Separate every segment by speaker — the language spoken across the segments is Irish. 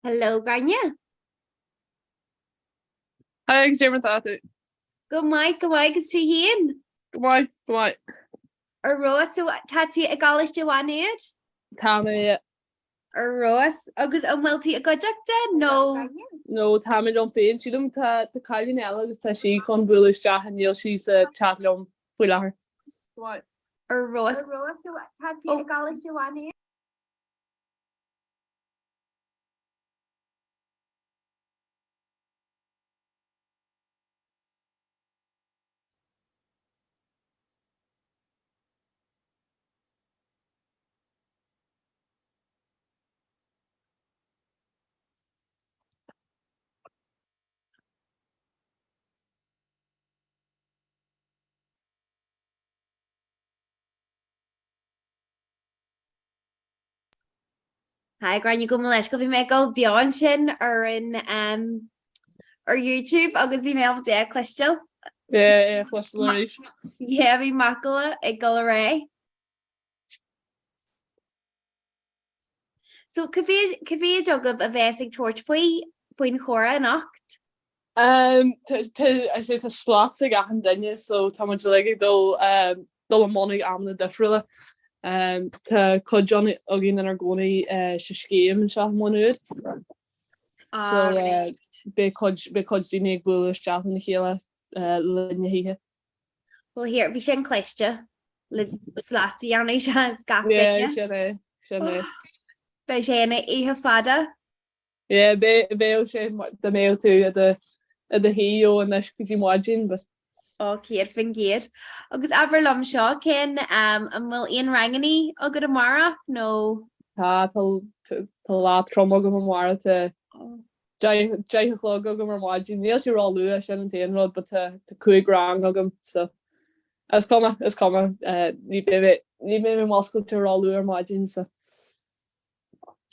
Speaker 1: Hello, Grania.
Speaker 2: Hi, Jim Tatu.
Speaker 1: Go Mike, is to hien.
Speaker 2: Come on.
Speaker 1: Roas so tati a galish Joanneid.
Speaker 2: Tammy,
Speaker 1: Roas agus multi a gojecta?
Speaker 2: no, Tammy don't faint. She don't the Kylie Ella is she con bullish Jack and Neil she's a chat long full her.
Speaker 1: What? Roas so tati a galish Joanneid. Hi, Gran, go leis go bhí me go bheán sin ar in ar YouTube agus bhí mé am dé clistil.
Speaker 2: Yeah, cluster.
Speaker 1: Yeah, bhí macala ag go ré. So cyfí jogab a bheits ag tuairt faoin chóra nacht?
Speaker 2: I say to slots ag gahan dinne, so tá muid le dul a monig am na difriúile. Tá cod Johnny agin in ar gcónaí se scéim an seach múid. So be cod díine ag buúlas deach na chéile linne híthe.
Speaker 1: Well, here, bhí sin cléiste le slatí anna se gach
Speaker 2: Yeah, sinné.
Speaker 1: Bei sé na ihe fada?
Speaker 2: Yeah, be sé the mail tú a the hío an leis gotí máidjin, but
Speaker 1: Céir fin géad. Agus aber lam seo cén an bhfuil aon ranganí agad amara? No.
Speaker 2: tá lá trom go mar te deichlog go mar máidjin. Níl sé rá lu sin an téanrod, but te cuaig rang agam, so is comma ní mé Moscow te rá lu ar máidjin, so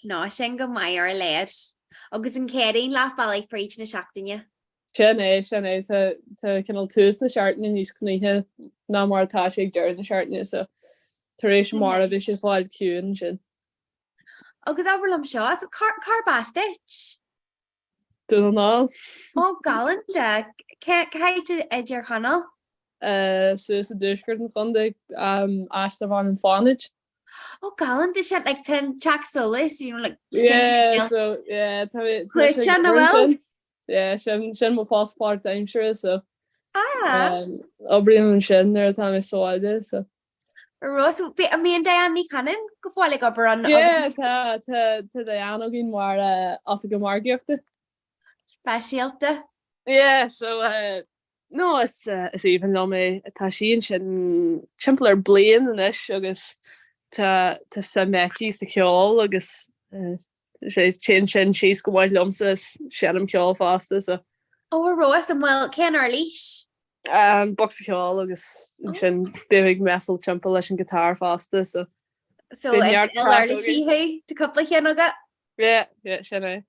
Speaker 1: No, sin go mai ar leid. Agus an céirín lá bailí fríd na seachtainne.
Speaker 2: Sinné te cinnal tús na seaartna níos cníthe ná mar tá sé ag deir na seaartne, so taréis mar a bhí sé fáil ciúin sin.
Speaker 1: Agus aber lam seo, so car bastich?
Speaker 2: Du ná?
Speaker 1: Galanta. Caite idir chanal?
Speaker 2: Suas a dúsgurt an fundig asta bhain an fáid.
Speaker 1: Galanta sin like ten Jack Solis,
Speaker 2: Yeah, so yeah,
Speaker 1: Cluiche na bhfuil?
Speaker 2: Yeah, sin má passport I'm sure, so obrion an sin ar tá is sáide, so
Speaker 1: Ross, a mí an Diane ní canan go fáil go an?
Speaker 2: Yeah, tá Diane gin mar off go margiochta.
Speaker 1: Speisialta?
Speaker 2: Yeah, so no, it's even though me tá sin sin simpler blian an is agus tá sameki sa ceol agus sé sin she's go bhaid lomsa sem ceol fásta, so
Speaker 1: Ross an bhfuil cén ar líis?
Speaker 2: Box ceol agus sin big metal timp leis an guitar fásta, so
Speaker 1: early síhé de coupla chéan aga?
Speaker 2: Yeah, sinné.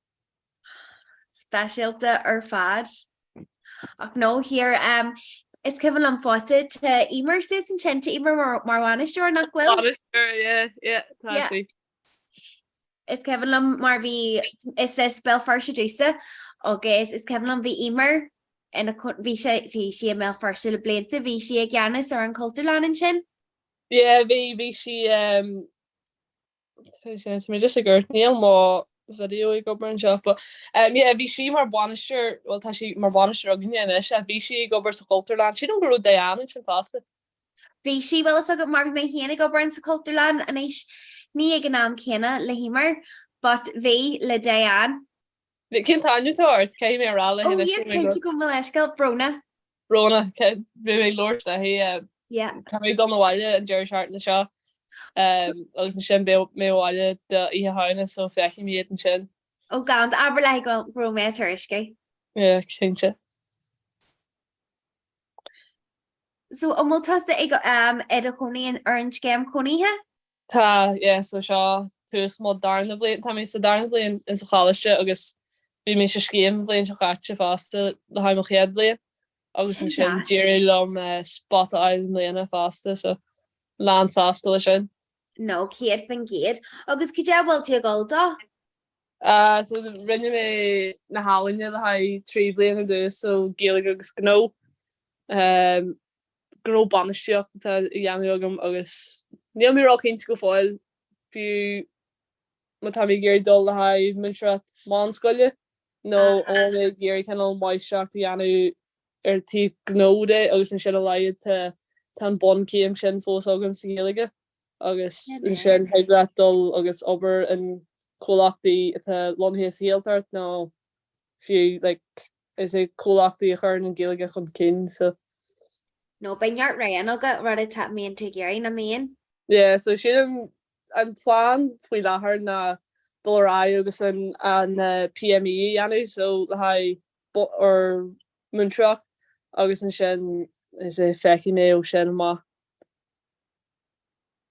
Speaker 1: Speisialta ar fad. Ach no, here is cean an fása te imar sus an sin te imar marhainisteúir nach bhfuil?
Speaker 2: Yeah, tá sí.
Speaker 1: Is cean am mar bhí is spell farse dúsa agus is cean am bhí imar ina bhí si mé farse le blianta bhí si ag gceannas ar an cultúrlán sin?
Speaker 2: Yeah, bhí si mé just a gurt níl má video I go an seo, but yeah, bhí si mar banisteir, well tá si mar banisteir agin is bhí si go sa cultúrlán. Si don goú Diana sin fásta.
Speaker 1: Bhí si bhfuil a go mar mé héana go an sa cultúrlán an éis ní ag an náam chéine le himar, but bhí le Diane.
Speaker 2: Bhí cin táinú tóirt, cé mé rála
Speaker 1: hin is cin go leiscail Brona.
Speaker 2: Brona, bhí mé Lord le hí tá mé don bhhaile an deir seart na seo. Agus na sin mé bhhaile de ihe háine so fechi míad an sin.
Speaker 1: Gant aber le go bro mé tuisce?
Speaker 2: Yeah, chése.
Speaker 1: So amulta ag a choníí ar an scéim coníthe?
Speaker 2: Tá, so seo tús má darna bblion, tá mé sa darna blion in sa cháiste agus bhí mé se scéim bblion se chatte fásta le haim chéad blion. Agus an sin díir lom spot an léana fásta, so lán sásta lei sin.
Speaker 1: No, céad fan géad. Agus go dé bhfuil tú a gáilda?
Speaker 2: So rinne mé na hálinne le ha trí blian du so géala agus gó gro banisteocht jaanagam agus níl mé rockint go fáil fiú mat ha géir dul le ha minrat máskolle no ó géir ken maiisteach jaanú tí gnóde agus an sin a leid tan bon céim sin fós agam sigéige agus sin he dul agus ober an choachtaí lonhés héaltart ná fiú is é choachtaí a chun an géige chun cin so.
Speaker 1: No benart rain agad rud a tap mé te géirí na mion.
Speaker 2: Yeah, so si an plán fao láthair na dorá agus an PME anu so le ha or muntracht agus an sin is é feici mé ó sin má.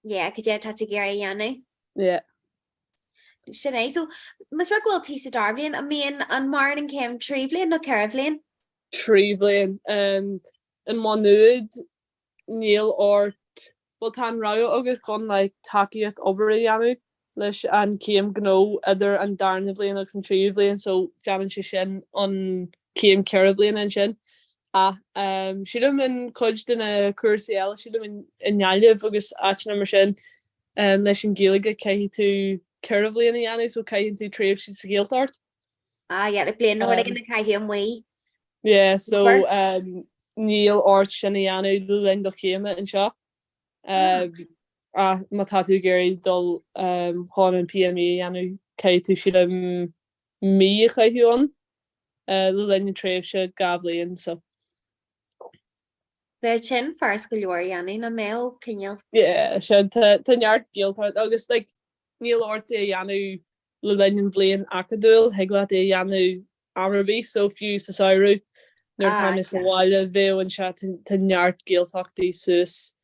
Speaker 1: Yeah, go dé tá géirí anu.
Speaker 2: Yeah.
Speaker 1: Sin é so mas ra ghfuil tí sa darblion a mion an mar an céim tríblion nó ceirblion?
Speaker 2: Tríblion an má nuid níl ort well tan ra agus gon takeíocht oberí anu leis an céim gó idir an darna blion agus an tríblion so jaman si sin an céim ceirblion an sin siadm in chuid duna cuasaí siadm in neaileh agus áitina mar sin leis an géalaige caiithí tú ceirblion a dhéanú so caiithín tú tréimh si sa géaltart.
Speaker 1: Yeah, le blion nó gin na caiithí an mhaí.
Speaker 2: Yeah, so níl ort sin a dhéanú luúin do chéime an seo. Ma tatú géirí dul há an PME dhéanú cai tú siad mí chaithúan luúin tréimh se gabhlaíonn so.
Speaker 1: Be sin fars go leor dhéanú na mé cinneal.
Speaker 2: Yeah, sin tanart géaltart agus níl ort é dhéanú luúin blion acadúil heagla é dhéanú amarbí so fiú sa saoú. Nuir tam is bháile bhéh an se tanart géaltachtaí sus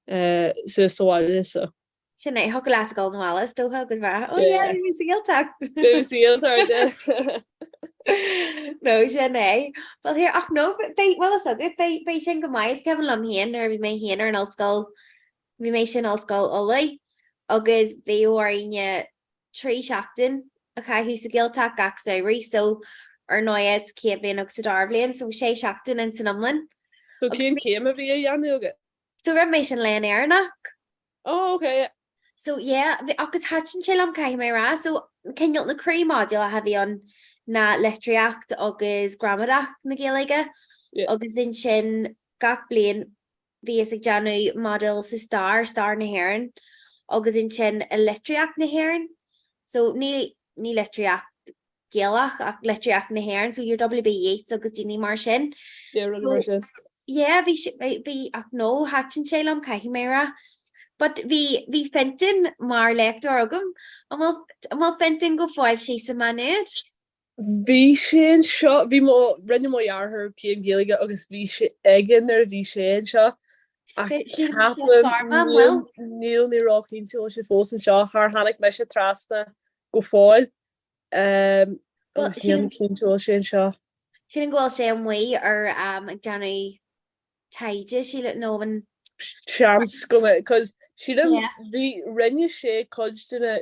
Speaker 2: sáile so.
Speaker 1: Sin é ho go las gáil nóálas dótha agus bhar mí sigilteach.
Speaker 2: Sigiltar.
Speaker 1: No sin é. Well hir ach nó well agad bei sin go maiid cefan lom héan ar bhí mé héanaar an osscoil bhí mé sin osscoil olai agus bhéhhaine trí seachtain a chaithí sa gilteach gach saoirí so ar nóiad céabblion agus sa darbblion so sé seachtain in san omlan.
Speaker 2: So cén céim a bhí a dhéanú agad?
Speaker 1: So ra mé sin leon airnach.
Speaker 2: Oh, okay.
Speaker 1: So yeah, agus hatin sé am caiim mé ra so ceol na crí module a ha bhí an na letriacht agus gramadach na géalaige agus in sin gach blion bhí ag deanú model sa star na hhéireann agus in sin a letriacht na hhéireann so ní letriacht géalach ach letriacht na hhéireann so your WB Yates agus daoine mar sin. Yeah, bhí ach nó hatin sé am caiim mé ra. But bhí fentin mar lector agam am bhfuil fentin go fáil sí sa manid.
Speaker 2: Bhí sin seo bhí rinne mo dhearthar céim géalaige agus bhí sé aigen ar bhí sé seo níl ní rácinn tú sé fós an seo th hanig me se trasna go fáil cinn tú sé seo.
Speaker 1: Sin an gháil sé an mhaí ar ag deanna taide sí le nó an
Speaker 2: chance go cos si bhí rinne sé chuid duna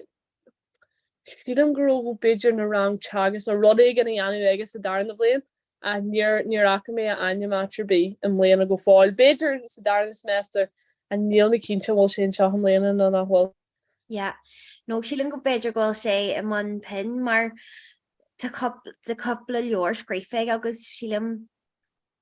Speaker 2: Siadam go beidir na rang teagas a rudaí gan anú agus a darna bblion a níor acha mé a aine mátar bí an mléana go fáil. Beidir sa darna semester a níl na cinnte bhil sé seo an mléana ná nachhfuil.
Speaker 1: Yeah, nó sílan go beidir ghil sé am an pin mar de coppla leor scrífeig agus sílam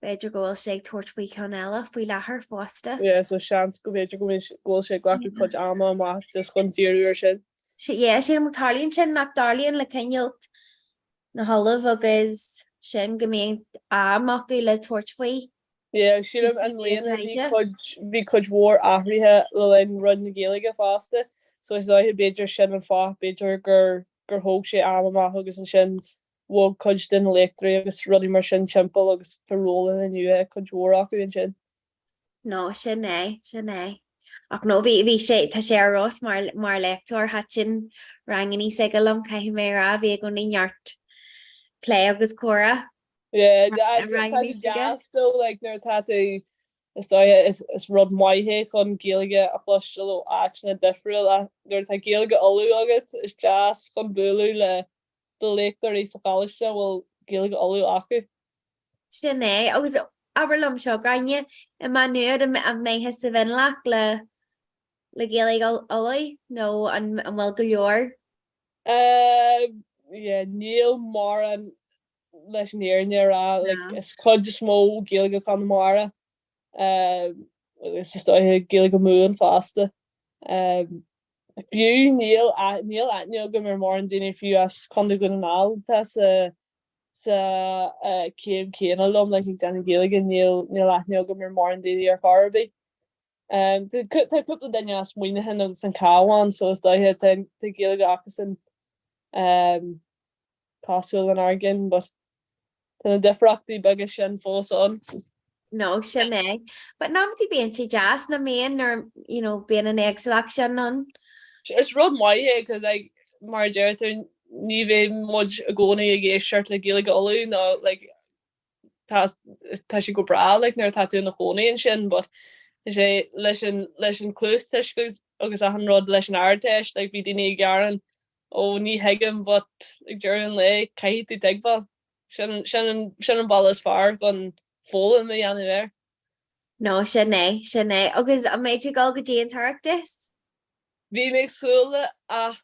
Speaker 1: beidir ghil sé tuairt faoi cheanella faoi lethar fásta.
Speaker 2: Yeah, so seans go beidir ghil sé ghlacu chuid ama má just chun fíorúir sin.
Speaker 1: sé am talíonn sin nach darlíonn le ceilt na halamh agus sin go mbeon amach go le tuairt faoi.
Speaker 2: Yeah, siadam an mléana bhí chuid mhór áthraithe le linn rud na géalaige fásta, so is dóithe beidir sin an fá beidir gur thóg sé amach agus an sin bhg chuid den electri agus rudí mar sin timppel agus farrólan in nua chuid mhór acu an sin.
Speaker 1: No, sin é. Ach nó bhí sé tá sé arrás mar lector hat sin ranganí sé go lom caiithí mé ra bhí go níart lé agus córa.
Speaker 2: Yeah, still like nar tatu is rud maithe chun géalaige a plustal áitna difriúil a nuir tá géalaige olú agat is jazz chun buú le de leictar í sa gáiste bhfuil Gaeilge olú acu.
Speaker 1: Sin é agus aberlam seo graine I má nuir am méthe sa bhinlach le géala olai nó an bhfuil go leor.
Speaker 2: Níl mar an leis an éarne rá is chud smó Gaeilge chu mara is stoithe Gaeilge múin fásta. Fiú níl aithne go mar mór an duine fiú as chunda go an áil tá sa céim céanna lom le gan Gaeilge níl aithne go mar mór an duine ar charbí. Tá cúpla daine as muoine hin agus an cáháin so is stoithe tá Gaeilge agus an cosúil an argin, but tá difrachtaí beag sin fós an.
Speaker 1: No, sin é. But námatí bíon si jazz na méon or bíon an éagsach sin an.
Speaker 2: It's rud maithe cos mar deirtar ní bhéh mud a gcónaí a ggéisiart le Gaeilge olú nó tá si go bra nar táú na chonaíon sin, but sé leis an clús tuisgus agus a an rud leis an airteis bhí daoine garan ó ní heigem but ag dearan le caiithí tú digbal. Sin an ball is far gon fólan me dhéanamh air.
Speaker 1: No, sin é. Agus a méid tú gáil go dtíon tarachtas?
Speaker 2: Bhí méid súla a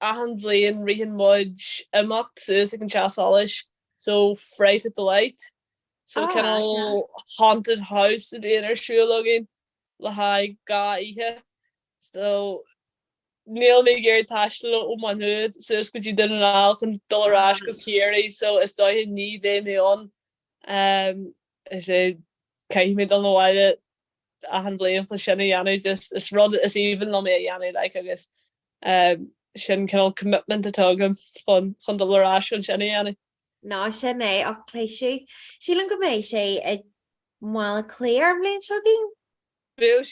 Speaker 2: an blion rihan mud imacht suas ag an teasáis, so Fright at the Light. So kind of haunted house a bhíon ar siúlagin le haid gá ihe. So níl mé gur taiiste ó man húd, suas go dtí duine áil chun dulrás go céirí, so is dóithe ní bhéh mé an. Is é caiithimid an bhhaile a an blion fle sinna dhéanú just is rud is even lo mé dhéanú agus sin kind of commitment atágam chun dulrás chun sinna dhéanú.
Speaker 1: No, sin é ach cléisiú. Sílan go méid sé ag mála cléir am léon seogin?
Speaker 2: Bhil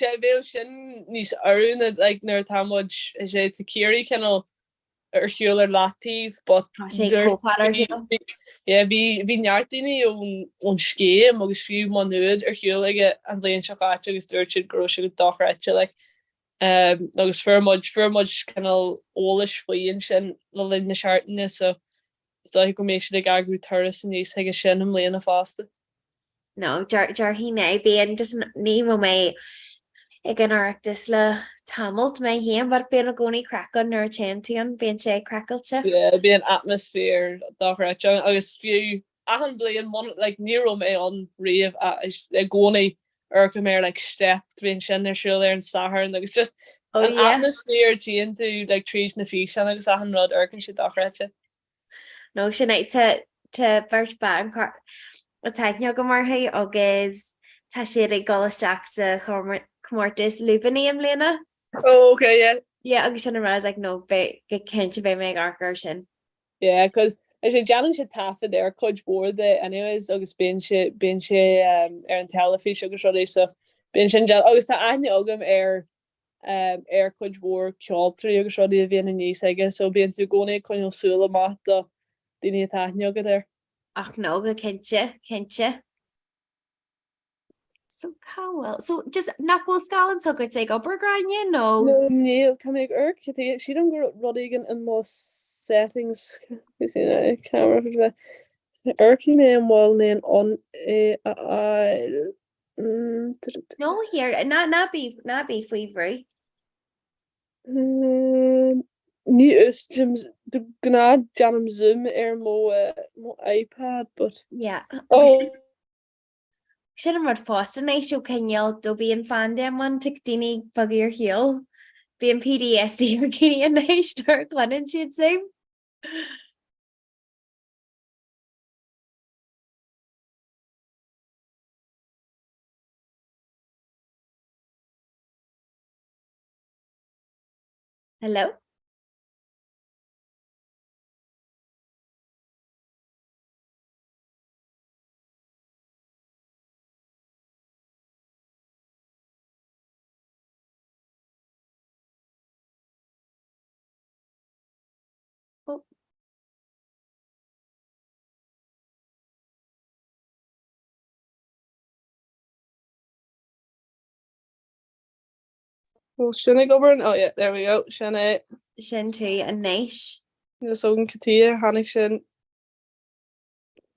Speaker 2: sin níos arún nar támuid sé céirí cinnal ar siúlar látíh, but bhí neartdaoine ón scéim agus fiú man nuad ar siúlaige an bléon seáte agus dúirt siad gro go dochreite agus firmud cinnal ólas faoin sin le linn na seaartine, so sta go mééis ag agrú thuras an níos heige sin am léana fásta.
Speaker 1: No, jar hí né bíon just ní mé ag an arachtas le tamalt mé hían bhar bíon a gcónaí crackan nuair chantíon bíon sé crackilte.
Speaker 2: Bí an atmosfér dochreite agus fiú an blion níró mé an riamh a gcónaí ar go mé step bhíon sin ar siúil ar an sahar agus just an atmosfér tíon tú trís na fí sin agus an rud arcan si dochreite.
Speaker 1: No, sin é te bhirt ba an a teithne go marthaí agus tá siad ag golasteach sa chomórtas lubaní am léana.
Speaker 2: Okay, yeah.
Speaker 1: Yeah, agus sin ra no go cinnte bheith mé arcar sin.
Speaker 2: Yeah, cos is sé Janan se tafa ar coid bórda anyways agus ben sé ar an telefís agus rodéis so ben sin agus tá aithne agam ar coid bór ceoltarí agus rodí a bhíon níos aige, so ben tú gcónaí chuinil súla mat a daoine taithne agad ar.
Speaker 1: Ach no, go cinnte. So cáhfuil. So just nachhfuil scálan tugat ag obair graine nó?
Speaker 2: No, níl tá méid urc si an go rodígan in más settings camera urcí mé an bháil léon an
Speaker 1: No, here, na bí faoihrí.
Speaker 2: Ní is gná Janam Zoom ar mó iPad, but
Speaker 1: Yeah. Sin mar fásta éis seo ceal do bhí an fan man tu daoine bagí ar hial. Bhí an PDSD ar cine an éistar glenn siad sim. Hello? Oh.
Speaker 2: Well, sinna go burn. Oh yeah, there we go. Sinna.
Speaker 1: Sin tú an néis.
Speaker 2: so an catia hannig sin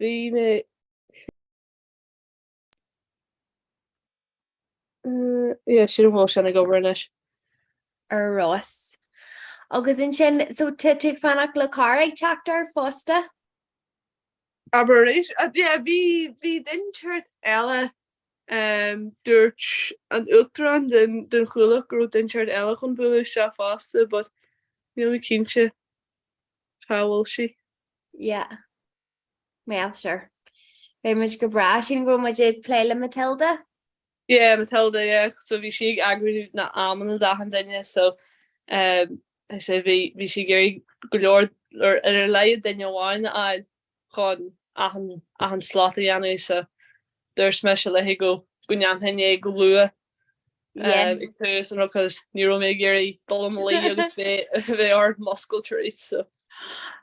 Speaker 2: bhí mé sin bhil sinna go brinneis.
Speaker 1: ar Ross. Agus in sin so tu fannach le car ag teachtar fósta?
Speaker 2: Aber bhí dinseart eile dúirt an ultran den chuúlach gur dinseart eile chun buú se fásta, but ní mé cinse fáhil si.
Speaker 1: Yeah. Well, sure. Bé mu go bra sin go mu pléile Matilda?
Speaker 2: Yeah, Matilda, yeah. So bhí si agriú na amman dahan daine, so I say bhí si géirí go leor ar leiad daine bháin a chun ahan slata dhéanú, so dúirs me se le go neantainné go lua ag tús an ruchas ní mé géirí dul lí agus bheith ar muscle treat, so.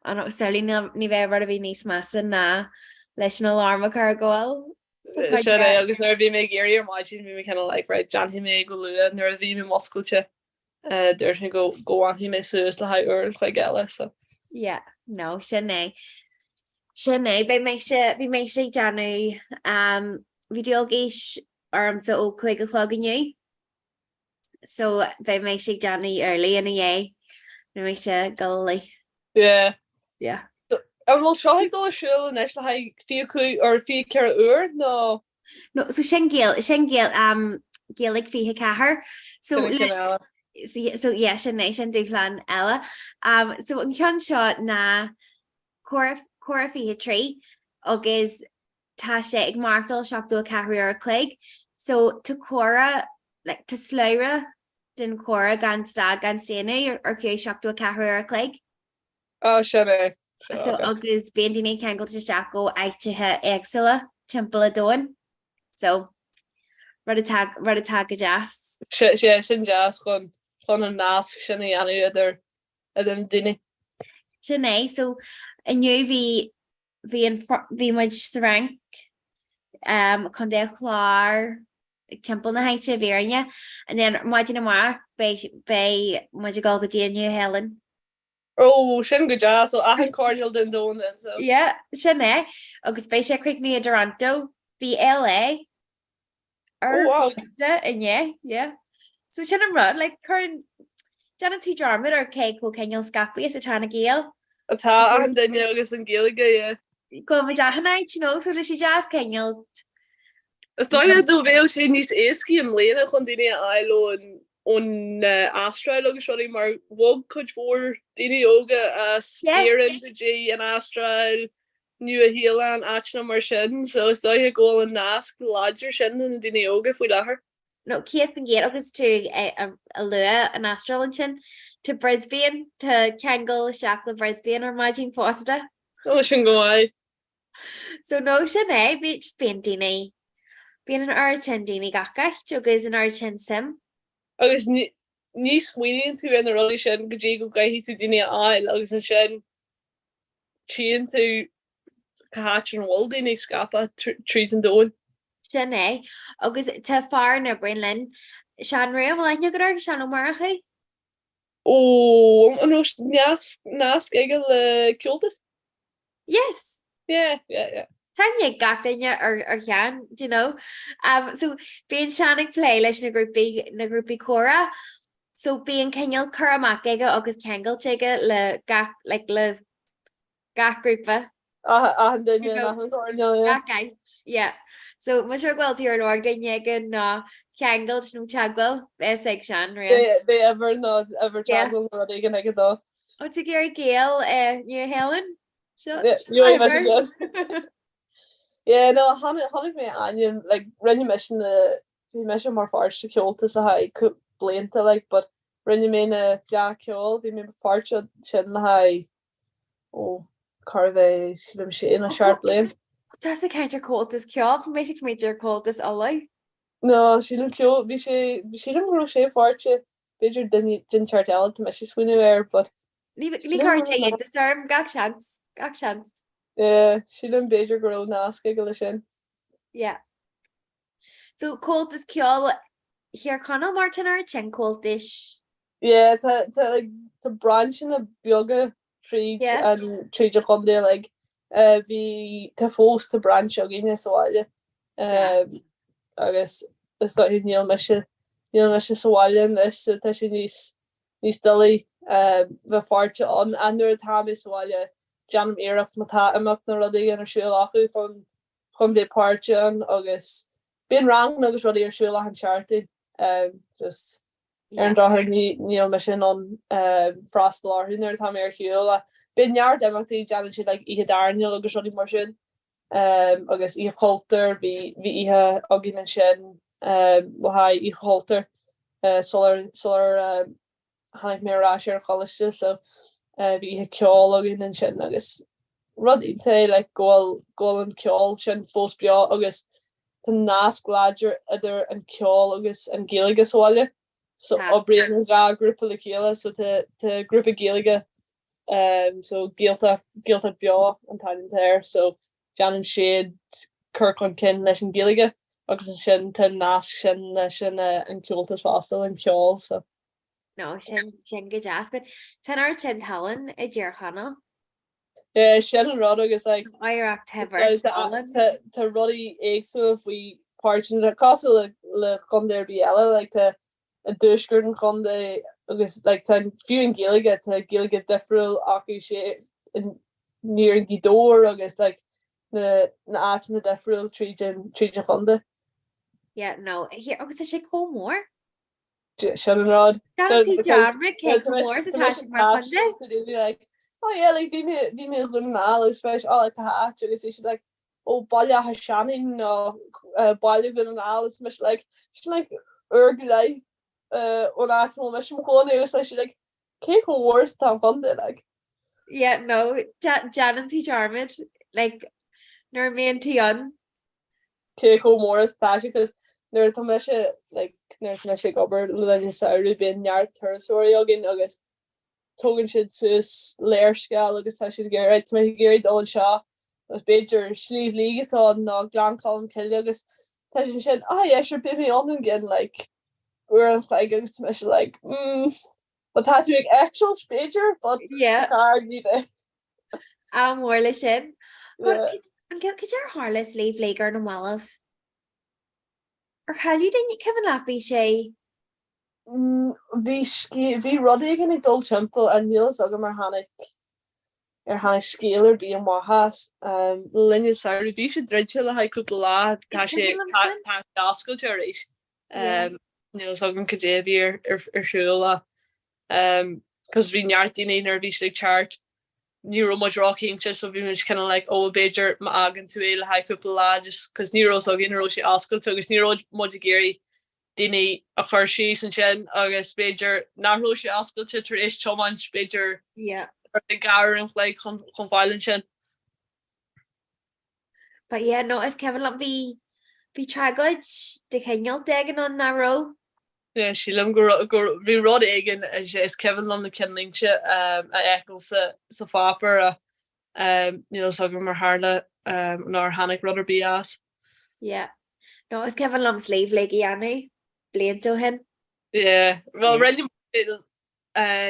Speaker 1: An Starlí ní bheith rud a bhí níos massa ná leis an alarma car goil.
Speaker 2: Se agus nu bhí mé géirí ar maidin bhí mé kinda like right Janhí mé go lua nuair a bhí mé muscailte dúirt go anhí mé suas le haid ar an chuig eile, so.
Speaker 1: Yeah, no, sinné. Sinné, bhí mé sé deanú bhí diolgéis arm sa ó chuig a chluganiu. So bhí mé sé deanú early in dhé na mé sé gola.
Speaker 2: Yeah.
Speaker 1: Yeah.
Speaker 2: An bhfuil seoigh dul siúil in eis le haid fiú ar fi cear uair nó?
Speaker 1: No, so sin géal géalaigh fithe cethir. So yeah, sinné sin dúplan eile. So an cean seo na chora fithe trí agus tá sé ag martal seachú a cethir ar a cléig. So tá chora like tá sléire den chora gan stag gan séna ar fiú seachú a cethir ar a cléig.
Speaker 2: Oh, sinné.
Speaker 1: So agus bendíine ceangail isteach go aitethe éagsúla timppla dóin. So rud atá go jazz.
Speaker 2: Sin jazz chun an nasc sinna dhéanú idir an duine.
Speaker 1: Sinné, so aniu bhí muid sa rank chun dé chláir ag timppla na haite bhéirne, and then maidin amach bé muid gáil go déanú Helen.
Speaker 2: Oh, sin go jazz, so ahan cordial den dóin then, so.
Speaker 1: Yeah, sinné, agus bé sé cricní a Toronto, bhí LA.
Speaker 2: Oh, wow.
Speaker 1: Yeah. So sin am rud, like current Janet T. Jarmid ar cé có ceol scapi is a tána géal.
Speaker 2: Atá an daine agus an géalaige, yeah.
Speaker 1: Go mé dehannaid, so is si jazz ceol.
Speaker 2: Is dáile dú bhéil sin níos éascí am léana chun daine ailó an Astral agus ruí mar bhg chuid mór daine óga as éan go an Astral nu a hélan ána mar sin, so is dáithe ggóil an nasc láidir sin an daine óga faoi láthair.
Speaker 1: No, Keith an géad agus tú a lua an Astral sin to Brisbane, to Kangol Shack le Brisbane or Majin Fosta.
Speaker 2: Oh, sin go ai.
Speaker 1: So no sin bit Spain daine. Bíon an airtin daine gacacht agus an airtin sim.
Speaker 2: Agus níos swinine tú in a roí sin go dé go gaihí tú daine áil agus an sin tían tú cahat an bhil daine scapa trí an dóin.
Speaker 1: Sin agus tá far na Brinlin sean ra bhil aine go sean ó marcha?
Speaker 2: Ó an nás ige le ceoltas?
Speaker 1: Yes.
Speaker 2: Yeah.
Speaker 1: Tanya gataine ar chean, so bíon seannig play leis na grúpi chora, so bíon ceol chuach aige agus ceangail teige le gach grúpa. Yeah. So mu ghil tí ar nóir daine ná ceangail nó teagil bheits ag sean ra.
Speaker 2: Bé ever ná ever teagil ru igen ag dó.
Speaker 1: Ó tu géir géal nu Helen?
Speaker 2: Yeah, no, hannig me anion, like, rinne me mar farste ceoltas a ha blinta, like, but rinne me na fia ceol, vi me farste sin le ha carve sim sé in a sharp blin.
Speaker 1: Tá a counter ceoltas ceol, méidir méidir ceoltas alai?
Speaker 2: No, sílim ceol, vi sílim ro sé farste, beidir din chartel me sé swinu air, but
Speaker 1: Ní carte the storm gach chance.
Speaker 2: Yeah, sílim beidir go nasca go sin.
Speaker 1: Yeah. So ceoltas ceol here Conal Martin ar tin ceoltas.
Speaker 2: Yeah, tá branch in a bioga
Speaker 1: Yeah.
Speaker 2: an tríide chundé like bhí tá fós de branch a gine sáile agus is níl me se sáile is tá sé níos dulí bheit fáte an nuair tá sáile Janam éirecht matá amach na rudí an siúil acu chun bé páirte an agus bíon rang agus rudí ar siúil an chartí just ar an dáthir níl me sin an frastalár nuair tá ar chiúil Binneart amachtaí Janan si ihe darneil agus rudí mar sin agus ihe holter hí ihe agin an sin ha ihe holter solar hannig mérá ar choiste so hí ihe ceol agin an sin agus rudí te ggóil an ceol sin fós bia agus ten náasgláidir idir an ceol agus an géige sáile so obrian ga grúpa le chéile so te grúpa géige so géalta bia an tair so Janan siad Kirkland kin leis an géige agus sin ten nás sin sin an ceoltas fástal an ceol so.
Speaker 1: No sin go jazz go ten ar sin talin I ddír chana.
Speaker 2: Sin an rud agus
Speaker 1: Ireach tever
Speaker 2: tá rudí éagsú faoi páirtin le cosú le chundéir bí eile a dúsgur an chundé agus ten fiú an géige tá géige difriúil acu sé níor an gidóir agus na áitina difriúil tríide chunda.
Speaker 1: Yeah, no, here agus sé cómór.
Speaker 2: Sin an rod. Oh yeah, vi me gun na spe all ha agus sé ó ballja ha seanin no bailile gun an alles me urge lei ó á me go gus lei ke wars tá funded
Speaker 1: Yeah, no, Janan tí Jarmid nor me tí an.
Speaker 2: Ke móras tá cos nuir me se me sé gober le saoú bin neart thusóí agin agus togan siid sus léirsca agus tá si géir me géir dul seo gus beidir slíh lígatá ná glanám ceile agus tá sin sin se bi mé an gin agus me se wat tá tú ag actual Beiidir but ní
Speaker 1: An mór lei sin an ge ar hálas líh légar na málah ar chaú daine cehan lehí sé
Speaker 2: hí rudí gin ag dul timppel an nílas aga mar hannig scéler bí an mahas linne saoir bhí sé dreidse le haúpla lá tá sé dascail éis nílas agam go déhí arsúla cos bhí nearttíine ar bhí sé chart Nero much rocking just so vi kind of oh Beiidir ma agan tú le haúpla lá just cos Nero so ginró sé ascail agus Nero modgéri Dine a chuirsí san sin agus Beiidir nachró sé ascailte tar éis choman Beiidir gar an lei chun bhailen sin.
Speaker 1: But yeah, no is Kevin le hí tragoid de cheol degan an naró.
Speaker 2: Yeah, sí lem vi rod igen is Kevin lom na kinlingse a ekel sa fapper ni so mar haarle nar hannig rudder bias.
Speaker 1: Yeah, no is Kevin lom sleeve le annu blianto hen.
Speaker 2: Yeah, well ri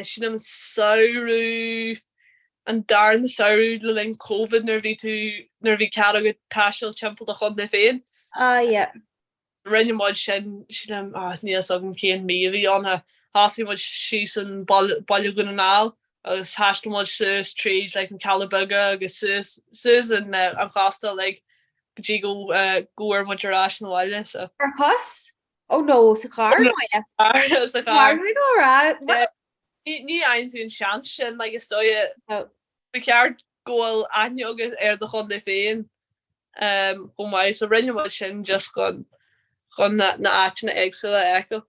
Speaker 2: sin am saoú an dar na saoú le len COVID nervví ca go casual champion a chun de féin.
Speaker 1: Yeah.
Speaker 2: Rinne mod sin ní agam céan mí bhí an hasí mod sí an bailú gun an ál agus hasiste mod sus tríd an Calbaga agus sus an chasta gotí go goir modrá na bhile so.
Speaker 1: Ar chos? Oh no, sa car
Speaker 2: ní ein tú an sean sin is stoie ceart ggóil aneogus ar de chun de féin go mai so rinne mod sin just gon na áitina agsúla echo.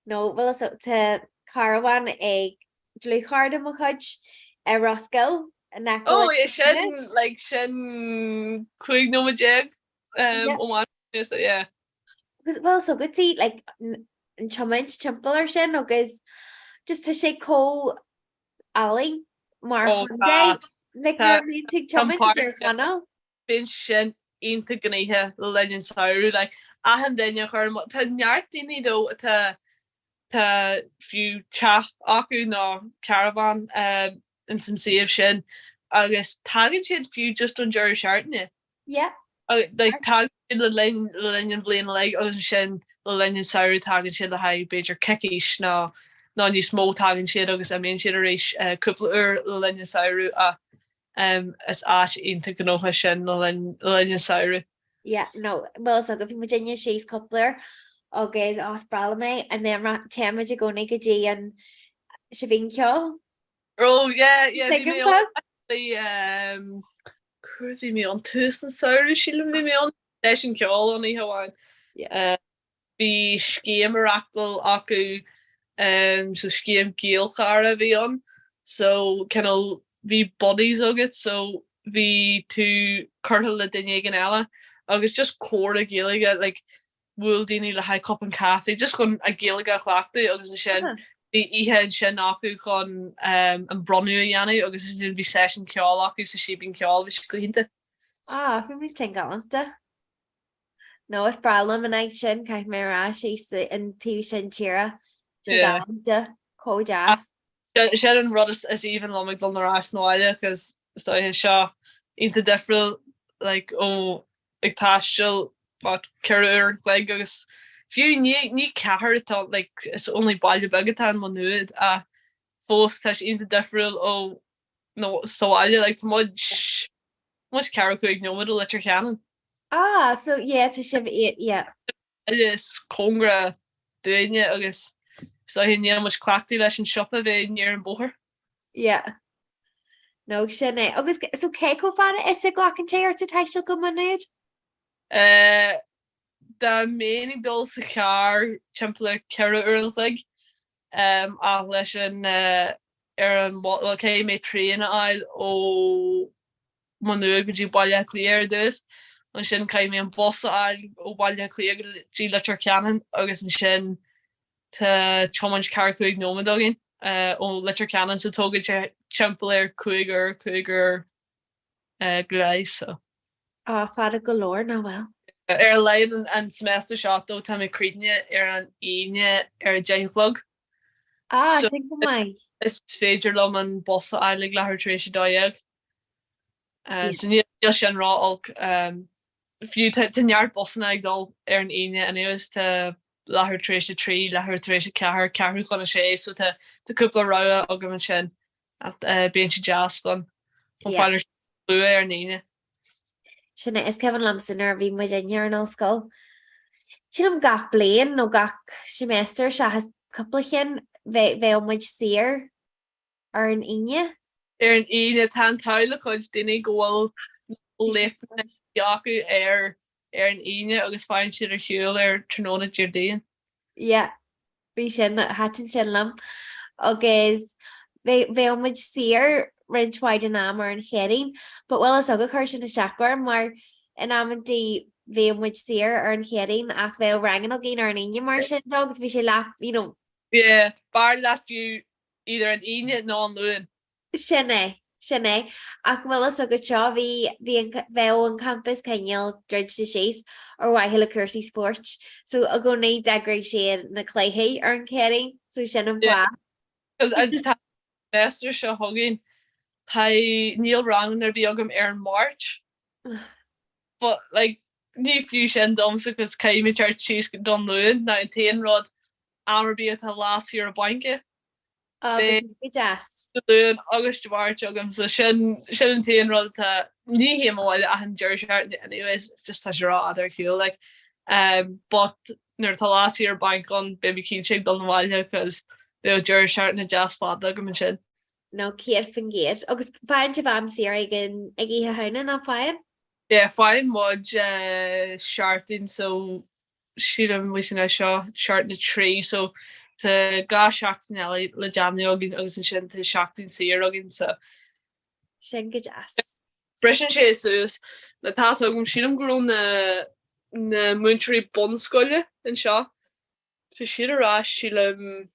Speaker 1: No, well te caravan ag dlúchard am chuid a Roscoe
Speaker 2: sin sin chuig nó jeg
Speaker 1: well so good see an chomint timpplair sin agus just tá sé có allí mar chana
Speaker 2: bin sin inta gnéthe le lenin saoú ahan daine chu tá nearttíine dó tá fiú teach acu ná caravan in san siomh sin agus tagann siad fiú just an deir seaartne.
Speaker 1: Yeah.
Speaker 2: Like tag le linn blian le agus sin le linn saoú tagann siad le ha beidir ceis ná níos mó tagann siad agus a mén siad a rééis cúpla le linn saoú a is áit inta gnócha sin le linn saoú.
Speaker 1: Yeah, no, well so go fi Virginia she's coupler agus os brala me and then tema go nig go dé an se vin kyo.
Speaker 2: Oh yeah, curvy me an tusen saoú sí vi mé an sin ceol an í haáin. Bhí scéamachtal acu so scéam géalchara bhí an, so kennal bhí bodies agat, so bhí tú curtha le duine gan eile, agus just cór a géalaige, like bhfuil daoine le ha cup an cafe, just gon a géalaige chhlaachta agus an sin bhí ihe sin acu chun an bronú a dhéanú, agus sin bhí session ceáil acu sa sibín ceáil bhí go hinnta.
Speaker 1: Fi mí te galanta. No, is bralam an ag sin caiith mé rá sé an tú sin tíra galanta có jazz.
Speaker 2: Sé an rud is even lomig dul narás nóide, cos sto seo inta difriúil like ag táisiil ceir an chléig agus fiú ní cethir atá like is only bailile begadtá man nuad a fós teis inta difriúil nó soáile like much ceir chuig nóid le cheanan.
Speaker 1: So yeah, to shiv it, yeah.
Speaker 2: It is Comhrá duine agus so hin ní much clachtaí leis an siopa bheith níar an bóthir.
Speaker 1: Yeah. No sin é. Agus so cé có fána is a ghlachan téir sa teisiil go manúid?
Speaker 2: Da ménig dul sa chear timpla ceire an chlig a leis an ar an cé mé trína ail ó manú go dtí bailile cléir dus. An sin cai mé an bosa ail ó bailile cléir dtí le ceanan agus an sin tá chomann cear chuig nómadagin ó le ceanan sa tógad timpplair chuigur gléis so.
Speaker 1: Fada go leor ná bhfuil.
Speaker 2: Ar lein an semester seátó tá mé críne ar an aine ar a déhlog.
Speaker 1: Think go mai.
Speaker 2: Is féidir lom an bosa ailig lethir trééis dóag. So níl sin rá fiú teart bosanna ag dul ar an aine an égus tá lethir trééis trí lethir trééis cethir ceú chuna sé, so táúpla ra agam an sin ben si jazz gan fáidir lu ar an aine.
Speaker 1: Sinna is Kevin Lamson ar bhí mu inar an ócáil. Sin am gach blian nó gach semester se has couplechin bheith muid sir ar an aine?
Speaker 2: Ar an aine tá táile chuid duine ghfuil leachtaí acu ar an aine agus fáin siad ar siúil ar tróna Jordéan.
Speaker 1: Yeah, bhí sin hatan sin lam agus bheith muid sir rinchwaid an am ar an chéirín, but well is aga chuir sin na seaachar mar in amtí bheith muid sir ar an chéirín ach bheith rangan ó gin ar an aine mar sin dogus bhí sé lap,
Speaker 2: Yeah, bar lefiú either an aine nó an luúin.
Speaker 1: Sinné ach bhfuil is agad seo bhí bheith an campus ceal dreid de sééis ar waithil le cuasaí sport, so a go ní degrééis siad na cléthaí ar an chéirín, so sin an bhá.
Speaker 2: Cos an semester seo thugin tá níl rang ar bhí agam ar an Máirt. But like ní fiú sin domsa cos caiimi teart síos go don luúin na an taon rud amarbí atá lásí ar a bainke.
Speaker 1: Jazz.
Speaker 2: Luúin agus de Máirt agam so sin an taon rud ní héimáile a an deirseart anyways just tá rá idir ciúil like but nuair tá lásí ar baink an baby cín sé don bhhaile cos bhí deirseart na jazz fád agam an sin.
Speaker 1: No céad fan géad agus fáin te bham si ag ihe haine ná fáin?
Speaker 2: Yeah, fáin mud seaartin so siadm mu sin seo seart na trí so tá gá seachtain eile le deanú agin agus an sin tá seachtain siar agin so.
Speaker 1: Sin go jazz.
Speaker 2: Brisin sé suas le tá agam siadm go na muinteí bonscoile an seo. Tá siad ará sílim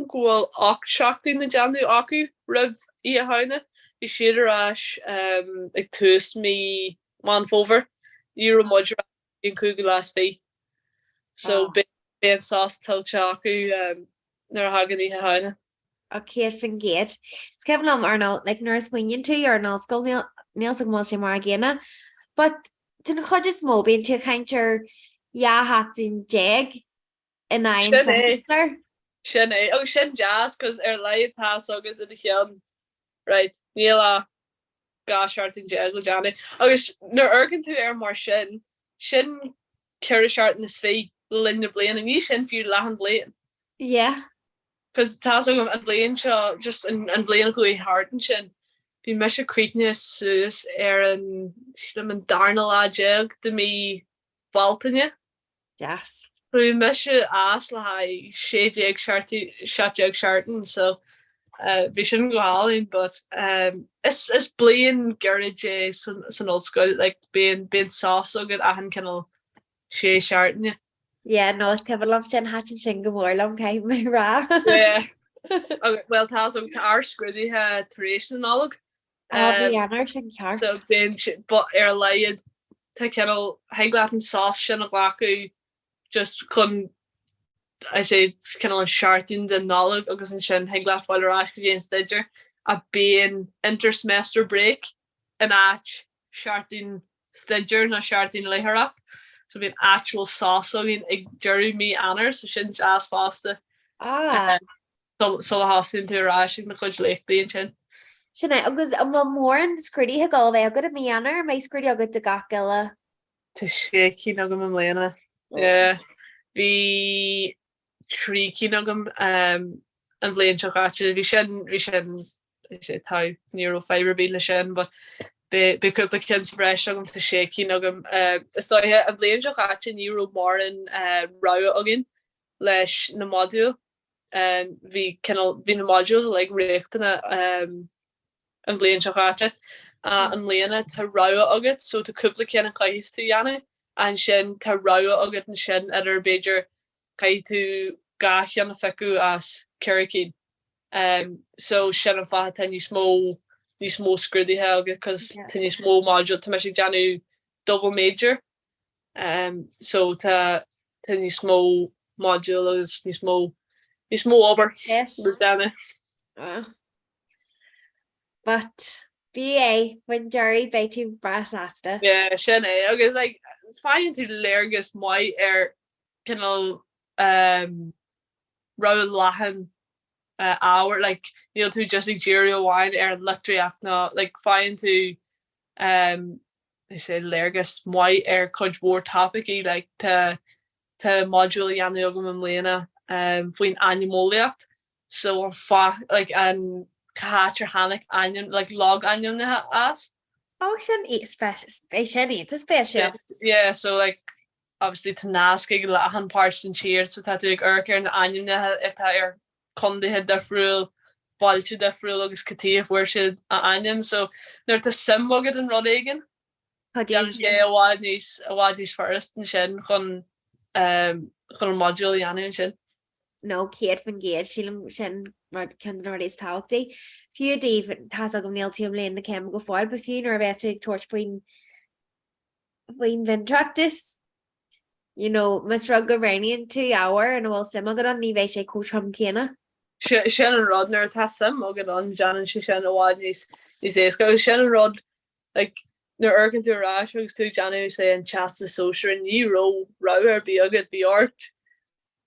Speaker 2: ghfuil 8 seachtain na deanú acu rih í a haine. Bhí siad arás ag tús mí man fóver Euro mudra in cúga las fé. So ben sás tiltte acu nar hagan í a haine.
Speaker 1: a céir fan géad. Scefn am arnal like nuair swingin tú ar ná sscoil níl sa má sé mar ggéine. But dun chud is mó bíon tú chaintear heachtain déag in aon
Speaker 2: Sin é.
Speaker 1: Chester.
Speaker 2: Sin é. Oh, sin jazz, cos leid tá sogad in the chean. Right. Níl a seartin je go Johnny. Agus nuair urgan tú mar sin ceir seart na své linne blian an ní sin fiú lehan blian.
Speaker 1: Yeah.
Speaker 2: Cos tá gom an blian seo just an blian go hartan sin. Bhí me se creitne suas an darna lá jeag de mí baltainine.
Speaker 1: Yes.
Speaker 2: Bhí me se as le ha séag seartan, so bhí sin go hálinn, but is blian garage san old school, like being sauce agad a han kennal sé seartan.
Speaker 1: Yeah, no, it's cefn lom sin hatin sin go mór lom caiim mé rá.
Speaker 2: Yeah. Okay, well tá ar scrúdithe taréis an nálag.
Speaker 1: Bhí anar sin ceart.
Speaker 2: So ben but leiad tá kennal heglaat an sauce sin a ghlacu just chun I say kennal an seartin den nálag agus an sin heglaat fáil arás go dé stidger a ben intersemester break an áit seartin stidger na seartin leitheracht. So bhíon actual sauce agin ag deireadh mí anar, so sin as fásta. So hasin tú ráisiigh na chuid le blion sin.
Speaker 1: Sinna agus an bhfuil mór an scrúdíthe gáil bheith agad a mí anar, mé scrúdí agad de gaceile.
Speaker 2: Tá sé cí agam am léana. Bhí trí cí agam an bléon seáte, bhí sin sé tá neurofiber bí le sin, but beúpla cin breis agam tá sé cí agam. Is dóthe an bléon seáte neuro mar an ra agin leis na module. Bhí na modules le réchtana an bléon seáte. An léana tá ra agat, so tá cúpla cin an chaihís tú dhéana, an sin tá ra agat an sin ar Beiidir cai tú gaith an fecu as Curricane. So sin an fa tá ní smó scrúdithe agat, cos tá ní smó module tá me sé deanú double major. So tá ní smó module agus ní smó obair deanna.
Speaker 1: But BA when Jerry bei tú bras asta.
Speaker 2: Yeah, sin é agus like fáin tú léirgus mai kennal ra lahan hour like níl tú just ag Chéadaoin an letriach ná like fáin tú I say léirgus mai chud mór topicí like tá module dhéanú agam am léana faoin animóliacht, so an fa like an catcher hannic onion like log onion as.
Speaker 1: Oh, sin special.
Speaker 2: Yeah, so like obviously to nasca le han parts and cheer, so tá ag urcer an onion if tá condithe defriúil bailú defriúil agus catíomh bhuiir siad a onion, so nuir tá sim agad an rud aigen. bhád níos first an sin chun an module dhéanú sin.
Speaker 1: No, céad fan géad sílam sin mar cean éis táchtaí. Fiú Dave tá agam níl tíam léon na cem go fáil, ba fiú ar bheith ag tuairt faoin ventractus. You know, mas rug go rainin 2 hour an bhfuil sim agad an ní bheith sé cótram céna.
Speaker 2: Sin an rod nuir tá sim agad an Janan si sin bhád níos éasca. Sin an rod like nuair urgan tú rá agus tú Janu sé an chasta social an ní ra ar bí agad bí ort.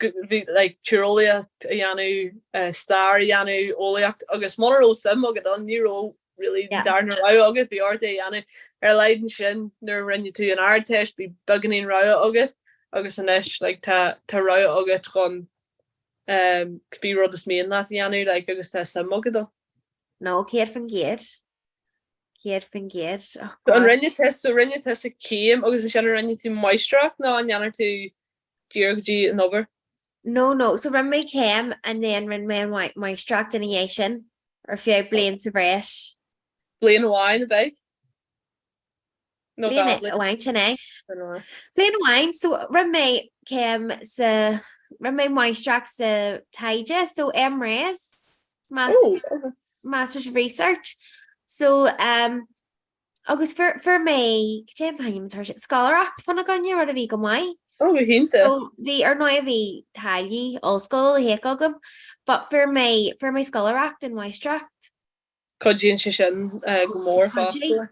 Speaker 2: Like Tyrolia Yanu star Yanu Oliacht agus Monro sim agad an ní really darna ra agus bí ort Yanu leiden sin nuair rinne tú an airteist bí buganín ra agus an isis like tá ra agat chun bí rud is míon na Yanu like agus tá sim agad.
Speaker 1: No, céad fan géad. Céad fan géad.
Speaker 2: An rinne test a céim agus sin rinne tú maistraach ná an janar tú Georgie an over.
Speaker 1: No. So run me cam and then run me my struct initiation or few blains of bresh.
Speaker 2: Blain wine a bag. No
Speaker 1: wine tonight. Blain wine. So run me cam sa run me my struct sa taija. So MRS Masters of Research. So August for me Scholar Act fan gan you or a vegan wine.
Speaker 2: Oh hínta.
Speaker 1: So bhí ar nó a bhí tailí óscoil hé agam, but for my scholarach in Maastricht.
Speaker 2: Codíonn sé sin go mór fásta.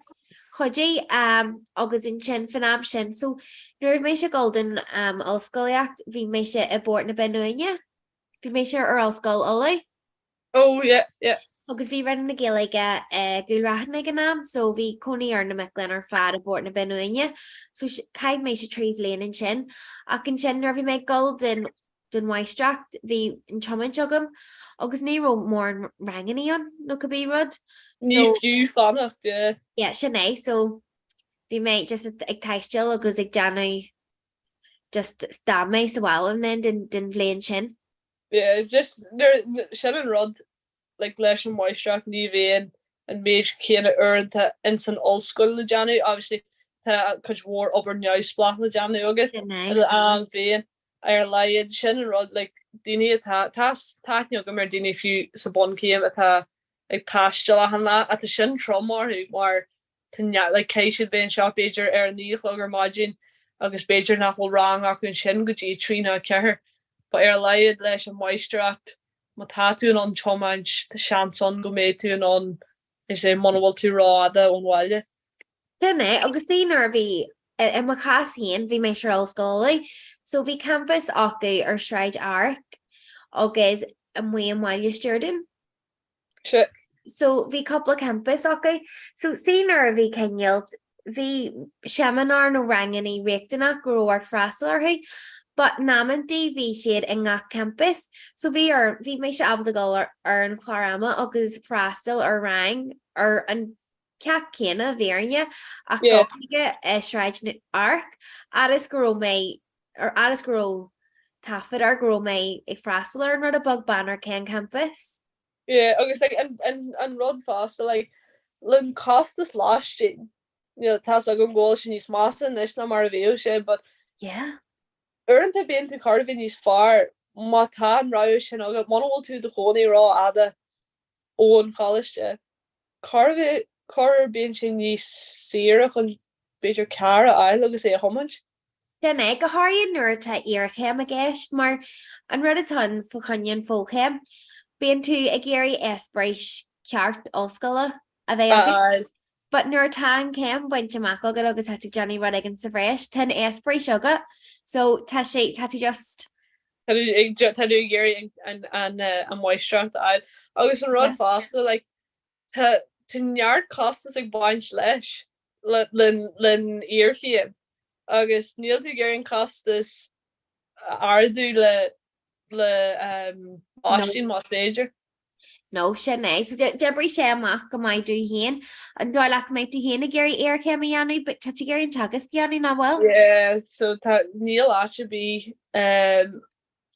Speaker 1: Chodí agus in sin fanab sin, so nuair mé se golden óscoileacht bhí mé se i bord na benúine, bhí mé se ar óscoil ola.
Speaker 2: Oh yeah, yeah.
Speaker 1: Agus bhí rinne na géige gúrahanna gannam, so bhí coní ar na melan ar fad a bord na benúine, so caiid mé se tríomh léon in sin, ach an sin nuair bhí mé golden den Maastricht bhí an chomin agam, agus ní ro mór an ranganí an nó go bí rud.
Speaker 2: Ní fiú fannacht, yeah.
Speaker 1: Yeah, sin é, so bhí mé just ag taistil agus ag deanú just sta mé sa bháil an then den bléon sin.
Speaker 2: Yeah, it's just sin an rud like leis an Maastricht ní bhéin an méid céanna uanta in san ollscoil le deanú, obviously tá chud mór obair neamhsplach le deanú agus an bhéin ar leiad sin an rud like daine táithne go mar daine fiú sa bon céim atá ag taistil a hanna a sin trommarú mar like céisiad bhéon seo Beiidir ar an níochlogur maidin agus Beiidir nachhfuil rang ach chun sin go dtí trína cethir, ba ar leiad leis an Maastricht má tá tú an chomaint tá seanson go méid tú an is é manhfuil tú ráda ón bhhaile.
Speaker 1: Dunne agus tíar bhí i mar chas híon bhí mé se óscola, so bhí campus acu ar Sráid Arc agus an mu an bhhaile Stearden. So bhí coppla campus acu, so tíar bhí ceinealt bhí seminar nó ranganí réachtainach gohhar freistalirthaí, but námantí bhí siad in ngach campus, so bhí mé se abal go ar an chláirama agus freistal ar rang ar an ceach céanna bhéirne ach goige Sráid Arc, agus go mé ar agus go tafid ar go mé ag freistal ar rud a bug banner cén campus.
Speaker 2: Yeah, agus like an rud fásta like lin costas lástin. Tá a go ggóil sin níos mássan is na mar a bhéú sé, but
Speaker 1: yeah.
Speaker 2: Uanta bíon tú carhí níos far má tá an ra sin agad manhfuil tú de chonaí rá ada ón chaiste. Carhí choir bíon sin níos sira chun beidir cear a eil agus é a thomaint.
Speaker 1: Denna go háiríonn nuair tá iarchéim a gceist mar an rud atá fa chuineann fóchéim. Bíon tú ag géirí espréis ceart óscola a bheith but nuair tá céim buinte amach agad agus tá Johnny rud ag an sa bhréis ten espréis agad, so tá tú just
Speaker 2: Tá géirí an Maastricht eil agus an rud fásta like tá neart costas ag baint leis lin iarchéim agus níl tú géirín costas ardú le áistín más Beiidir.
Speaker 1: No sin é, so debrí sé amach go maiid dú héan an dá le méid tú héna géirí airchéim anú, but tá tú géirín tegus ceanú na bhfuil?
Speaker 2: Yeah, so tá níl áte bí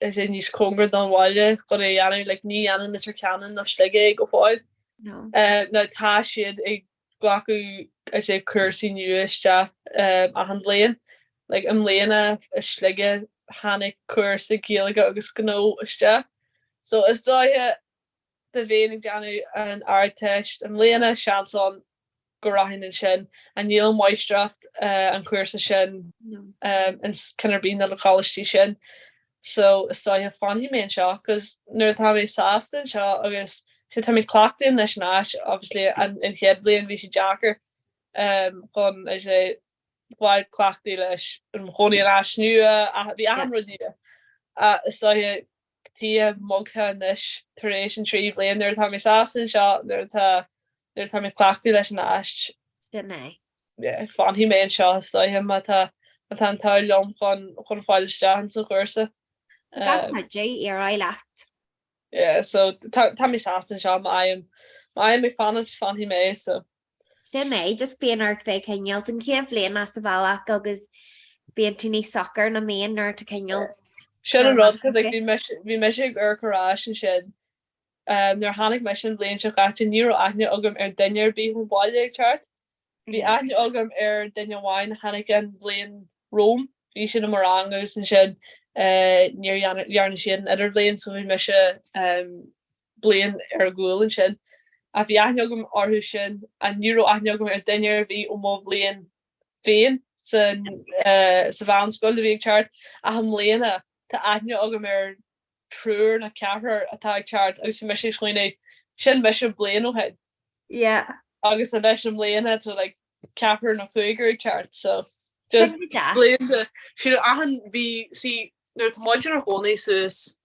Speaker 2: is in níos congur don bhhaile go é anú le ní anna na ceanan na slige go fáid.
Speaker 1: No.
Speaker 2: Na tá siad ag glacu is é cuasaí nuiste a an bléon, like an léana is slige hánig cuasa céalaige agus gó iste. So is dóthe de bhénig deanú an airteist an léana seanson go rahin in sin an níl Maastricht an cuasa sin an cinnar bíon na localistí sin. So is dóthe fanhí mé seo, cos nuair tá mé sástan seo agus sé tá mé clachtain leis náis, obviously an in chead blion bhí sé Jackar chun is é bhaid clachtaí leis an chonaí an ais nua a bhí anrú nua. Is dóthe tí mogtha inis taréis an trí blion nuair tá mé sástan seo nuair tá mé clachtaí leis an ais.
Speaker 1: Dunne.
Speaker 2: Fanhí mé seo is dóthe má tá an táil lom chun fáiliste an sa chuirsa.
Speaker 1: Gapaidé ar á leat.
Speaker 2: Yeah, so tá mé sástan seo má mé fanhí mé so.
Speaker 1: Sin é, just bíon art bheith ceinealt an céim bblion as sa bhheach agus bíon tú ní soccer na méon nuair a ceineal.
Speaker 2: Sin an rud, cos bhí me ag ar chorá sin sin nuair hánig me sin blion se gaite ní aithne agam ar duinear bí chun báile ag teart. Bhí aithne agam ar duine bháin hánig an blion Róm, bhí sin am marangos an sin níorhearna sin idir blion, so bhí me se blion ar gúil an sin. A bhí aithne agam orthú sin a ní aithne agam ar duinear bhí ó mó blion féin, sa bhain scoil bhí teart a ham léana tá aithne aga mar trúr na cehar atá teart agus me sé chuoine sin me se blian ó head.
Speaker 1: Yeah.
Speaker 2: Agus a leis am léana tú like cehar na chuigur teart so just blian si ahan bhí si nuir muidir a hónaí sus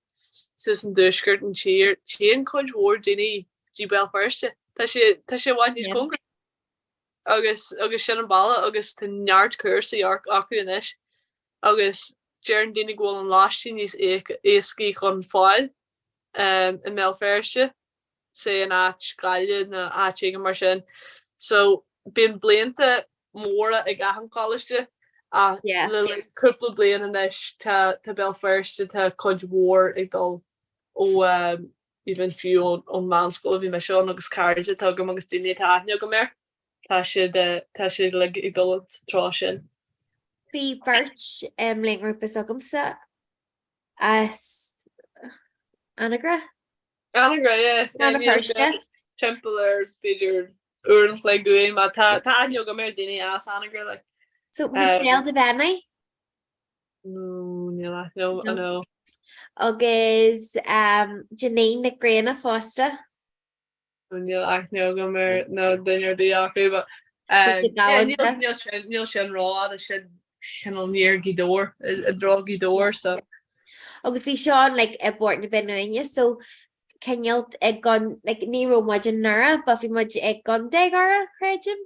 Speaker 2: an dúsgurt an tíir tían chuid hór daoine dí bell firste Tá sé bhaid níos congra agus sin an balla agus tá neart cuasaí acu inis agus dearan daoine ghfuil an láistí níos éascí chun fáil in mé firste sé an áit gaiile na áte mar sin so bíon blianta móra ag gahan choiste a cúpla blian inis tá bell firste tá chuid mór ag dul ó even fiú ón manscoil bhí me seán agus cairde tá go agus duine táne go mer tá si le ag dul trá sin.
Speaker 1: Bhí beirt legrúpas agamsa as anagra?
Speaker 2: Anagra, timppel beidir uan le goin má tá go mer duine as anagra le.
Speaker 1: So Michelle de Benna?
Speaker 2: No.
Speaker 1: Agus Janine na Gréna Fosta?
Speaker 2: No go mer no duine dí acu níl sin rá a sin níir gidóir a dro gidóir so.
Speaker 1: Agus bhí seán le a bort na benine so cealt ag gan níró muid an nura, ba bhí muid ag gan deagara chréidim?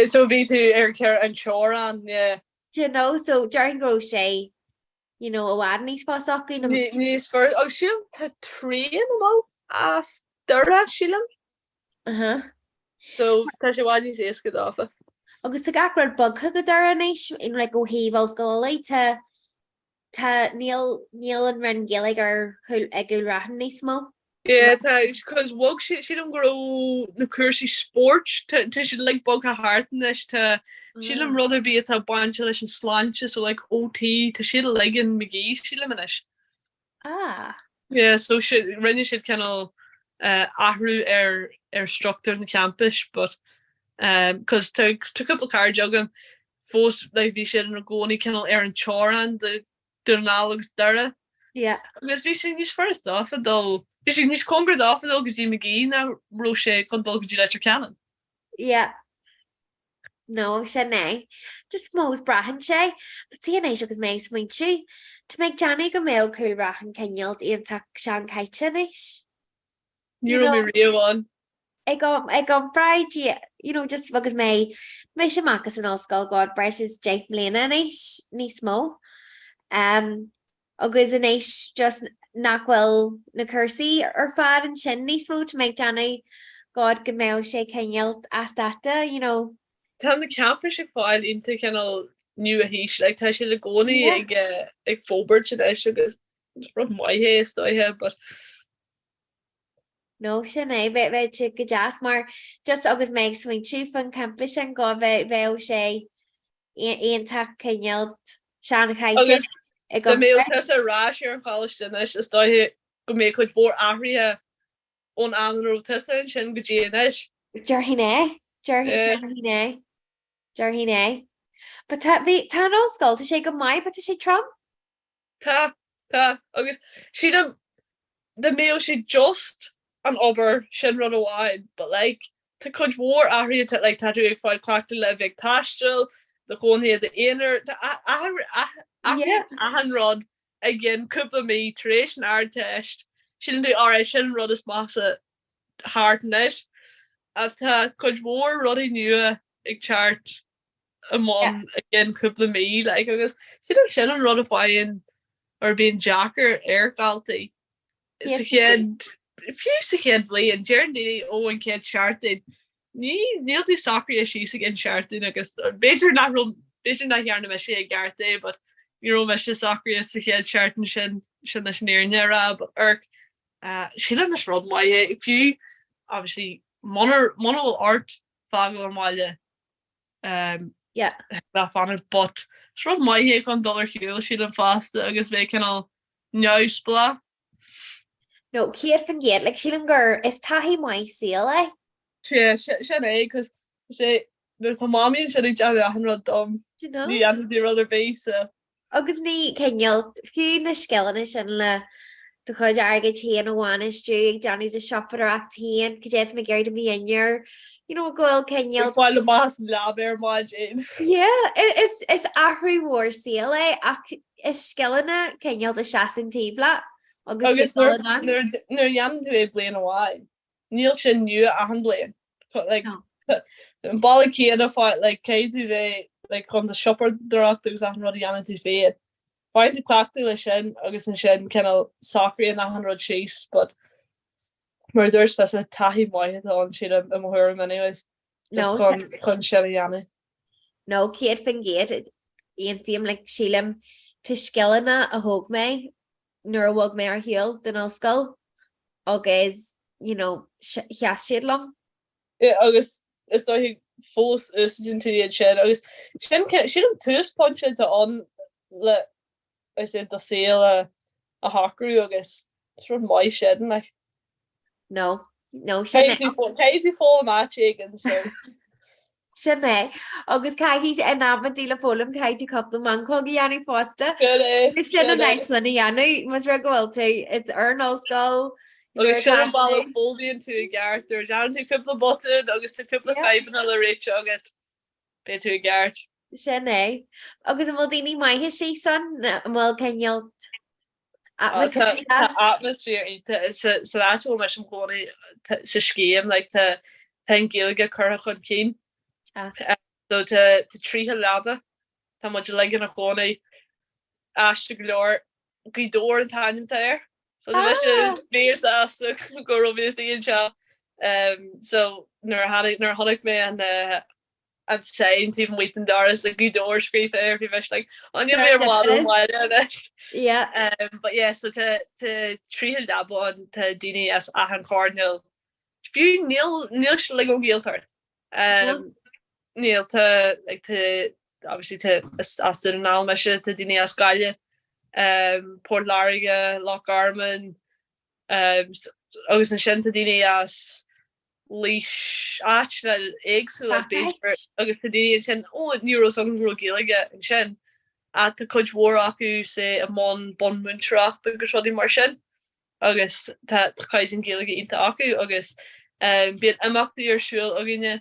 Speaker 2: So bhí tú ar ceir an seórán, yeah.
Speaker 1: You know, so during go sé, you know, a bhhad níos fáach go
Speaker 2: níos fir agus sílam tá trí má as dura sílam. So tá sé bhhaid níos éasca dáfa.
Speaker 1: Agus tá gacrad bugcha go daranéis in le go híhil sscola tá níl an ran gilig ar ag go rahan níos mó.
Speaker 2: Yeah, because wog she don't grow na cursi sport to she like bug her heart in this to she don't rather be at a bunch of slanches so like OT to she leg in McGee she liminish. Yeah, so she really should kind of ahru structure in the campus but because to couple car jogging force like we should go any kind of an choran the analogs there.
Speaker 1: Yeah.
Speaker 2: Because we should use first off though. Is je niet congrad af en ook gezien McGee na roche kon dol je let kennen.
Speaker 1: Yeah. No, sé né. Just mós brahan sé, but TNA agus méis muintú to make Johnny go mé cool rahan cealt íon tak sean caiitinis.
Speaker 2: You me real one.
Speaker 1: Ag an fried you know just agus mé sé macas an osscoil god breis is Jake Mlena níos mó. Agus in éis just nachhfuil na cursaí ar fad an sin níos mó to make Johnny god go mé sé cealt as data, you know.
Speaker 2: Tá na campus ag fáil inte kennal nu a hís like tá sé le gcónaí ag fóbert agus ru maihé stoithe but
Speaker 1: No sin é bheit si go jazz mar just agus méid swing tú fan campus an go bheith sé íon tak cealt seanna caiite.
Speaker 2: The mé a rá an college is stoithe go mé chuid bór ahrithe ón anró tusan sin go déis.
Speaker 1: Jarhíné. But tá nóscoil tá sé go maiid but sé trom?
Speaker 2: Tá agus si de mé si just an ober sin run aháin, but like tá chuid bór ahrithe like taú ag fáil clachta le bheith taistil the choné the inner han rod again couple me tradition art test shouldn't do alright shouldn't rod is massa hardness as could more ruddy new ag chart a mom again couple me like I guess she don't shouldn't rod buying or being jacker air quality it's a kid if you kid play and Jerry Owen kid charted Níl tí soccer she's again charting agus better not hearna me sé garte but you me se soccer sa head charting sin near nera but she mis rod mai if you obviously mono art fagel an maile fan but rod mai kon dollar hiel si an fast agus ve kann neuspla.
Speaker 1: No keir fan get like si an gur is tahi mai seal
Speaker 2: sé because say nuair tá máíonn sin ag deanú an rud dom.
Speaker 1: Do you know?
Speaker 2: Ní an dí rud ar béise.
Speaker 1: Agus ní cealt fiú na scianna sin le do chuid aige tían amháin stú Johnny de shopper a tían go me géir mí inir goil cealt.
Speaker 2: Báil le más lab ar má Jane.
Speaker 1: Yeah, it's ahrú mór síla ach is scianna cealt a seaan tíbla agus
Speaker 2: nuair dhean tú é blian amháin. Níl sin nu a an blian. An ball céan fá céú bheith chun de shopper dracht agus an rud dheanana tú féad. Fáin tú clachtú lei sin agus an sin cinnal soccer an an rud sééis, but mar dúirs tas a taihí maithe an siad am thuir anyways. chun sin dheanana.
Speaker 1: No, céad fin géad aontíam le sílam tu scianna a thug mé nuair bhg mé ar hiúil den osscoil agus cheas siad lom.
Speaker 2: Agus is dó fós úsagin tú iad sin agus sin an túspóinte an le is do saoile a hacarú agus tro mai sin le.
Speaker 1: No
Speaker 2: Cé tú fó máte an so.
Speaker 1: Sin mé agus caihí an námantí le fólam caiití coppla man có dhéanana fásta. Sin an leitlanna dhéanana mas ra ghilta it's ar nóscoil.
Speaker 2: Agus sin an ball fóbíonn tú i gceart ar dean tú cúpla botid agus tú cúpla feban le réite agat be tú i gceart.
Speaker 1: Sin é. Agus an bhfuil daoine maithe sé san bhfuil cealt
Speaker 2: atmosphere sa láú me sem gcóna sa scéim le ten géige chur chun cín. So te tríthe labbe Tá mu le an a chóna eiste go leor gúdóir an taim ir. So bé as go ví se so nar hannig me an sein even waiting doors like gúdóir scríf air fi like on mé but yeah so te tríthe labbe an te dini as a an cornel fiú níl le go géeltart. Níl te obviously te as an ná me se te dine as gaile Port Larige, Loch Armon agus an sin te dine as leis éagsú agus te dine sin neuros an grogéige an sin a te coid war acu sé a man bon muntracht agus rodi mar sin agus caiid an géige inte acu agus bí amachtaí arsúil a ginne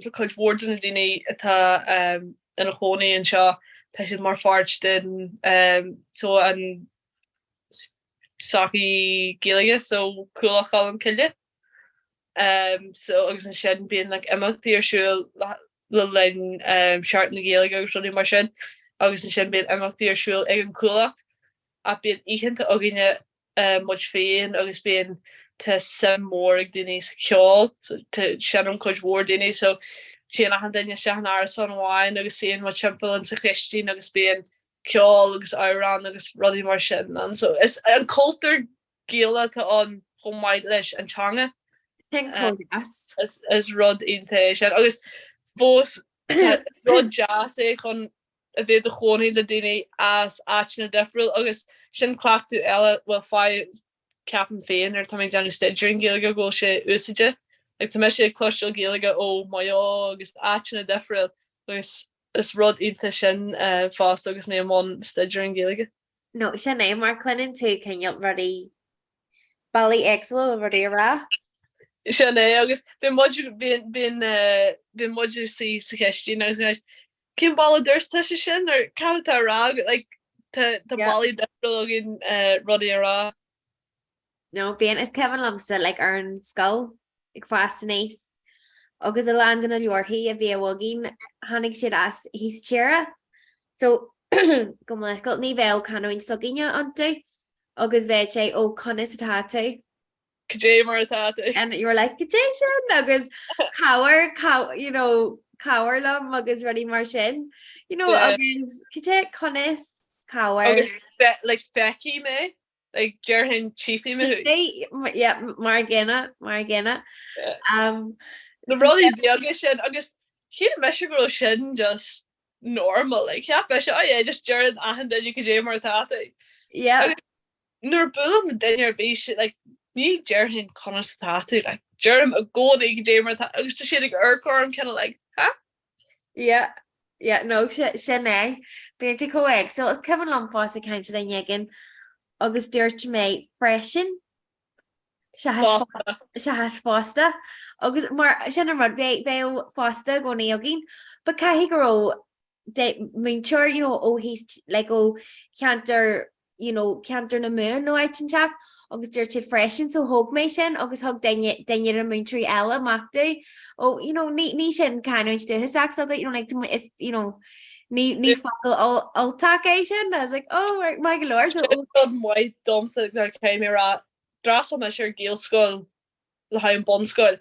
Speaker 2: chuid warden dine atá in a chonaí an seo pe si mar fart den so an saki géige so coolachá an kiile so agus an sin bíon like amachtaí arsúil le lein seart na géige agus rudi mar sin agus an sin bíon amachtaí arsúil ag an coolacht a bíon ichanta a ginne mu féin agus bíon te sem mór ag duine ceol te sem coid war duine so sé nach an daine se an air san bháin agus sé mat timpmpel an sa Christine agus bíon ceol agus árán agus rudí mar sin an so is an cultúr géile tá an chomáid leis antanga is rud inte sin agus fós rud jazz é chun a bheit a chonaí le duine as ána defriil agus sin clachtú eile bhfuil fá capan féin ar tá deanú steidir géige ggóil sé úsaide ag tá me sé cloisiil géige ó maiá agus ána defriil agus is rud inte sin fást agus mé món steidir géige.
Speaker 1: No sin é mar clunn tú ceol rudí bailí exil a rudí rá.
Speaker 2: Sin é agus bin muidir sí sa ceistí agus cin ball dúirta sin ar cadtá rá tá bailí defriil gin rudí rá.
Speaker 1: No, bíon is Kevin lamsa le ar an scoil ag fascinnééis agus a land a leorthaí a bhí bhgin hánig siad as hís tíire so go leil ní bheith canhain sogine antu agus bheith sé ó conas atátu.
Speaker 2: Cadé mar atátu.
Speaker 1: And you were like cadé sin agus cáhar lom agus rudí mar sin agus cadé conas cáhar.
Speaker 2: Agus Becky mé? Like Jerhin chiefly
Speaker 1: mar ginna
Speaker 2: the really big sin agus she me go sin just normal like ja be just Jerhin a den you could mar tata
Speaker 1: yeah
Speaker 2: nor bu den your be like ní Jerhin con tatu like Jerem a godig Jamer agus to shitting urcorm kind of like, huh?
Speaker 1: Yeah. Yeah, no sin é. Beidir coig, so is Kevin Longfás a caiint an yegin agus dúirt mé freisin se has fásta agus mar sin rud be fásta go néogin, ba cai goró muintir ó hís le ó cantar cantar na moon nó aitinteach agus dúirt siad freisin so hope mé sin agus thug daine a muintrí eile machta ó ní sin caiint duthaach so is ní fakul altaké sin I was like oh my galore so
Speaker 2: white domsa came ra dras me sure geel school le ha an bonskoil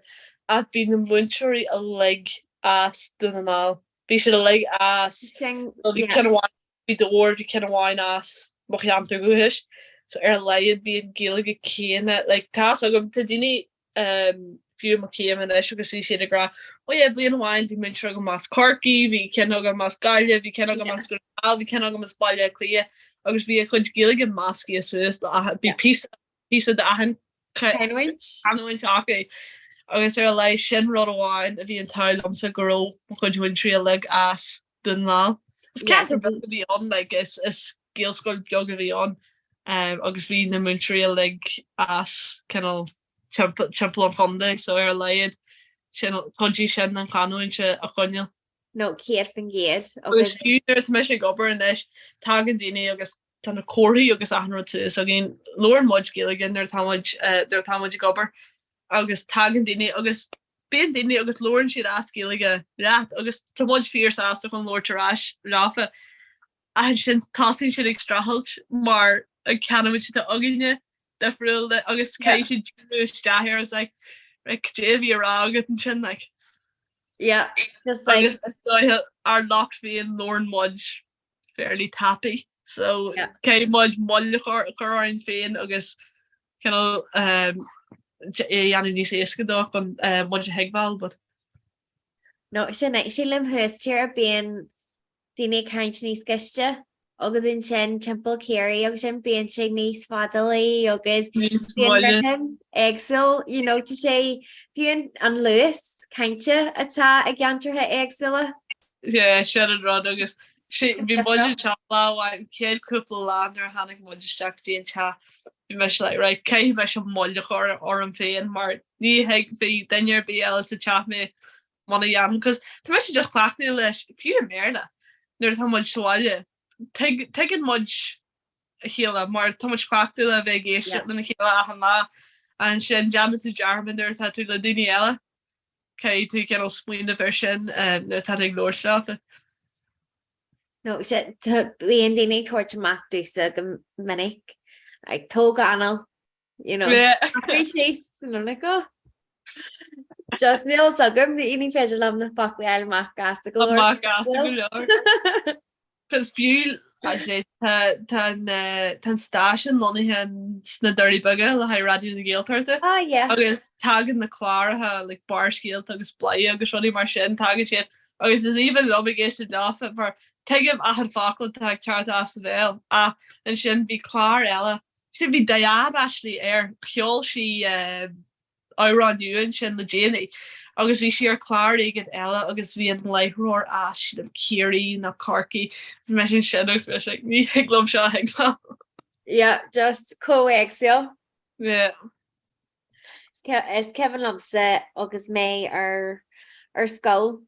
Speaker 2: a bí na muintúí a leg as dun an al bí se a leg as vi ken bí door vi ken wine as mo an gois so leiad bí an geige céine like ta gom te dini fiú ma céim an agus sé a gra o ja blian wine vi min go mas corki vi ken go mas gaile vi ken go mas vi ken go mas bailile klie agus vi a chun geige maski sus bí pí a han take agus lei sin rod aháin a bhí an tailm sa goró chun trí a le as den lá. Bhí an is géalscoil beag a bhí an agus bhí na muntrí a le as kennal champion an chunde so leiad sin chudí sin an chaúintse a chuneil.
Speaker 1: No céad fan géad
Speaker 2: agus fiúir me sé gobar an leis tagan daine agus tan na choirí agus anrá tú so gin loir mud giligin der tamid gobar agus tagan daine agus ben daine agus lorin siad asgilige rat agus tamid fear as chun Lordrás rafa a sin tasing si extrahalt mar a canimi a aginne defriil agus cai si dahir is like Davy aget an sin like
Speaker 1: yeah just
Speaker 2: like our locked me in Lorne Mudge fairly tappy so ke mud molle choin féin agus ken an ní éske an mud heagval but
Speaker 1: no sin sé lim hustíir a ben dine kaint níos giiste agus in sin timppel céirí agus sin ben sé níos fadalí agus eagsel te sé fion an Lewis kaintse atá a gantarthe éagsile
Speaker 2: sé an rod agus vi budget chalá céad cúpla láar hannig muisteachtaí an cha me le ra cai me sem molle cho or an féin mar ní he fi dair bí a chat me man jam cos te me just clachni leis fiú méle nu ha mud soáile tegin mud héle mar tomuch clachtú a bheit géisi lena chéile a han lá an sin jam tú jarman er tú le duine eile cai tú ken smuin a versin nu tá ag glóirstrafe.
Speaker 1: No sé bhíon daine tuairteach dúsa go minic ag tóga anal sé go just níl agam na iní féidir am na facu each gas go
Speaker 2: Cos fiú sé tan stáisian lonithe sna doirí bugge le ha radioú na géaltarta agus tagan na chláirithe le barcéalt agus blai agus ruí mar sin tagad sé agus is even lobigéisi dáfa mar teigem a had fakul tag chart as bhéil a an sin bhí chlár eile si bhí daiad actually peol si árániuúin sin le déanaí agus bhí siar chlár igen eile agus bhí an leithróir as si am céirí na carci me sin sin agus me ní heglom seo heglá.
Speaker 1: Yeah, just coaxio.
Speaker 2: Yeah.
Speaker 1: Is Kevin Lumsa agus mé ar skull.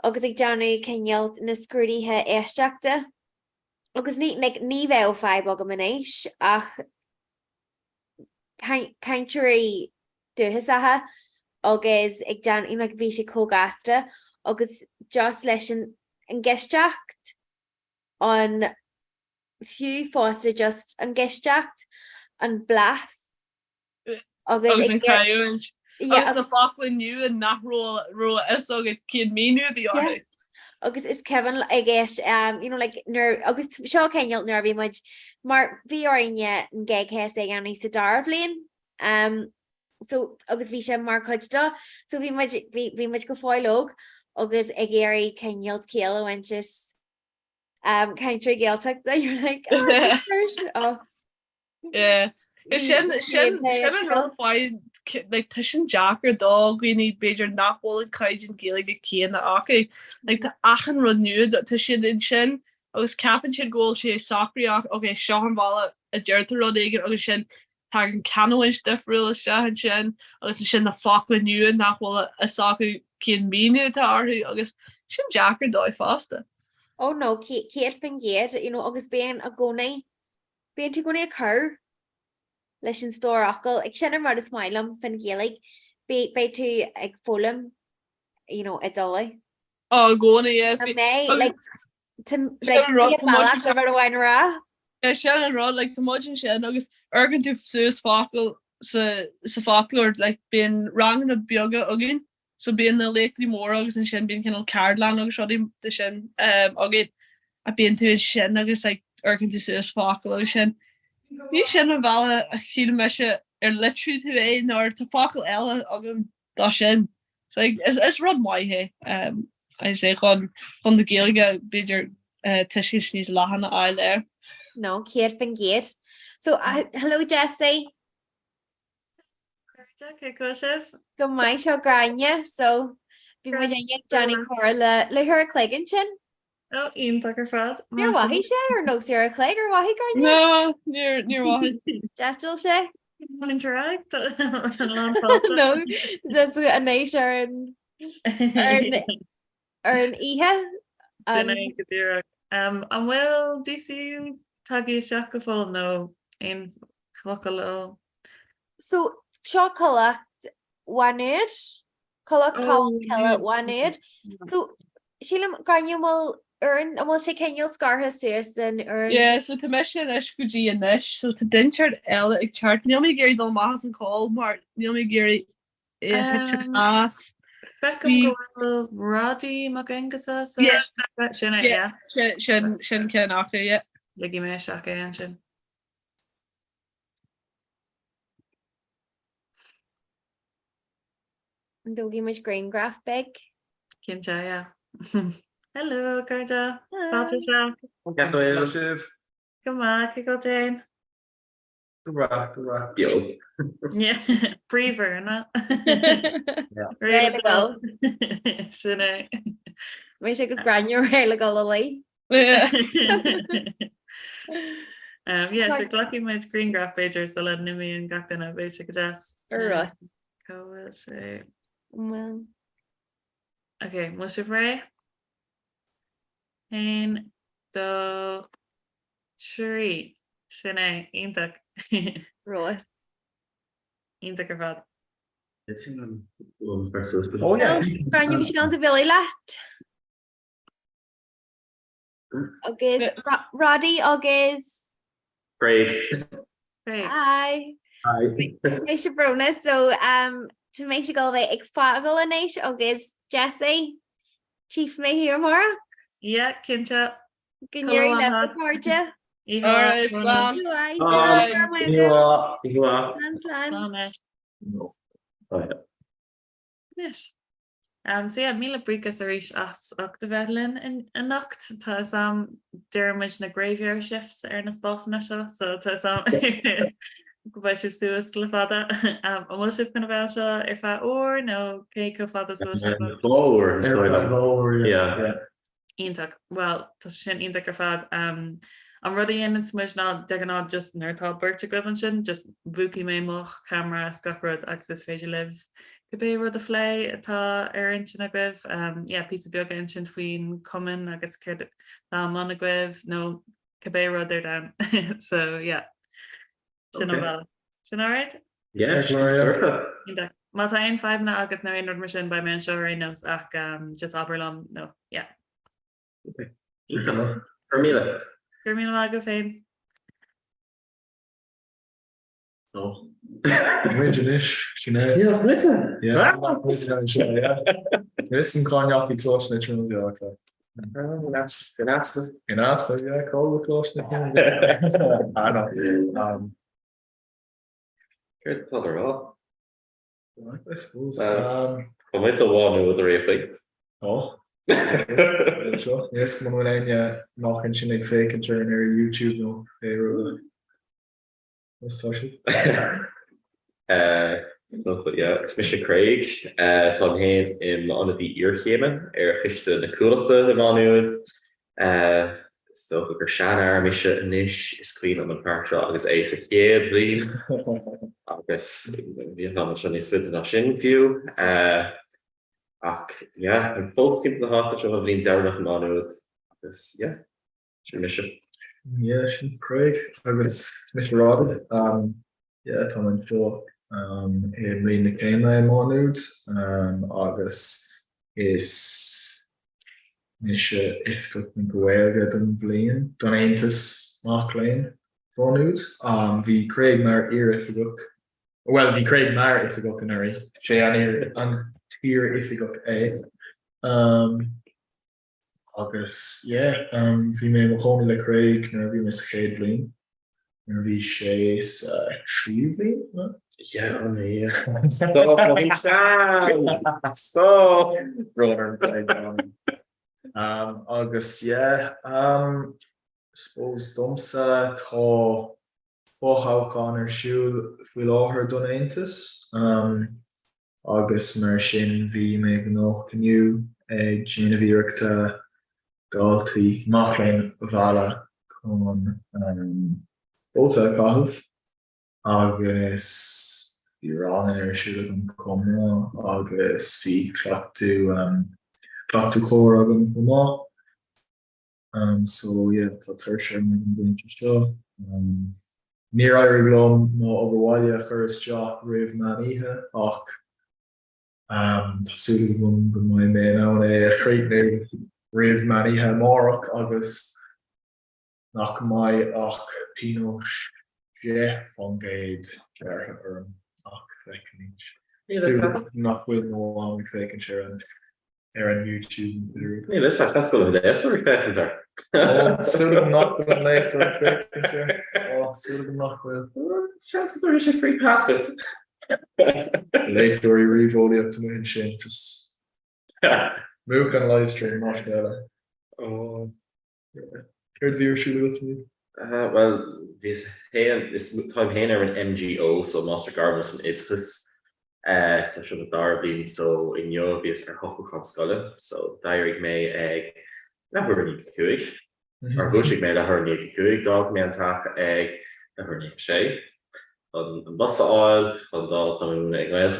Speaker 1: Agus ag deanú cealt na scrúdíthe éisteachta. Agus ní bheith feib aga manéis ach caiintúirí dúthas athe agus ag dean ag bhí sé cógasta agus just leis an geisteacht an fiú fásta just an geisteacht an blas agus
Speaker 2: an caiúint. Agus na fála nniu an nachró is agad cin míú bhí
Speaker 1: agus is Kevin agéis agus seo céinealt nervhí muid mar bhí áine an gaghéas ag anní sa darbhlíonn so agus bhí sé mar chuidtá so bhí muid go fáilóg agus ag géirí céinealt céal bhain just caiintre géalteachta you're like
Speaker 2: yeah. Sin an fáid like tuition Jacker dog we need beidir nachhol and kaijin gaelig céan na acu like the achan renewed that tuition in sin agus capan sin goal sé soccer okay Sean Vala a deirtar rod igen agus sin tag an canoin stuff real sin agus sin na Falkland nu nachhol a soccer céan míú tá arhu agus sin Jacker dói fasta.
Speaker 1: Oh no, Kate fin géad, agus ben a gona ben tú gona a cur leis an stór acail ag sin mar a smileam fin géalaigh be tú ag fólam i dóla.
Speaker 2: Oh gona
Speaker 1: mé bhhain rá?
Speaker 2: Se an rod like tamojin sin agus ergan tú suas fakul sa fakulor like bin rang na bioga agin so bin na lekli mór agus an sin bin kin cardland agus sodi de sin agin a bin tú in sin agus like ergan tú suas fakul agus sin ní sin an val a chi me se litru tú é nor te fakul elle agam da sin so is rod mai he I say chun de geige beidir tiisi sní lahanna eile.
Speaker 1: No, Kate fin géad. So hello Jessie. Go mai seo graine so bhí mu ag Johnny Cor le thur a cléigen sin?
Speaker 3: Oh, Ian tucker fad.
Speaker 1: Níor wahí sé ar nó sé a cléig ar wahí graine?
Speaker 2: No, níor wahí.
Speaker 1: Destal sé?
Speaker 3: Interact.
Speaker 1: No, just a nééis ar an ihe?
Speaker 3: An bhfuil DC tagí seach go fáil nó ein chlocha.
Speaker 1: So seo colacht wanéid colacht wanéid. So sílam graine bhfuil an bhfuil sé ceol scartha suas an ar.
Speaker 2: Yeah, so tá me sin is gotí an isis, so tá dinseart eile ag chart. Níl mé géirí dul más an call, mar níl mé géirí as.
Speaker 3: Beckham go Roddy Magengasa
Speaker 2: sin cin after yeah.
Speaker 3: Ligi mé seach é an sin.
Speaker 1: An dógi muid green graph big.
Speaker 3: Cinnte, yeah. Hello, Garda. Go má, go dain.
Speaker 4: Bio.
Speaker 3: Yeah, breather, na.
Speaker 1: Réile go.
Speaker 3: Sinné.
Speaker 1: Mé sé gus graine réile go lei.
Speaker 2: Yeah.
Speaker 3: Yeah, sure lucky my green graph pager so let me and got gonna basic jazz.
Speaker 1: Right.
Speaker 3: Go say.
Speaker 1: Well.
Speaker 3: Okay, what's your fray? And the tree. Sinné, intak.
Speaker 1: Right.
Speaker 3: Intak er fad.
Speaker 4: Oh yeah.
Speaker 1: Graine bhí sé an de bhí leat. Agus Roddy agus
Speaker 4: Craig.
Speaker 3: Great.
Speaker 1: Hi.
Speaker 4: Hi.
Speaker 1: Mééis se brona so tu mééis se go bheith ag fágal inéis agus Jessie Chief mé hir mar
Speaker 3: Yeah, Kincha.
Speaker 1: Gníir le cóide.
Speaker 2: Alright, Slan.
Speaker 4: No. Oh yeah.
Speaker 3: Yes. So yeah, míle brigas a éis as ach de bhelinn in nacht tá deirmuid na graveyard shifts ar na spásna seo so tá go bhaid sib suas le fada bhfuil sib gona bhil seo ar feadh ó nó cé go fada
Speaker 4: Lower. Yeah.
Speaker 3: Ionach well tá sin ionach ar fad an rudí in smuid ná de ná just nuirtá burte gohan sin just bhuaí mé moch camera scarad agus is féidir liv go bé rud a phlé atá ar in sin a goibh pí beag in sin faoin cumin agus céir dá man a goibh nó go bé rud ar dam so yeah sin bhil sin áráid?
Speaker 4: Yeah, sure.
Speaker 3: Má tá ein 5 na agat na ein mar sin ba man seo ré nos ach just aberlam no yeah.
Speaker 4: Okay. Hermila.
Speaker 3: Gur mí go féin.
Speaker 4: No.
Speaker 5: Yeah, listen. Yeah. Listen, kan jag fick klart det tror jag. Ganassa, yeah, call the close. I know.
Speaker 4: Good father all.
Speaker 5: I suppose.
Speaker 4: It's a one with a rafing.
Speaker 5: Oh. Sure. Yes, man, when nog een chine fake en turn naar YouTube no. What's social?
Speaker 4: yeah, it's Misha Craig. Tá hen im an die Ierchémen gichte na coolachta im anúid. So gur seanar Misha inis is clean an partra agus é sa chéad blin agus vi an sin is fit nach sin fiú. Ach, yeah, an fókin na há a blin denach an anúid agus, yeah, sin Misha.
Speaker 5: Yeah, sin Craig agus Mr. Rod. Yeah, tá an seo é mí na céime máúd agus is ifcut na gohilge don bblion don Aontas nach léin fáúd. Bhí Craig mar ifigach. Well, bhí Craig mar ifigach an airí. sé an tír ifigach é. Agus, yeah, bhí mé mo chomh le Craig nar bhí mis chéad bblion. Nar bhí sé trí bblion?
Speaker 4: Yeah, Stop.
Speaker 5: Agus, yeah, suppose domsa tá fóthachán ar siúl faoi láthair don Aontas. Agus mar sin bhí mé gnách cniu ag Geneviíochta daltaí machlainn bhela chun bóta caithfh. Agus bhí rán ar siúil an Comhrá agus bhí clachtú chlór agam go má. So yeah, tá tuirse an bhainte seo. Níor éirí glom má óbhhaile chur isteach roimh maníthe ach tásúla go mbeidh mé ann é chréitnú roimh maníthe mórach agus nach mbeidh ach Pinot fan géad ceartha orm ach feicimid. Nach bhfuil nó an fécinn sé an YouTube.
Speaker 4: Nee, dat is echt wel een idee voor ik daar.
Speaker 5: Zullen we nog een leeftijd zullen we nog wel.
Speaker 4: Chance dat er een free pass zit.
Speaker 5: Leeftijd revolie op te doen shit. Just move kan livestream nog bellen. Oh, here's the issue with me.
Speaker 4: Well, this time heen er een MGO, so Master Garments en Itzkus. So should have been so in your views are hopping scholar. So diary may egg never need kuig or hushig made a her need kuig dog man talk egg never need shay on bus oil on dog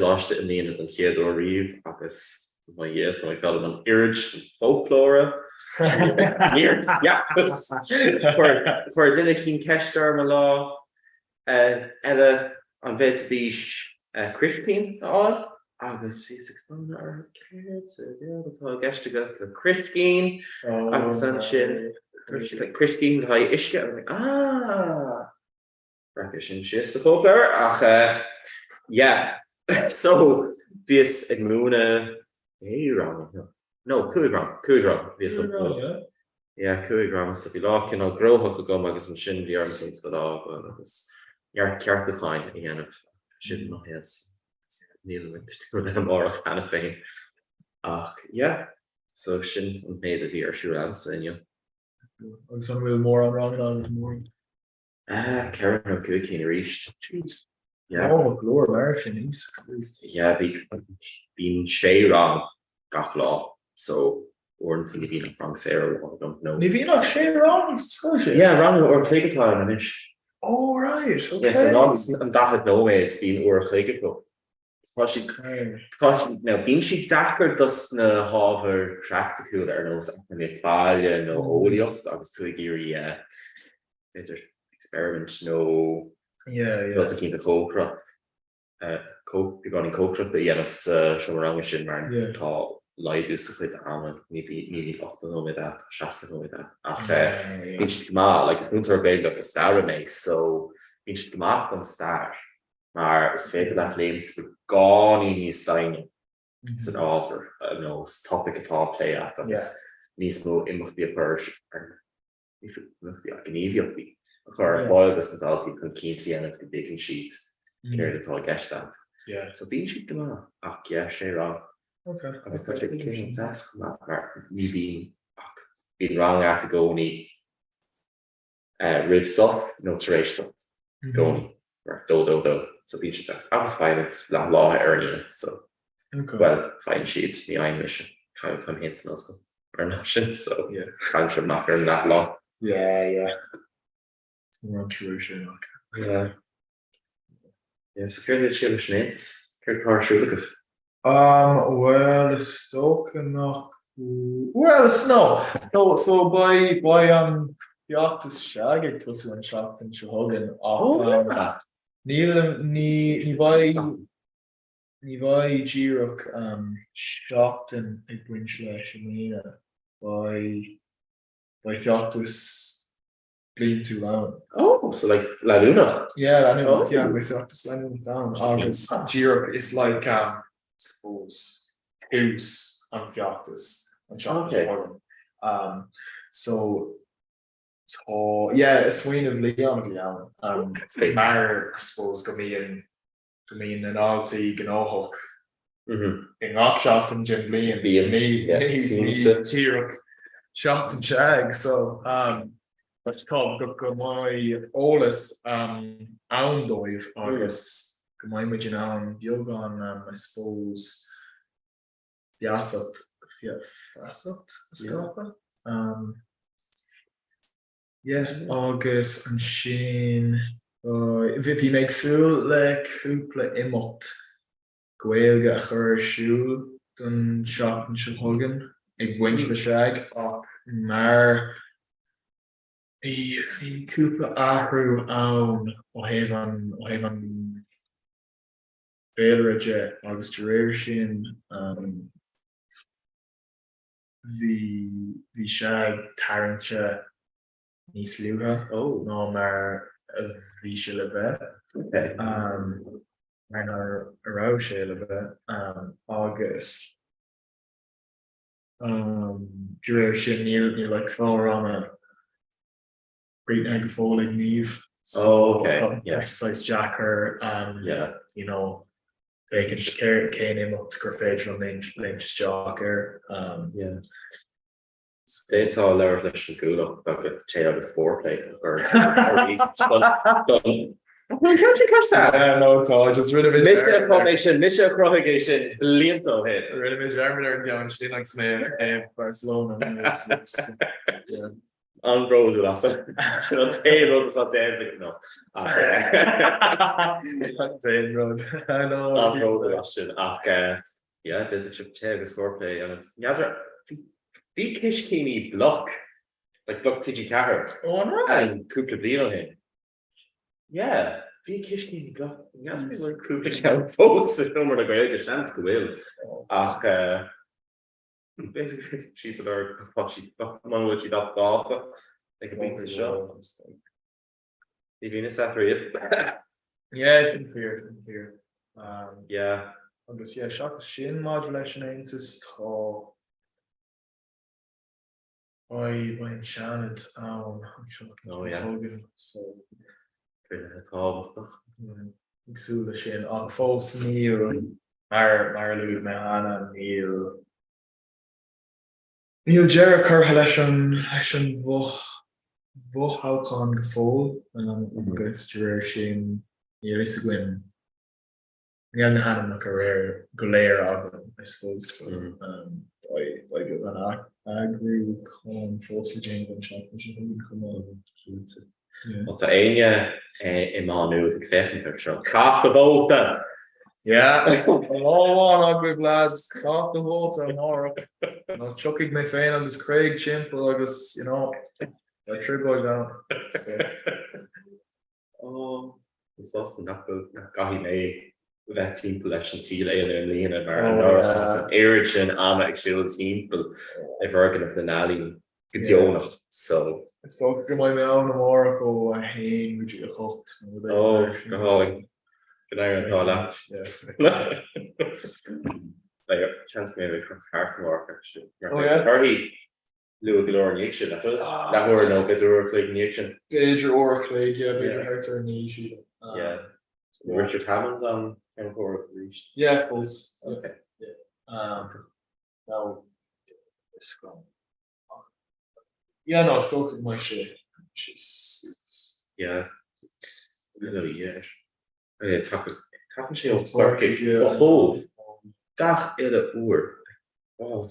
Speaker 4: lost it in the end of the Chéadaoin Reeve agus my youth when I felt on urge folklore yeah for a dinner king Kester my law Ella on vet beach Crispin on agus fi 16 ar gist go Crispin agus an sin Crispin ha isce sin si sa fóplar ach yeah so vís ag múna rang no cuaig yeah cuaig rang sa bhí lá cin á grothach go agus an sin bhí ar sin go lá agus ceart a cháin i dhéanamh sin noch heads Neil morach an féin ach yeah so sin an méid a bhí ar siú an you
Speaker 5: agus some bhfuil mór an rang an mór
Speaker 4: Karen no good can reached yeah
Speaker 5: glór American
Speaker 4: yeah been sé wrong gach law so or in Filipino wrong Sarah I don't know
Speaker 5: Ní bhí nach sé wrong
Speaker 4: yeah wrong or take it on an ish
Speaker 5: oh right okay
Speaker 4: yes and that had no way it's been or click go now being she dagger does na haver track the cool there knows bailile no óíocht agus tú géirí there's experiment no dat cin de Comhrá gon Comhrá de dhéanamh seomrang sin mar tá leidú sa chuid an ní 8 nó dat 16 nó dat ach bhí má like is mútar bé le a star mé so bhí má an star maar is féidir dat léim go gáí níos daine san ábhar nó topic atá play at níos mó imach bí a pers gníomhíocht bí chur fáil gus na daltaí chun cinntaí anamh go digging sheet céir atá gceist so bíonn siad go má ach sé rang agus tá sé cé deas mar ní bhíon rang at a gcónaí rih soft nó taréis soft gcónaí dó so beach that's I was fine it's law area so
Speaker 5: Okay.
Speaker 4: well fine sheets the eye mission kind of come hints and or not so
Speaker 5: Yeah.
Speaker 4: kind of not in that law
Speaker 5: Yeah. It's more intuition. Okay.
Speaker 4: yeah so fairly chill schnitz fair car should
Speaker 5: Well, it's talking noch. Well, it's no. No, so by the Octus Shag, it was one shot in Shohogan. Neil, ni vai Girok, shot in a Winchla Shamina by Fioctus Bleed too loud.
Speaker 4: oh so like La Luna
Speaker 5: Yeah, I know.
Speaker 4: Oh.
Speaker 5: Yeah, we Fioctus laying down. August Girok is like, suppose, Goose and Fioctus and shot.
Speaker 4: Okay.
Speaker 5: So yeah, it's Sween of Leon of Leon. Mar, I suppose, go me in an alti Gnohok. In Ockshot and Jim Lee and me, Girok, shot and shag. So, what's called go my oldest Oundoive August. Go my imagine Yogan, I suppose, the Asset, yeah, August and Shane. If you make Sul like Hoopla Imot, Gwaelga a chur Shul, then shot and Shulhogan, a winch the shag, Mar. He Cooper Ahru Own or Haven Bailridge August duration the shag Tarancha Nisluha no Mar Vishalabet
Speaker 4: okay
Speaker 5: and our Aroshalabet August duration near like Florama Great egg folding Neve.
Speaker 4: okay, yeah.
Speaker 5: Exercise Jacker,
Speaker 4: yeah.
Speaker 5: You know, bacon carrot cane him up to Carfagel Lynch Jocker.
Speaker 4: Yeah. States all lower flesh and cool up at Chéadaoin foreplay or done. Can't you catch that?
Speaker 5: No, it's all just rid of it.
Speaker 4: Mission propagation, Liento head.
Speaker 5: Rid of his armor down. She likes me Barcelona. Yeah.
Speaker 4: On road with us. Table is not dead, no.
Speaker 5: Dead road. I know.
Speaker 4: On road with us. Yeah, there's a chip Chéadaoin foreplay. And yeah, the Kishkini block, like block TG Carter.
Speaker 5: Oh, no.
Speaker 4: And Kupla Blino him. Yeah, the Kishkini block. Yeah, it's like Kupla Count post. No more like a chance to will. Basically, it's cheap or potty. Man, what you got off? Like a big show. You've been after it.
Speaker 5: Yeah, it's been fear.
Speaker 4: Yeah.
Speaker 5: I'm just shock shin modulation into tall. By enchanted. Oh yeah. So.
Speaker 4: Tall.
Speaker 5: Exula shin on false near Marlu Mahana Neil Jericho Haleshan Voch Halcon Gefol August duration Neil Isagwin Neil Nahan career Golair I suppose I give an agree con false Jane and championship come on.
Speaker 4: Wat de ene Emmanuel de kvechten zo. Kracht de boten.
Speaker 5: Yeah, all on ugly lads, caught the water more. Chucking my fan on this Craig Chimple, I guess, I trip boys down. So.
Speaker 4: Oh, it's also not good. Gahi me that team collection seal and Lean and Baron Ericson, Ama Shield team, but they've working of the Nally Gudionach. So
Speaker 5: it's talking my own Morocco, I hate with you hooked.
Speaker 4: Oh, God. Good night, all that. Yeah. Like a chance maybe for heart to work actually.
Speaker 5: Oh yeah.
Speaker 4: Hardy Lou Galore and Yikshin, that was that were no bit of playing Yikshin.
Speaker 5: Bigger or played, yeah, bigger heart or niche.
Speaker 4: Yeah. Richard Hammond on Emperor reached.
Speaker 5: Yeah, of course.
Speaker 4: Okay.
Speaker 5: Yeah. Now it's gone. Yeah, no, still for my shit.
Speaker 4: Yeah. Hello, yeah. I Tapan sé ó chorcaigh ó chomh gach ile uair. Wow.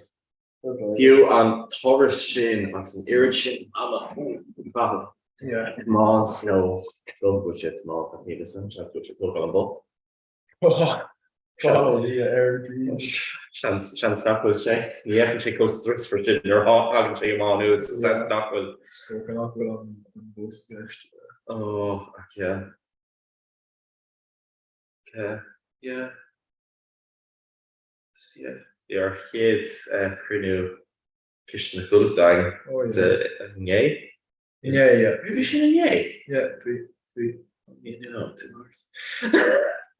Speaker 4: Fiú an toras sin agus an iiri sin ama
Speaker 5: Yeah.
Speaker 4: come on, snow. So go shit tomorrow for me listen, chat go shit on book.
Speaker 5: Follow the air.
Speaker 4: Chance that will check. Yeah, can check those threats for shit. You're hot, I can check them on. It's that will.
Speaker 5: So can I put on both best.
Speaker 4: Oh, yeah. Okay, yeah. See, your kids, Crinu, Kishna Gultang,
Speaker 5: Oh yeah.
Speaker 4: the Yay.
Speaker 5: Yeah.
Speaker 4: Have you seen a Yay?
Speaker 5: Yeah.
Speaker 4: You know, it's ours.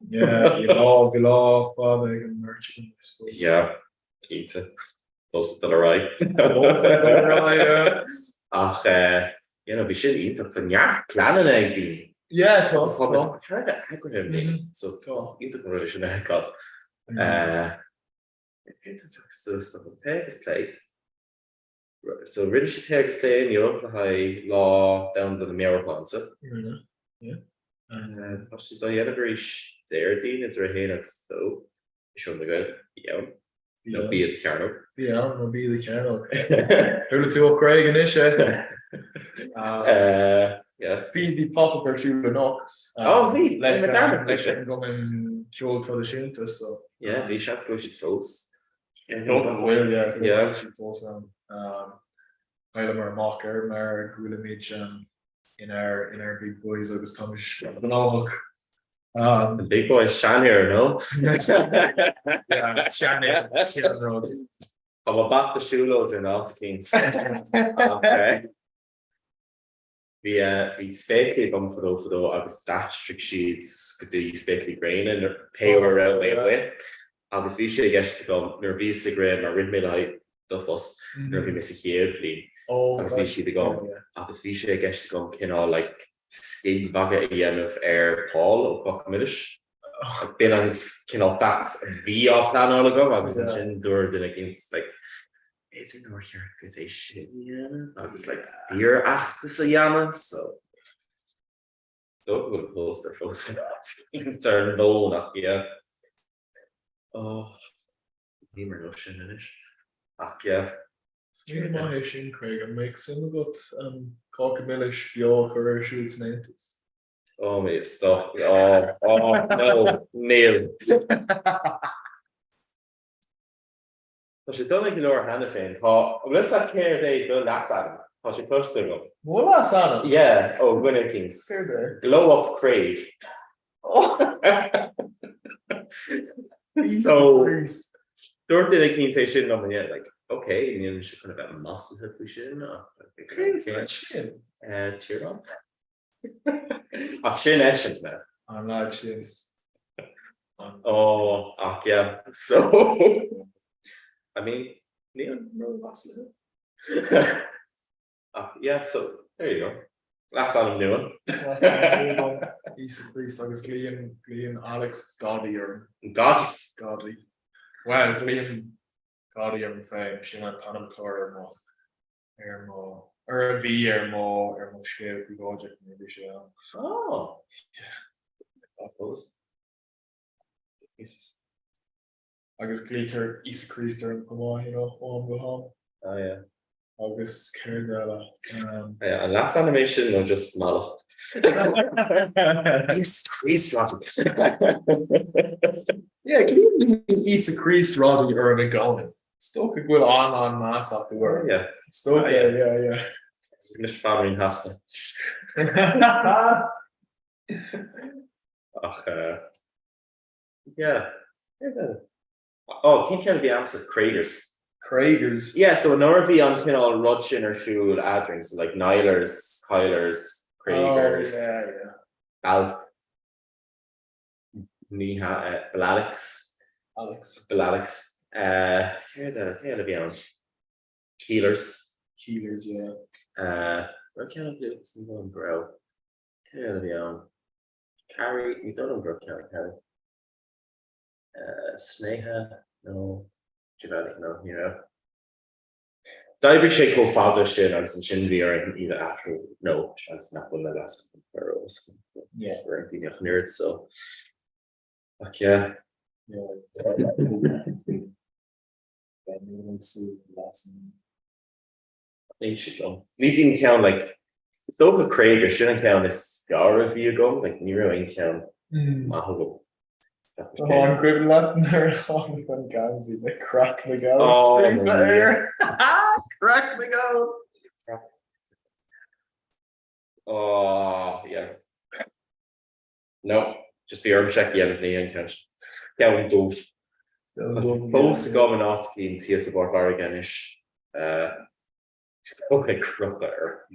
Speaker 5: Yeah, you love father and merchant, I suppose.
Speaker 4: Yeah, pizza. Close to the right. Ach, you know, we should eat it from your planet again.
Speaker 5: Yeah,
Speaker 4: So,
Speaker 5: tough.
Speaker 4: eat the conversation I got. Play. So, British takes play in Europe, the high law down to the mirror plants. Als je dat jij er is 13, het er heen het zo. Is je ondergaan? Ja. No be het gaan ook.
Speaker 5: Ja, no be the kernel. Hoe het ook Craig en is,
Speaker 4: Yes.
Speaker 5: Feed die pop-up er through the knocks.
Speaker 4: Wie?
Speaker 5: Let's
Speaker 4: Met daar
Speaker 5: go in killed for the shintas, so.
Speaker 4: Ja, wie schafft go je close.
Speaker 5: Well, yeah.
Speaker 4: Yeah.
Speaker 5: She falls down. I'll maar mocker, maar goede mitch in our big boys agus Thomas. I don't know.
Speaker 4: The big boy is Shan here, no?
Speaker 5: Yeah, Shannon Road.
Speaker 4: I'm about the shoe loads in all Kings. Okay. We speculate on for though agus strict sheets could do speculate grain and pay over out way. Agus vi sé gest gom nervvis gra mar rid mé do fos nervvi miss chéad
Speaker 5: Oh,
Speaker 4: agus vi si gom agus vi sé gest gom kin like skin bag of Paul op commish. Bin an kin facts vi plan all go agus sin door den against like it's in North here because they shit I was like beer achtas a yana so go close their folks turn no up yeah. Oh, Nemer no sin in it. Yeah.
Speaker 5: Scream my shin Craig and make some good cockmillish bjork or shoots names.
Speaker 4: Oh mate, stop. Oh no, Neil. Als je dan een keer handen vindt, let's not care they do last Adam. Als je push them up.
Speaker 5: What last Adam?
Speaker 4: Yeah, oh winner kings. Glow up Craig. So door the king say shit on yet like okay, and then she kind of got muscles if we should tear up. Shin Eshin man.
Speaker 5: I'm not shit.
Speaker 4: Oh, yeah. So I mean, Neil muscles. Yeah, so there you go. Last time I'm doing.
Speaker 5: He's a priest, I was Glean Alex Goddy or
Speaker 4: Goddy.
Speaker 5: Well, Glean Goddy or Fay, she went on him tour or a V or more share we go maybe she
Speaker 4: Oh, yeah. That goes.
Speaker 5: I guess Glitter, East Creaster and come on, home.
Speaker 4: Oh yeah.
Speaker 5: August Chéadaoin.
Speaker 4: Yeah, and last animation was just malach. Yes, creased Roddy.
Speaker 5: Yeah, can you do East creased Roddy or a McGowan? Still could go on mass after work.
Speaker 4: Yeah.
Speaker 5: Still, yeah.
Speaker 4: English family in Hasta. Yeah. Oh, can't tell the answer. Craters. Yeah, so another be on Rudchin or Shul Adring, so like Nilers, Kylers, Craters.
Speaker 5: Oh,
Speaker 4: yeah. Niha, Alex. Here the be on. Keelers,
Speaker 5: yeah.
Speaker 4: Where can I do this? Bro. Here the be on. Carry, you don't know bro, Carry. Sneha, no. Giovanni, no, David sé go fáda sin agus an sin bhí ar an iad after nó nach buna las Pharaohs.
Speaker 5: Yeah.
Speaker 4: We're in the nerd, so fuck yeah. Meeting town like Dover Craig or shouldn't count this Gara via go like Nero in town.
Speaker 5: Oh, I'm good Latin there on Ganzi, the crack me go.
Speaker 4: Oh,
Speaker 5: crack me go.
Speaker 4: Oh yeah. No, just the herb check yeah, the couch. Yeah, we do. Post going out to see us about Variganish. Okay, crap there.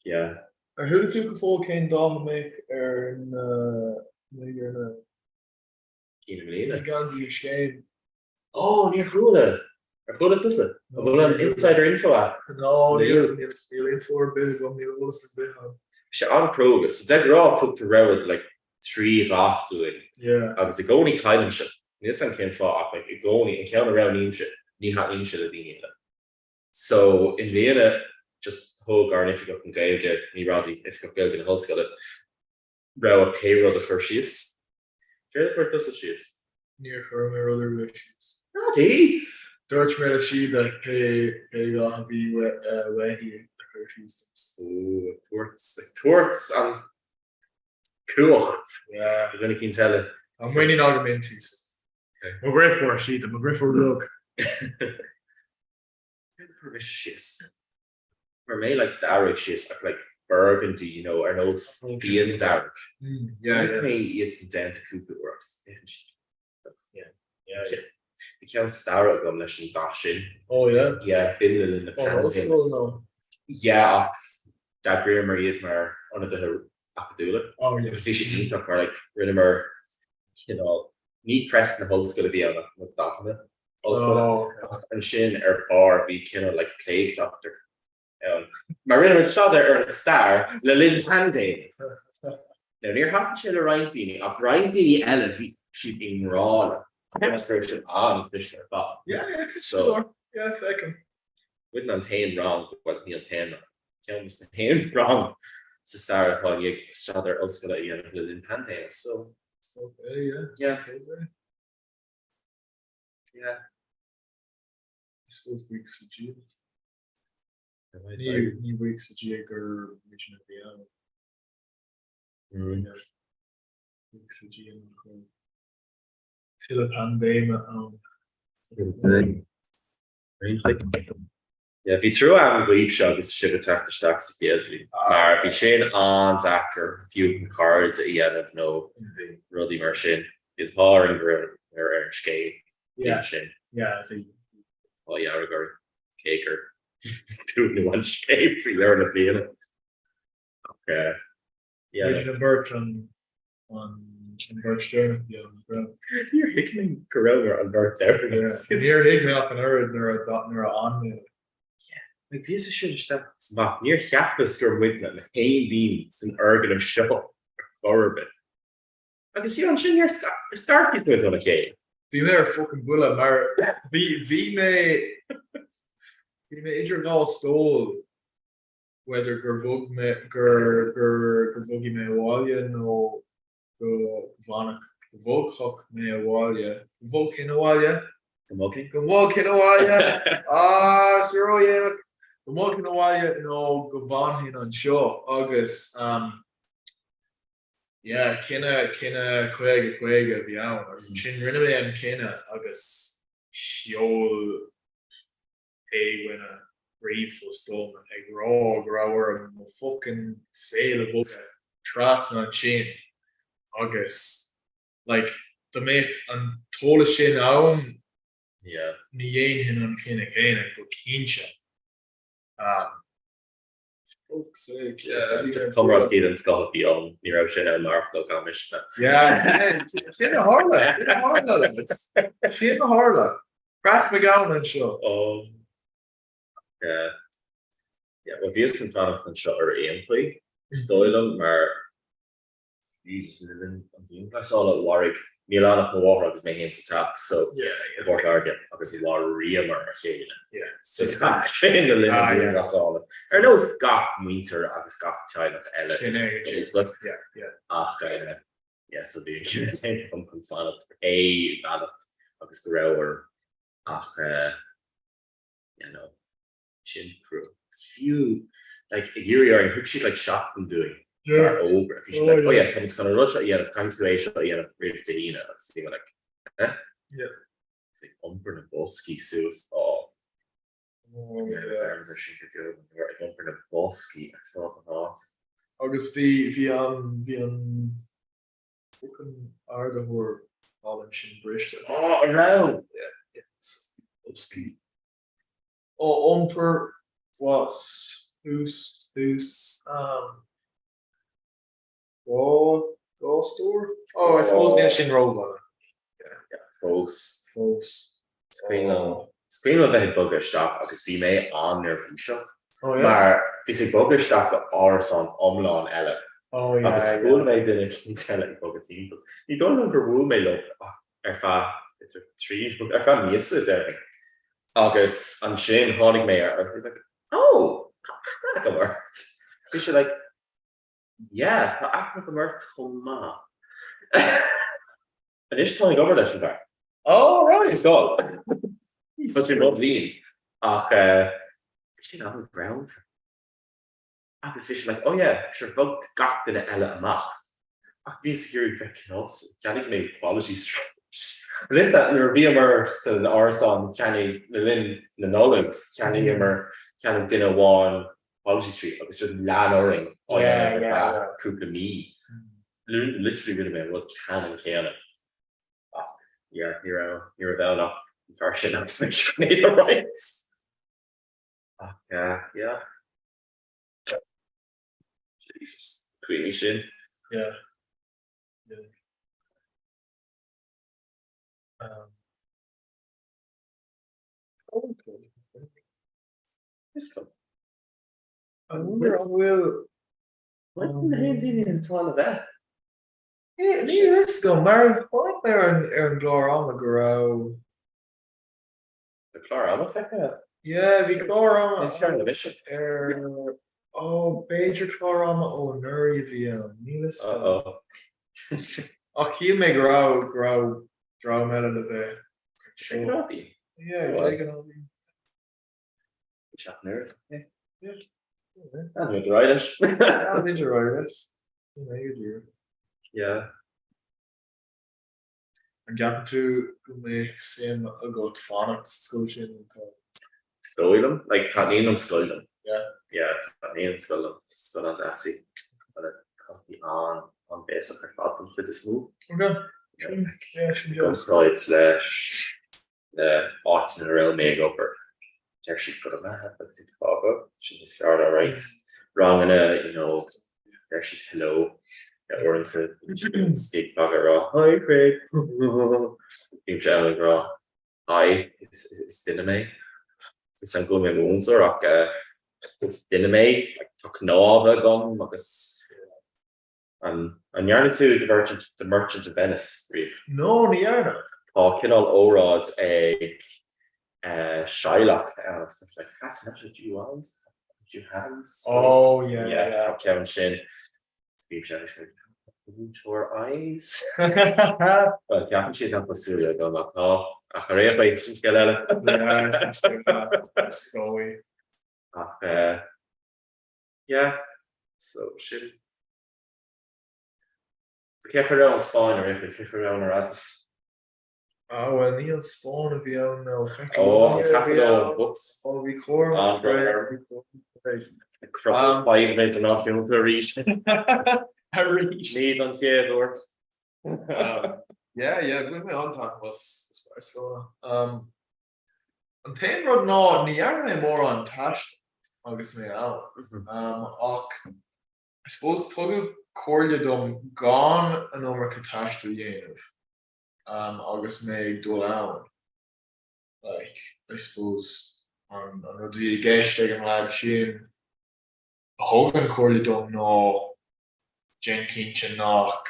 Speaker 4: Yeah.
Speaker 5: Who do you fall came down make in Ganzi shame?
Speaker 4: Oh, near Krula. I thought it is it. Well, an insider info at.
Speaker 5: No, you're in for a bit when you listen to it.
Speaker 4: She on progress. So that raw took the road like 3 rock doing.
Speaker 5: Yeah.
Speaker 4: I was the only kind of shit. This one came from like a goalie and count around in shit. Ni had in shit at the end. So in the end, just whole garden if you got gay get ni radi if you got gay in whole got it. Row a payroll the first she's. Care where this is.
Speaker 5: Near for my other relations.
Speaker 4: Okay.
Speaker 5: Dutch made a sheet that pay on be when he Hershey's.
Speaker 4: Oh, torts and cool.
Speaker 5: Yeah,
Speaker 4: I'm gonna keep telling.
Speaker 5: I'm waiting arguments.
Speaker 4: Okay.
Speaker 5: I'm great for a sheet. I'm great for a look.
Speaker 4: For me, like Derek, she's like burgundy, you know, or no being Derek.
Speaker 5: Yeah,
Speaker 4: For me, it's down to Cooper works. Yeah. You can't stare at them unless you dash in.
Speaker 5: Oh yeah.
Speaker 4: Yeah, bindle in the
Speaker 5: Oh, no.
Speaker 4: Yeah, that Greer Marie mar one of the Appadula.
Speaker 5: Oh yeah.
Speaker 4: Because they should eat up or like remember, you know, neat crest and the whole's gonna be on it with document. Also, and Shin or bar be kind of like plague doctor. Marina shot there or a star, Lilin Tande. Now near half the chill around Dini, a grind Dini Ella she'd been raw. Demonstration on Commissioner Bob.
Speaker 5: Yeah,
Speaker 4: so
Speaker 5: yeah, fucking.
Speaker 4: Wouldn't on wrong, but me on 10 wrong. Can't wrong. To start how you start their Ulscala in Pantane. So
Speaker 5: okay,
Speaker 4: yeah.
Speaker 5: I suppose weeks for G. New weeks for G or region of the weeks for G and till a pandemic.
Speaker 4: Yeah, if you threw out a week shot, it's shit attack the stacks immediately. Or if you chain on Zachar, a few cards at the end of no really merchant, it's power and or skate.
Speaker 5: Yeah, I think.
Speaker 4: Oh yeah, regard caker. Doing one shape for learn at the end. Okay. Yeah.
Speaker 5: Region of Birch on Birch there. Yeah,
Speaker 4: you're hickling Corona on Birch there.
Speaker 5: Yeah, because you're hickling up and they're on me.
Speaker 4: Like these should step smart near Yappisker with them, hay beans and organ of show or bit. Because you don't your scarf you put on a cake.
Speaker 5: Die meer fucking bullen, maar wie me ieder gal stol whether gervog me walje no van gervog me walje gervog in walje gemok in walje sure yeah gemok in walje no gevan hin an show August yeah, kinda quega beyond or some chin rinne and kinda August shiol pay when a brief was stolen a grower and fucking sail a book trust on chin August like to make an tolle shin own
Speaker 4: yeah
Speaker 5: ni ein hin on kinda go kinsha
Speaker 4: Comhrá Keelan's got to be on near Ocean and Máirt no commission.
Speaker 5: Yeah, she in a Harla. She in a Harla. Crack McGowan and show.
Speaker 4: Oh, yeah. Well, if you can try to shut her aim play, Stoilen, maar Jesus, I saw that Warwick Milán mór agus mé hen sa tap so
Speaker 5: yeah.
Speaker 4: bhór aige agus I lá riamar a chéile.
Speaker 5: Yeah.
Speaker 4: So sin go
Speaker 5: yeah.
Speaker 4: limála. No gach muinter agus gach teile eile
Speaker 5: Yeah.
Speaker 4: ach so the chun fan é bad agus go rawer ach sin crew. Few like a year and who she's like shocked and doing.
Speaker 5: Yeah.
Speaker 4: Over. If she's like, oh yeah, Tom's kind of rush. Yeah, the constellation. Yeah, the brave Tahina. See, like,
Speaker 5: Yeah.
Speaker 4: It's like umber the bosky sus. Oh,
Speaker 5: Yeah.
Speaker 4: There she could go. Right, umber the bosky. I thought not.
Speaker 5: Agus vi fucking aarde voor al in Bristol.
Speaker 4: Oh no.
Speaker 5: Yeah. Bosky. Oh, umper was who's Go store? Oh, I suppose we sin roll on it.
Speaker 4: Yeah, folks.
Speaker 5: Screen
Speaker 4: of the bugger stop agus bhí mé an nar bhí seo.
Speaker 5: Oh yeah.
Speaker 4: Maar bhí sé bugger stop go áras an omláin eile.
Speaker 5: Oh yeah.
Speaker 4: Agus bhfuil mé duine cin teile I bugger tí. Ní dó an gur bhfuil mé lo fa trí fa míosa deing. Agus an sin tháinig mé like, oh, go Máirt. Bhí sé like, yeah, tá ach go Máirt chun má. An is tháinig over leis an bhar.
Speaker 5: Oh right.
Speaker 4: Skull. But you're not lean. Ach, she's not on the ground. Agus fish like, oh yeah, sure, folk got in the ella amach. Ach, be security drinking also. Can't make quality strikes. This that you're VMR so the Arson, can't Lynn, the Nolive, can't can't dinner one quality street. It's just land or
Speaker 5: Yeah.
Speaker 4: Couple me. Literally would have been what can. Yeah, you're about enough. Version of make right. Yeah. Jesus, Queenie Shin.
Speaker 5: Yeah. Okay. I wonder I will.
Speaker 4: What's the name in all that?
Speaker 5: Yeah, let's go, Mary. Why Aaron Glorama grow?
Speaker 4: The Clara effect.
Speaker 5: Yeah, we Glorama.
Speaker 4: It's kind of vicious.
Speaker 5: Oh, Major Glorama. Oh, Nuri VM. Needless.
Speaker 4: Oh.
Speaker 5: He may grow out of the bed.
Speaker 4: Should not be.
Speaker 5: Yeah, you're taking all the.
Speaker 4: Chat nerd.
Speaker 5: Yeah.
Speaker 4: I'm enjoying it.
Speaker 5: I'm enjoying this. You do.
Speaker 4: Yeah.
Speaker 5: I'm getting to make same a good phonics solution.
Speaker 4: Stoilem, like Tanine and Stoilem.
Speaker 5: Yeah,
Speaker 4: Tanine and Stoilem. Still on that see. But it copy on base of her bottom for this move.
Speaker 5: Okay. Yeah, should be awesome.
Speaker 4: Slash the odds in a real makeover. Actually put a map, but it's Bobo. She start alright. Wrong in there she's hello. Or into steak bugger raw. Hi Craig. Being challenged raw. Hi, it's Dynamite. It's I'm going my wounds or it's Dynamite. Like took Nova gum because and yarn to the merchant of Venice, Reeve.
Speaker 5: No, Niarna.
Speaker 4: Paul Kinnell O'Rod's Shylock stuff like that's not what you want. You hands.
Speaker 5: Oh yeah.
Speaker 4: Kevin Shin. Your eyes. Well, Captain Shin not Basilia go back. Oh, a career by Skelella. Yeah. So Shin. The Keffer around Spawn or if Keffer around Erasmus.
Speaker 5: Oh, well, Neil Spawn of the own no.
Speaker 4: Oh, Capital books.
Speaker 5: Oh, we core.
Speaker 4: Crop 5 minutes enough to reach.
Speaker 5: A reach.
Speaker 4: Need on Theodore.
Speaker 5: Yeah, good me on talk was so I'm paying rod no near more on tashed August me out. I suppose Togu Corliadum gone a number catashed to the end of August May Dolan. Like I suppose on the gash taking lab shin Hogan Corliadum no Jen Kinchin knock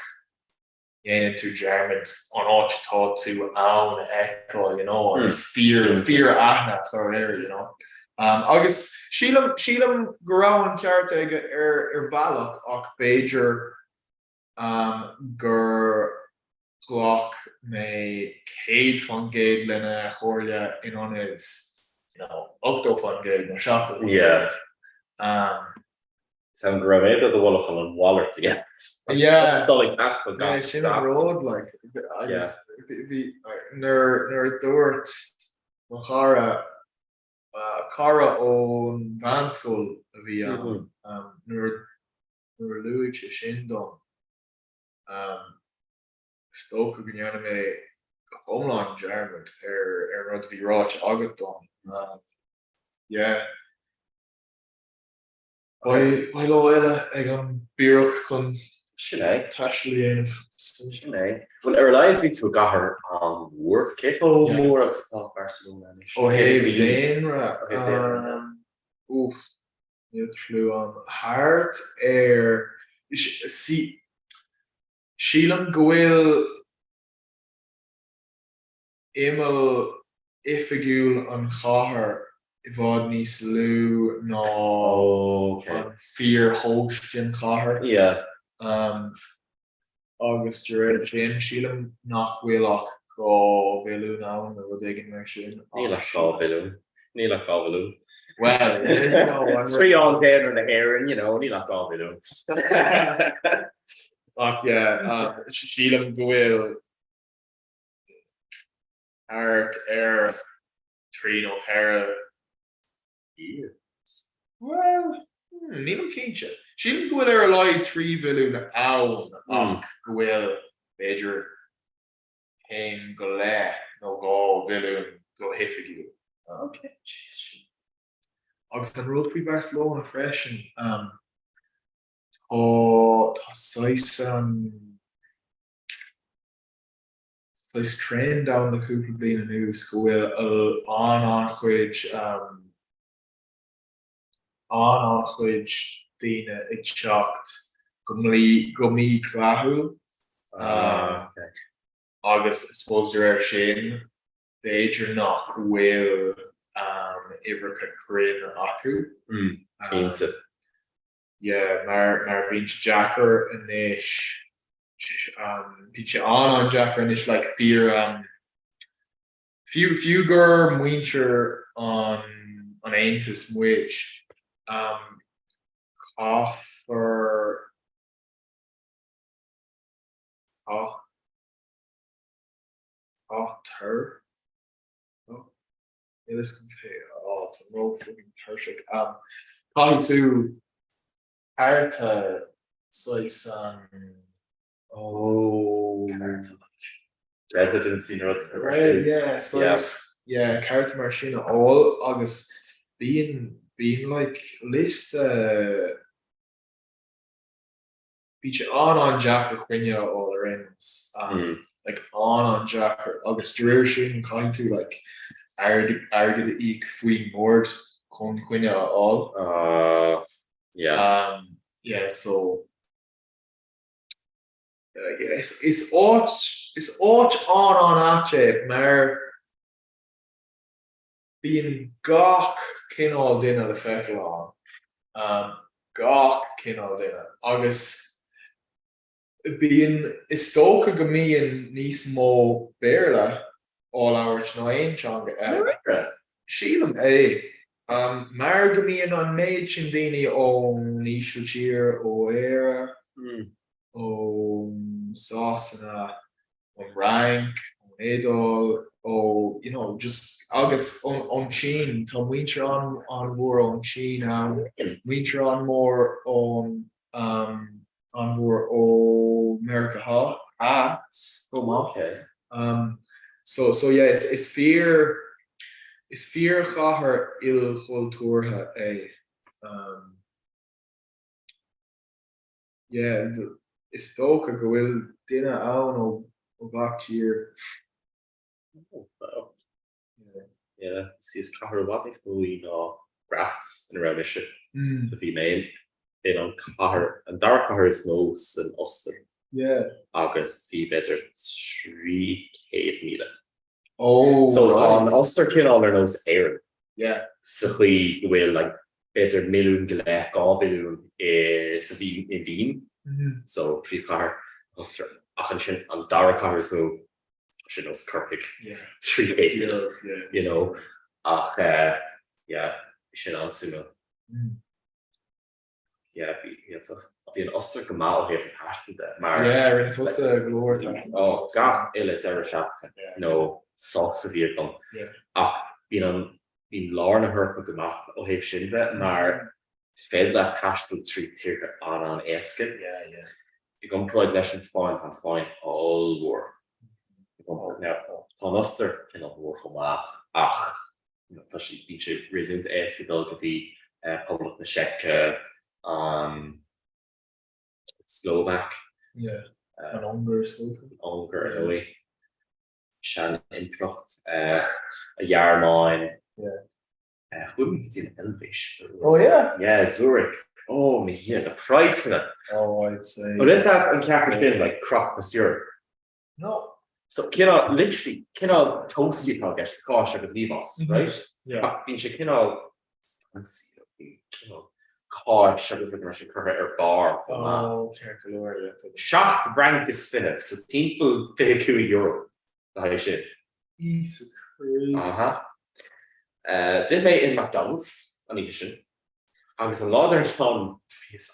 Speaker 5: to Germans on all taught to own echo, you know, it's fear ahna or you know. August Sheelam Ground Cartega Valak och Bajer gur clock may Cade Fungade Lena Horia in on its, you know, Octo Fungade and Shop.
Speaker 4: Yeah. Sound right the wall on Waller together.
Speaker 5: Yeah.
Speaker 4: Like that, but
Speaker 5: Yeah, Shinnon Road, like, I guess, Ner Dort, Mahara, Cara on Van School, via, Ner Louis Shindon, Stoke Gunyaname, Homeland German, Rod V. Roch, Agaton, yeah. By Loela, Egan Birch, con
Speaker 4: Sinead.
Speaker 5: Tashley,
Speaker 4: Sinead. Well, relied me to a gahar on work Keiko more of Barcelona.
Speaker 5: Oh, hey, Dane, oof, you flew on Hart air. See, Sheelan Gwil Emil Ifigul on Chahar. Ivod Nis Lou no fear host in Chahar.
Speaker 4: Yeah.
Speaker 5: August Jared Jane Sheelam knock Willock go Vilu now and we're digging machine.
Speaker 4: Neela call Vilu.
Speaker 5: Well, you know,
Speaker 4: 3 on there and the hair and you know, Neela call Vilu.
Speaker 5: Yeah, Sheelam Gwil Art Air Trino Hera. Yeah. Well, Neil Kincha. She'll go there a lie 3 Vilu Own Gwil Major Hain Gole no go Vilu go Hiffigu. Okay, jeez. August Road Free Barcelona fresh and size train down the Cooper Bean and new school on which on which Dina it shocked Gumli Krahu.
Speaker 4: Okay.
Speaker 5: August I suppose you're Shane Major knock will Iverka Korean Aku. Yeah, Mar Beach Jacker and Nish Beach on Jacker and Nish like fear Fuger Mwincher on Aintus which Coffer Ter. Oh, yeah, this can pay to roll fucking Tershik. Probably to Carta slice
Speaker 4: I didn't see no
Speaker 5: right, yeah, slice yeah, Carta Marchina all August being like list beach on Jack Quinya all the rings like on Jack August duration kind to like argue the eek fween board con Quinya all yeah so yes it's on Ache maar being gach kin all dinner the fet long gach kin all dinner August being stoka go me and Nismo Berla all hours no ein chong Sheelam mar go me and on maid chindini on Nisha cheer o era on Sasana on rank on Edol oh you know just August on Sheen Tom Winter on more on Sheen Winter on more on more America Ha
Speaker 4: okay.
Speaker 5: So yeah it's fear chahar il cultura yeah it's stoka go will dinner on o back year.
Speaker 4: Yeah, see it's Comhrá what makes movie no brats in around issue to female. You know, Comhrá and dark Comhrá is nose and Austin.
Speaker 5: Yeah.
Speaker 4: agus bhí beidir 300,000.
Speaker 5: Oh,
Speaker 4: So
Speaker 5: right.
Speaker 4: an oster cinál ar nós éireann.
Speaker 5: Yeah.
Speaker 4: Sa chuí go bhfuil like beidir milliún go le 2 milliún sa bhí in Bhín. So trí car oster achan sin an dara car is nó sin os carpic
Speaker 5: Yeah.
Speaker 4: 300,
Speaker 5: Yeah.
Speaker 4: you know, ach yeah, sin ansimo. Yeah, bhí an oster go máil héh an haspa de, mar
Speaker 5: Yeah, rin fusta glóir.
Speaker 4: oh, gach ile deire seachta, no, sauce bhí agam.
Speaker 5: Yeah.
Speaker 4: Ach, bhín lár na thurpa goach ó héh sin de, mar is féidir le taistil trí tíre an éascin.
Speaker 5: Yeah, yeah.
Speaker 4: I gom proid leis an fáin all war. Tá oster cin bhór go má ach tá si bí sé réúnt éfidal go dtí public na Czech Slovak
Speaker 5: Yeah. An Ungar slope.
Speaker 4: Ungar in Oi Sean introcht a jaarmáin goedemiddag in Elvish.
Speaker 5: Oh yeah.
Speaker 4: Yeah, Zurich. Oh me hier, the price in it.
Speaker 5: Oh, I'd say.
Speaker 4: But is that in Capricorn like crock monsieur?
Speaker 5: No.
Speaker 4: So literally toast you can get cost of leave us, right?
Speaker 5: Yeah.
Speaker 4: Being she let's see, car sugar with Russian current or bar.
Speaker 5: Oh, okay.
Speaker 4: Shop the brand is Philip, so people pay €2. That shit.
Speaker 5: Jesus Christ.
Speaker 4: Did make in McDonald's an edition. I was a lot of fun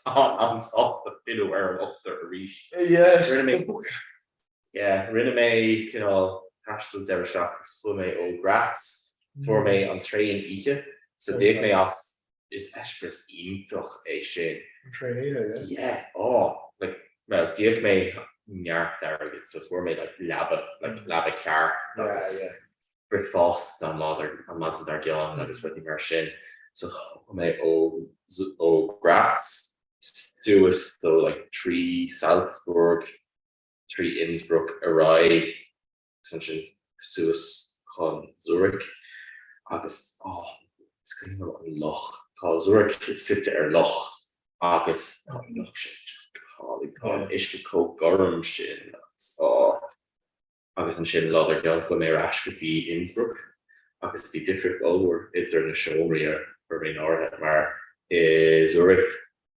Speaker 4: on sauce the pillow where off the reach.
Speaker 5: Yes.
Speaker 4: Yeah, rinne me hashtag der shops for me old grats for me on train ike. So dig me off is express toch a shit.
Speaker 5: Train,
Speaker 4: yeah. Oh, like well, dig me nyark there so for me like laba car.
Speaker 5: Yeah.
Speaker 4: Brick Frost and Mother and Manson Dargion that is with immersion. So my grats do it though like 3 Salzburg, 3 Innsbruck, Arai, essentially Suis con Zurich. August it's kind of Loch. Call Zurich sit there Loch. August Loch just calling is the co Gorm shin. Agus an sin láidir geanchla mé ras go bhí Innsbruck agus bhí difric óhar idir na seomraí ar mé áirithe mar Zurich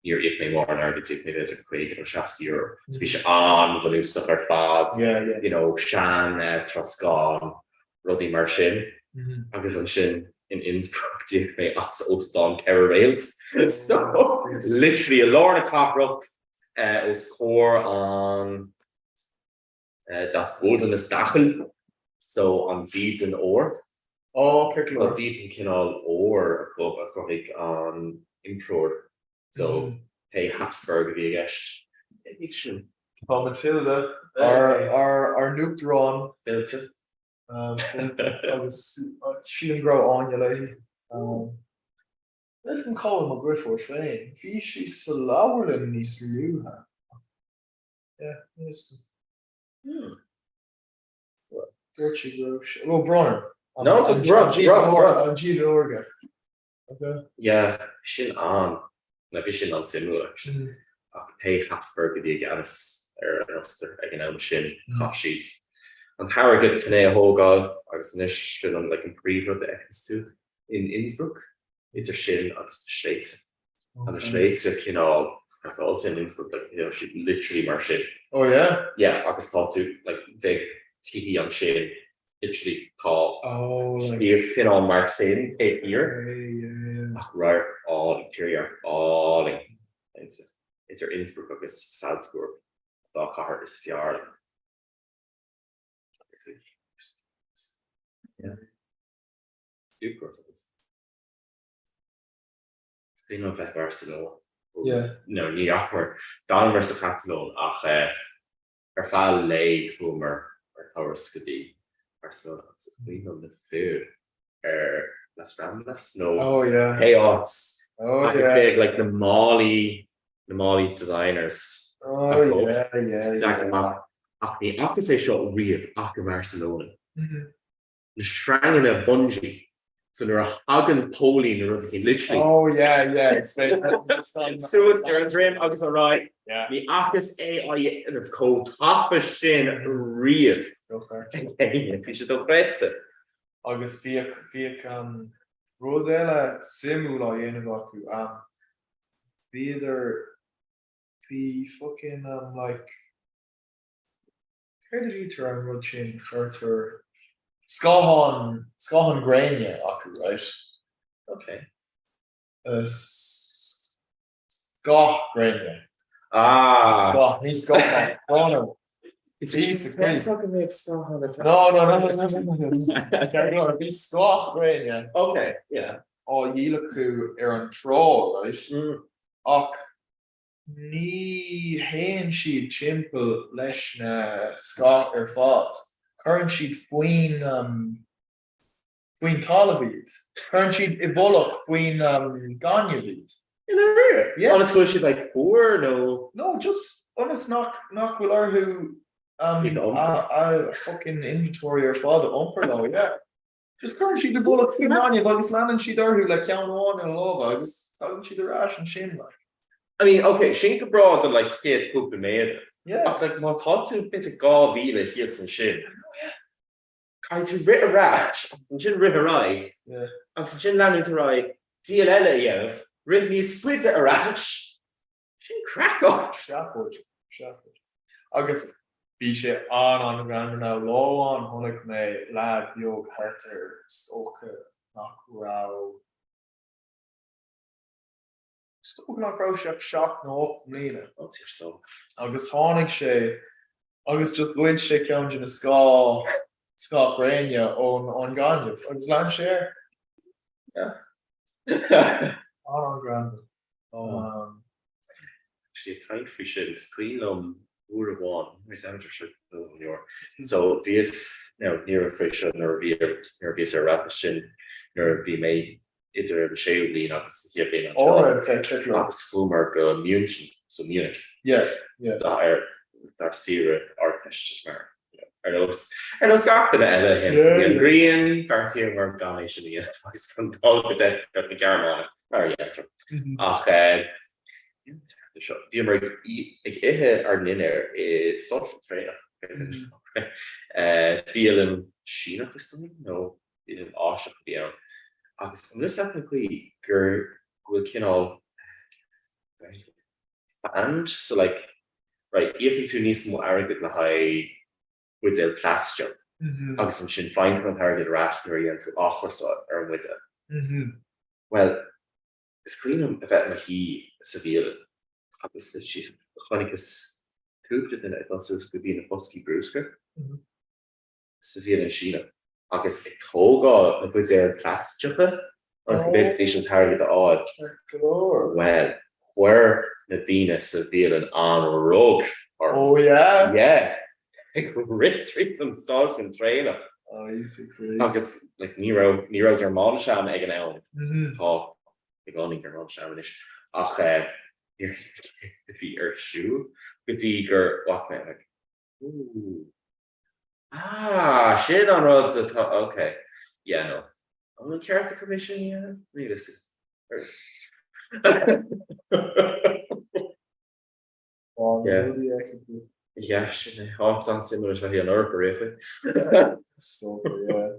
Speaker 4: níor ag mé mór an agus ag mé bheith chuig an €60. So bhí sé an bhanúsach ar fad, you know, sean troscáin rudí mar sin agus an sin in Innsbruck ag mé as Ostáin ceir réalt. So literally a lár na caproch os cór an das goldenes Dachel, so on deeds and ore.
Speaker 5: Oh, okay.
Speaker 4: Well, deep in Kinal ore, on improved. So, hey, Habsburg, the guest.
Speaker 5: Matilda, our nuke drawn.
Speaker 4: Bilton.
Speaker 5: I was feeling grow on your lady. Let's call him a good for fame. Fishy slower than these you have. Yeah, yes. Well, Bronner.
Speaker 4: No, it's Bronner.
Speaker 5: G Orga. Okay.
Speaker 4: Yeah, Shin on. Na Vishin on similar. Hey, Habsburg, the Ganis, again, Shin, Kashi. And Harrogate, Canea Hogog, I was nish, on like improve the Ekins too in Innsbruck. It's a Shin, I was the States. And the States, you know, I felt in Innsbruck, like, you know, she literally marched.
Speaker 5: Oh, yeah?
Speaker 4: Yeah, I was thought to, like, big TV on Shane, literally call.
Speaker 5: Oh, like.
Speaker 4: You know, Marseille, 8 year.
Speaker 5: Yeah.
Speaker 4: Right, all interior, all in. It's her Innsbruck, it's Salzburg. The car is Fjord. Yeah. Super. It's been on Barcelona.
Speaker 5: Yeah.
Speaker 4: No, New York or Donner sa Catalan ach fáil lei fumer Taurus Scudi Barcelona. It's been on the food Las Ramblas. No.
Speaker 5: Oh yeah.
Speaker 4: Hey odds.
Speaker 5: Oh
Speaker 4: yeah. Big, like the Mali designers.
Speaker 5: Oh yeah.
Speaker 4: Ach the office shot real after Barcelona. The shrang in a bungee. So they're a hagen Pauline literally.
Speaker 5: Oh yeah, it's very
Speaker 4: So it's their dream agus a right.
Speaker 5: Yeah.
Speaker 4: The agus AI of code top of shin reef. Fi should have read it.
Speaker 5: Agus fi rodella simula yenivaku either fi fucking like where did you turn Rochin Carter Scahan Grania aku right?
Speaker 4: Okay.
Speaker 5: Scott Grania.
Speaker 4: Ah.
Speaker 5: He's Scott. Oh, it's easy.
Speaker 4: Talking about stuff on the time.
Speaker 5: No. He's Scott Grania.
Speaker 4: Okay, yeah.
Speaker 5: Oh, you look through Aaron Troll, right? Och, ní hen she'd chimple lesh na Scott or fought. Current she'd Queen Talavid. Current she'd Evolok Queen Ganyavid.
Speaker 4: In a rear.
Speaker 5: Yeah.
Speaker 4: Honestly, she'd like four, no.
Speaker 5: No, just honest knock will our who I fucking inventory or father umper yeah. Just current she'd Evolok Queen Ganya, but it's landing she'd who like count on and love. I just telling she'd the rash and shin like.
Speaker 4: I mean, okay, Shink abroad and like hit could be made.
Speaker 5: Yeah.
Speaker 4: But like my thoughts in bit of Gavila his and shit. I to rit a rash, and Jin rit a rye.
Speaker 5: Yeah.
Speaker 4: I'm Jin landing to rye. DLL Yev, rit me split a rash. Jin crack up.
Speaker 5: Shafwood. I guess be shit on the ground now. Low on Honik me lad Yog Herter Stoker Nakurao. Stoker Nakurao shock no Lena.
Speaker 4: What's your soul?
Speaker 5: Agus Honik she Agus just win shit count in the Scott Brania on Ganya. Agus land share.
Speaker 4: Yeah.
Speaker 5: On ground.
Speaker 4: Actually, kind of shit. It's clean Ur one. Where's amateur shit? So this now near a fish or near a rapid near be made either a Chéadaoin not here being on not Schumer go Munich, so Munich.
Speaker 5: Yeah.
Speaker 4: That Sierra orchestra. I know Scott the Ella him green party or garnish the advice can talk with that the Garmon. Very yeah. Die maar ik ar ninner social trainer. Bielen China gestaan? No, in Asia bielen. Agus this technically will kinda band so like right if you need more arrogant la high with the class jump. Agus some shin find from target rationally and to offer so or with it. Well, it's clean if that he severe. Agus she's chonikus cooped in it also could be in a Husky Brewsker. Severe in Sheena. Agus Koga na put their class jumper was the big station target odd. Well, where Nadina severe and on rug or
Speaker 5: oh yeah.
Speaker 4: Retreat them social trainer.
Speaker 5: Oh, easy crazy.
Speaker 4: Agus like Nero your Monsham egg elm. Oh, the gunning your Monsham ish. Ach if your shoe could eager walk like ooh shit on road the top. Okay, yeah, no, I'm gonna character commission. Yeah, read this. Yeah, shit. Hot on similar to here, horrific.
Speaker 5: So yeah.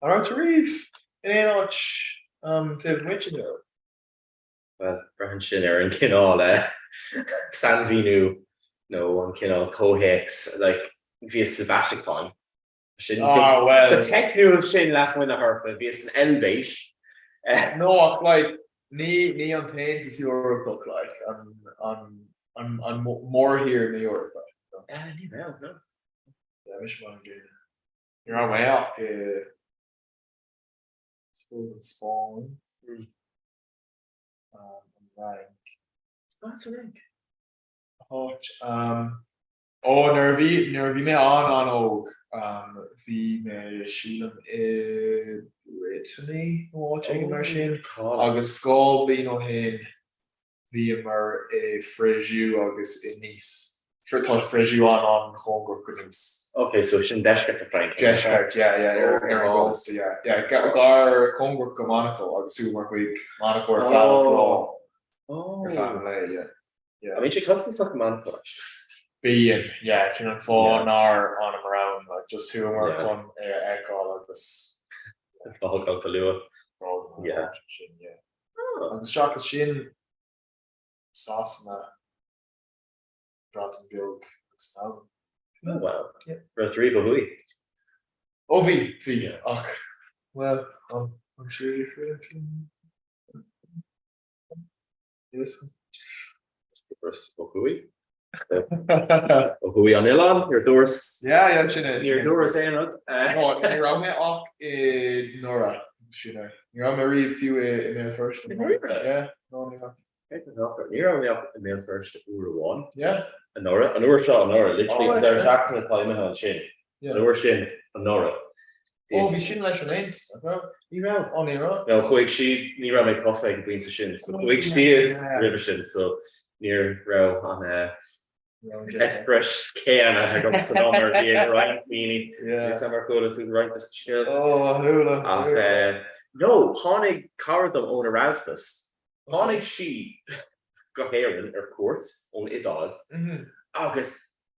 Speaker 5: Alright, Reef. To mention it.
Speaker 4: Well, Brian Shinner and Kinall, Sandvinu, no one Kinall Cohex, like via Sabbaticon.
Speaker 5: Well,
Speaker 4: the technical Shin last winter her, but via an Elvish.
Speaker 5: No, like ni on ten to see Europe look like. I'm more here in New York.
Speaker 4: Yeah, no.
Speaker 5: Yeah, Michigan. You're on way off. Spawn. Rank.
Speaker 4: What's a rank?
Speaker 5: Nervy me on oak. Vi me Sheelam Brittany watching machine. August Gall Vino Hin. Vi mar Frigiu August in Nice. for fridge on home goodness.
Speaker 4: Okay, so sin deis get a Frank.
Speaker 5: Jeshart, yeah. Gar Congress go Monaco, agus Super Week, Monaco or Falcon.
Speaker 4: Oh.
Speaker 5: Yeah.
Speaker 4: I mean, she costs us man collection.
Speaker 5: Being, yeah, turn phone or on him around, like just who work on echo of this.
Speaker 4: All go to Lua.
Speaker 5: Yeah. I'm shocked as she in sauce and that. Brought him Gilg.
Speaker 4: Oh, wow. Yeah. Rodrigo Hui.
Speaker 5: Ovi, well, I'm sure you're free. Yes.
Speaker 4: First, Hui. Hui on Ilan, your doors.
Speaker 5: Yeah,
Speaker 4: Your doors saying it.
Speaker 5: You're on me off Nora. You're on Marie few email first. Yeah, no,
Speaker 4: You're only up email first one.
Speaker 5: Yeah.
Speaker 4: Nora, literally, there's back to the time on Shin. Nora Shin, Nora.
Speaker 5: Oh, we shouldn't let your names.
Speaker 4: Nira.
Speaker 5: Oh, Nira.
Speaker 4: No, quick she Nira my coffee between the Shin. So quick she is River Shin. So near row on Express can I got some number here right meaning summer go to the right this shield.
Speaker 5: Oh,
Speaker 4: no, Honig carved them on Erasmus. Honig she got hair in her courts on Idol. August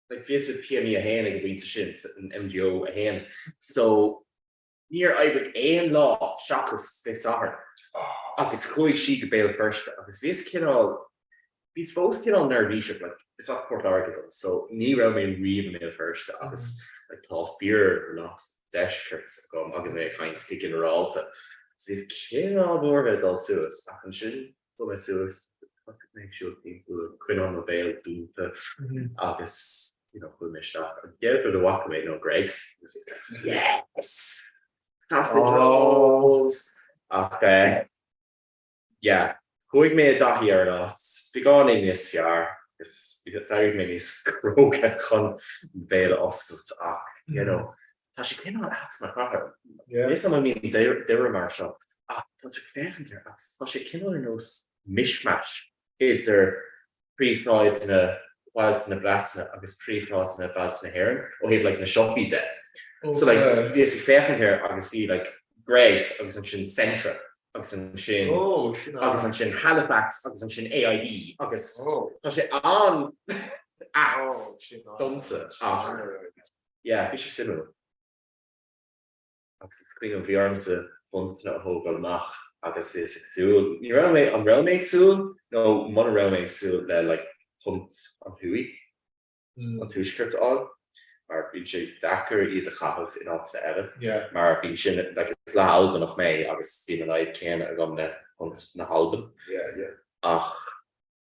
Speaker 4: like visit PME a hand and beat shit and MGO a hand. So near Ibrox and law shockers they saw her. August Chloe she could bail first. August this kid all these folks kid on their V-shirt like it's not Port Article. So Nero may read mail first. August like tall fear or not dash shirts go August may kind of stick in her all to so this kid all over it all suits. I can shouldn't put my suits. Make sure people quit on the veil do the August, who missed that. Yeah, for the walk away, no Greg's. Yes. Fantastic rolls. Okay. Yeah. Who made that here or not? Begone in this year. Because that made me scroll at con veil Oscars. Tashi cannot ask my father. Yeah. Someone mean they were Marshall. That's a fair there. Tashi cannot knows mishmash. It's their pre-frauds in a wilds in a blacks and I guess pre-frauds in a balds in a heron or have like the shoppy day. So like this fair here I guess be like Greg's I guess in Centra I guess in Shin I guess in Shin Halifax I guess in Shin AID I guess on acts Dunsa yeah fish similar I guess it's clean of the arms of one not whole mach agus fi soul. Ní ra mé an rail méid soul, no man rail méid soul le like hunt an hui an tuiskurt all. Maar bí sé dakar iad a chahaf in á sa eile. Maar bí sin like is le halban noch mé agus bí an leid céan a gom na hunt na halban. Ach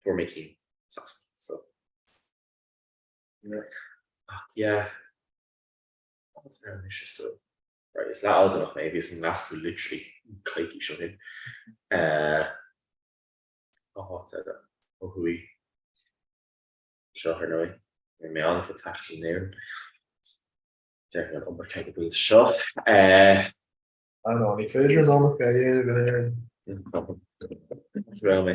Speaker 4: for mé cín so. Ach yeah. What's there so? Right, it's that album of maybe it's master literally kikey shot in. What's that? Oh, who we shot her now? Me on for tasking there. There, an umber boots shot.
Speaker 5: I don't know any features on the
Speaker 4: well, me.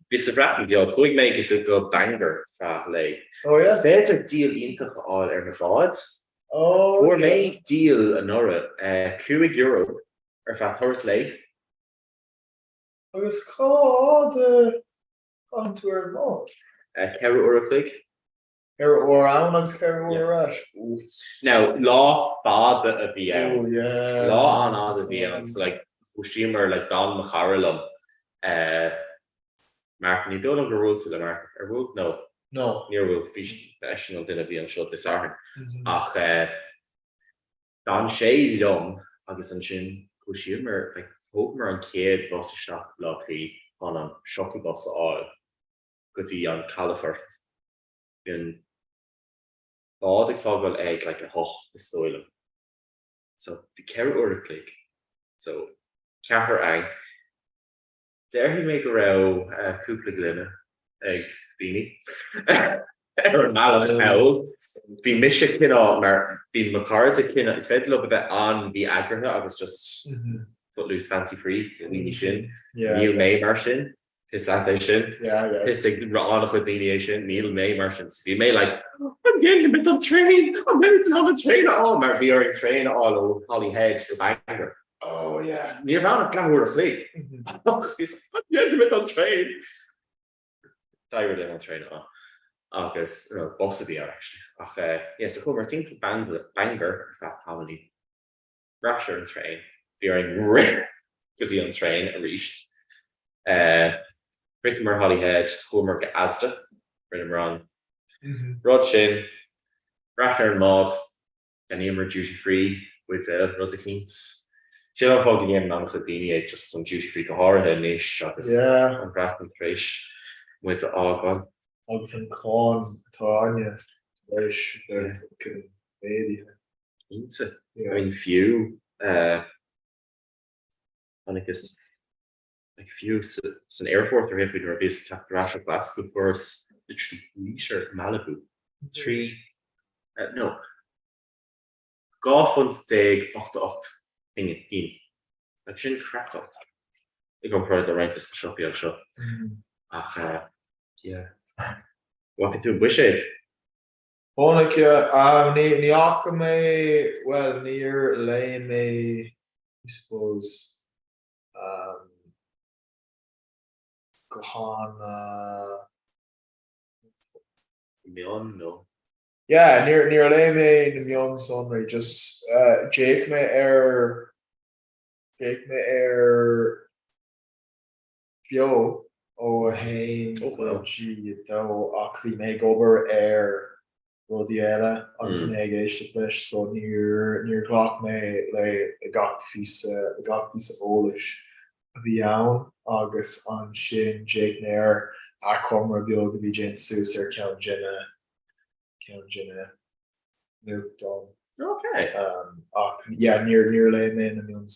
Speaker 4: This is rapping deal. Quick make it to go banger. Like,
Speaker 5: it's
Speaker 4: better deal into all our gods. Or may deal another €2 or fat horse lay.
Speaker 5: I was called onto her mouth.
Speaker 4: Carrot or a click.
Speaker 5: Carrot or Alex carrot or rash.
Speaker 4: Now, law bad a VM. Law on other VMs like Ushima like Don McCarrollum. Mark, you don't know the rules to the mark. Or rule? No, near will fish national dinner be on shot this hour. Ach, Dan Shay Lum, agus an sin Kushimmer, like Homer and Kid was a shot lucky on a shuttle bus all. Good see on Califort. In Baltic Fogel egg like a hoch the stoilum. So the carrot or a click. So Capper Ang. There he make a row, Kupla Glimmer, egg. Beanie. Er malach owl. Bí misha kinna mar bí McCards a kinna. It's fed up a bit on the aggregate. I was just footloose fancy free. Weenie shin. New May mar shin. Is sin.
Speaker 5: Yeah.
Speaker 4: Is an chu daine sin níl mé mar sin. Bhí mé like, I'm getting a bit on train. I'm maybe to have a train all mar bhí ar an train all ó Holyhead go Bangor.
Speaker 5: Oh, yeah.
Speaker 4: Níor bhán a glaúir a chlé. I'm getting a bit on train. Dair le an train á. Agus bossa bhí actually. Ach, so chu mar tin Bangor fat Hamley. Rasher an train. Bhí ar an ri go dtí an train a ríist. Brickamar Holyhead, Homer go Asda, rinne run. Rod sin, Ratner and Maud, and Emer duty free with Rod the Keens. Sin an fág géim an chudíine just some duty free go háirithe níos agus an Bratton Trish with ágan.
Speaker 5: Agus an cán táine leis médi.
Speaker 4: Inse. I mean few Angus like few an airport or if we were based at Rasha Glasgow for us literally leisure Malibu 3 no golf on steg 8 in like sin cracked out I go proud the rent is shop shop yeah what could do wish it
Speaker 5: Honnig ní acha mé well níor le mé I suppose go hána
Speaker 4: Mion no
Speaker 5: yeah near le mé na mion son just Jake me bio ó hain si do ach bhí mé gobar rodiela agus negéiste leis so níor ghlach mé le gach fís ólis a bhí ann agus an sin Jake Nair a Comhrá bio go bhí gin sús ar ceann jinne nu dom.
Speaker 4: okay
Speaker 5: Yeah, near le mé na mion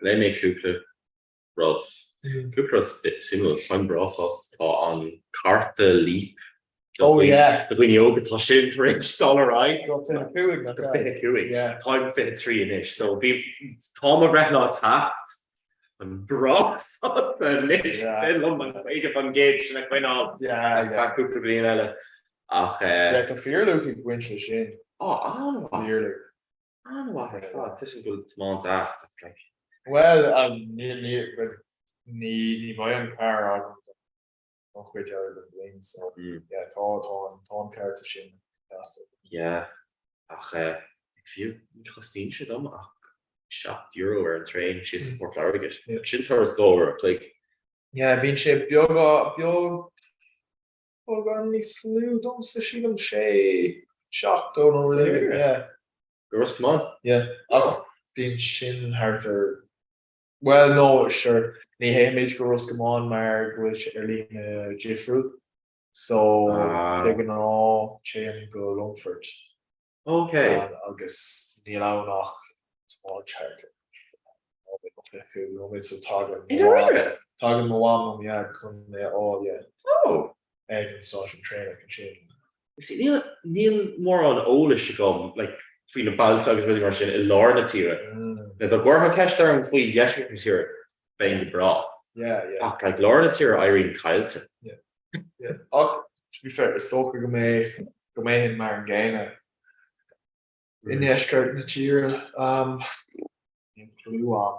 Speaker 4: le mé cúpla rods cúpla simú fan brasas tá an carta leap
Speaker 5: oh yeah
Speaker 4: the yoga tá sin rich dollar right
Speaker 5: go fin cuaig yeah
Speaker 4: time fit 3 inis so be Tom a red not tapped and bras nish ige van gauge na quite all
Speaker 5: yeah
Speaker 4: cúpla blian eile ach
Speaker 5: tá fearlú winch sin
Speaker 4: oh
Speaker 5: fearlú
Speaker 4: what this is good small act like
Speaker 5: well ní bhaid an car agam chuid ar an blin so yeah tá car sin
Speaker 4: yeah ach fiú chustín si dom ach €7 ar an train si Port Largus sin tar go like
Speaker 5: yeah bhín sé beag gan níos fliú dom sa sí an sé seach ó nó yeah
Speaker 4: go ras come on
Speaker 5: yeah ach bhín sin hartar well no sure ní héimiid go ras gomáin mar gohfuil sé ar lína Jifriú so le gan á chéan go Longford
Speaker 4: okay
Speaker 5: agus ní lá nach small charter so tagan mháam chun á ag station train an sin.
Speaker 4: See níl mór an ólas se gom like faoin na balt agus bhfuil mar sin I lár na tíre le do gcótha ceistar an faoi dheisce tíir féin de bra ach like lár na tíre airíonn caiilte
Speaker 5: ach to be fair is tócha go mé hin mar an ggéine in eisceart na tíre inclú an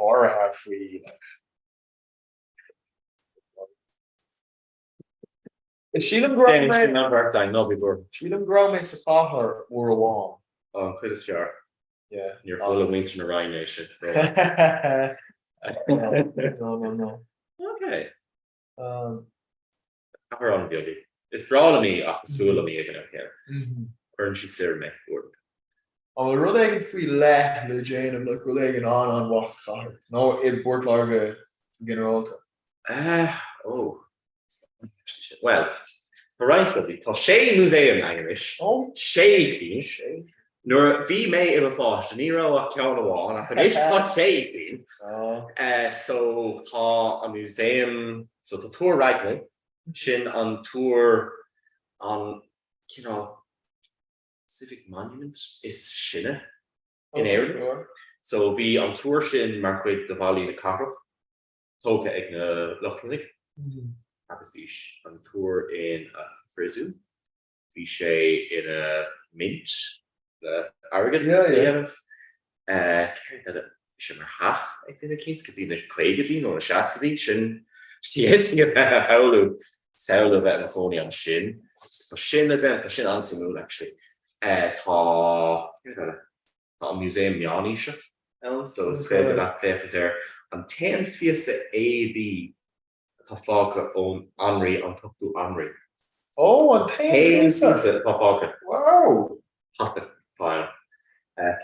Speaker 5: áirithe faoi is sílam gra mé sa cháthair uair amháin
Speaker 4: oh chud is fear
Speaker 5: yeah
Speaker 4: you're full of winter na Ryan nation
Speaker 5: no
Speaker 4: okay on beauty it's bra me ach school me again here burn she sir me word
Speaker 5: oh rud ag faoi le Jane am look ag an was cháthair no I Port Larga generalta
Speaker 4: oh well right but tá sé museum Irish sé cín nuair bhí mé I fáist ní ra a ceann amháin ach is tá sé so tá a museum so tá túr Reichling sin an túr an civic monument is sinne in Éireann so bhí an túr sin mar chuid de bhálí na Carach tóca ag na Lochlinnig agus bhí an túr in Frisú. Bhí sé in a mint le airgid sin mar haach ag duine cins go dtí na chuige bhí nó na seaca bhí sin heú saola bheith na fónaí an sin. Tá sin a den tá sin ansamú actually. Tá an muséum meání se so spe le féchar an 10 fiasa AB tá fága ón anraí an tuchtú anraí.
Speaker 5: Oh, an 10
Speaker 4: fiasa tá fága.
Speaker 5: Wow.
Speaker 4: Hata fáil.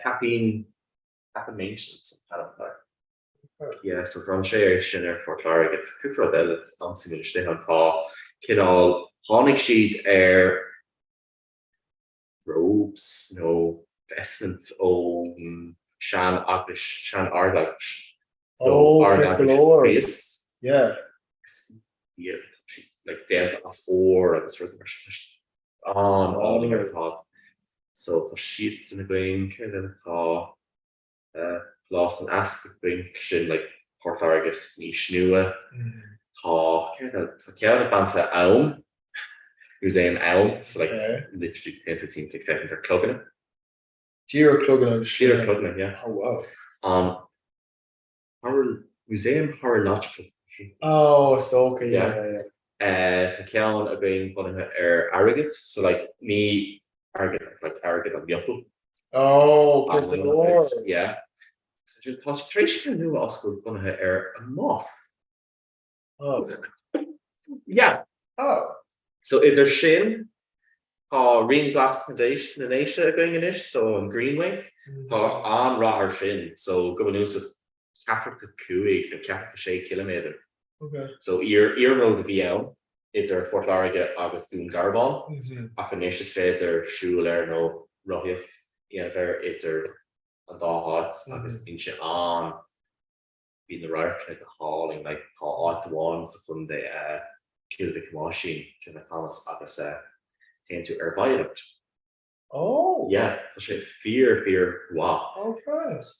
Speaker 4: Capín maintenance yeah, so ran sé sin for target cupra del dancing ste an tá cinál hánig siad robes no vestments ó sean agus sean ardach so ardach
Speaker 5: yeah
Speaker 4: like dead as or agus ru an all ar fad so tá siad in a going tá Glas an aspect bring sin like Port Argus ní snúa tá ceanna banta elm muséum elm so like literally 10-15 like second ar clugna
Speaker 5: Dír clugna
Speaker 4: yeah
Speaker 5: oh wow
Speaker 4: our muséum horological
Speaker 5: oh so okay
Speaker 4: yeah tá ceann a bring bunathe ar airgid so like ní airgid like airgid an biochtú yeah so concentration nu oscail bunathe ar an moth yeah so idir sin ring glass foundation in Asia going in ish so an Greenway an rahar sin so go nu Catholic cuaig na ceap 6 kilometer so ear no de VL it's our Fort Larga agus dún garbon ach an is féidir siúil no roiíocht ver it's our an dáhat agus tin se an bí na ra the hauling like tá áháin sa fun de kilvic machine kinna chamas agus to ar viaduct yeah sé fear wow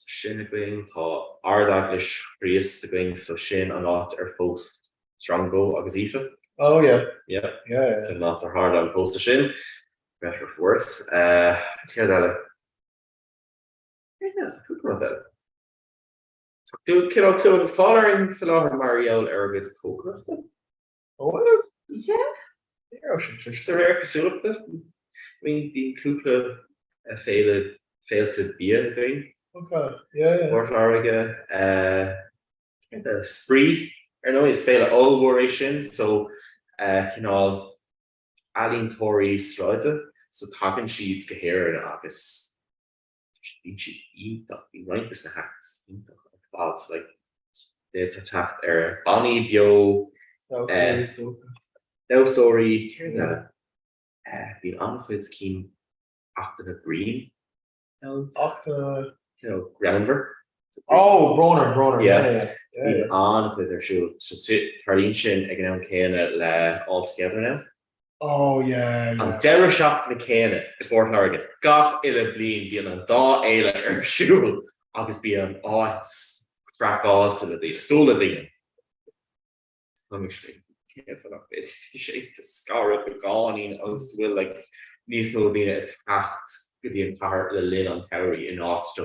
Speaker 4: sin going tá ardach leis rias de going so sin an áit ar fós strongo agus ifa yeah not are hard on post sin better for worse Kid clothes colouring philosopher Marielle Arabic coconut.
Speaker 5: Oh
Speaker 4: yeah. I mean the Kukla failed to be a thing.
Speaker 5: Okay. Yeah.
Speaker 4: Or Florida the spree I know it's failed all variations so can all Aline Tory Strada so talking sheets get here in August. Right is the hats like it's attacked Bonnie Bio no sorry being on with keen after the green grounder
Speaker 5: Broner
Speaker 4: yeah on with their shoe so sit Harlin again can all together now an deire seach na céine Sport Larga gach ile blian bhí an dá éile ar siúil agus bí an áit crackáil sa dí stúla líon sé scar go gáín agus bhfuil le níos nó bíine tacht go dtí an tar le lin an teirí in áit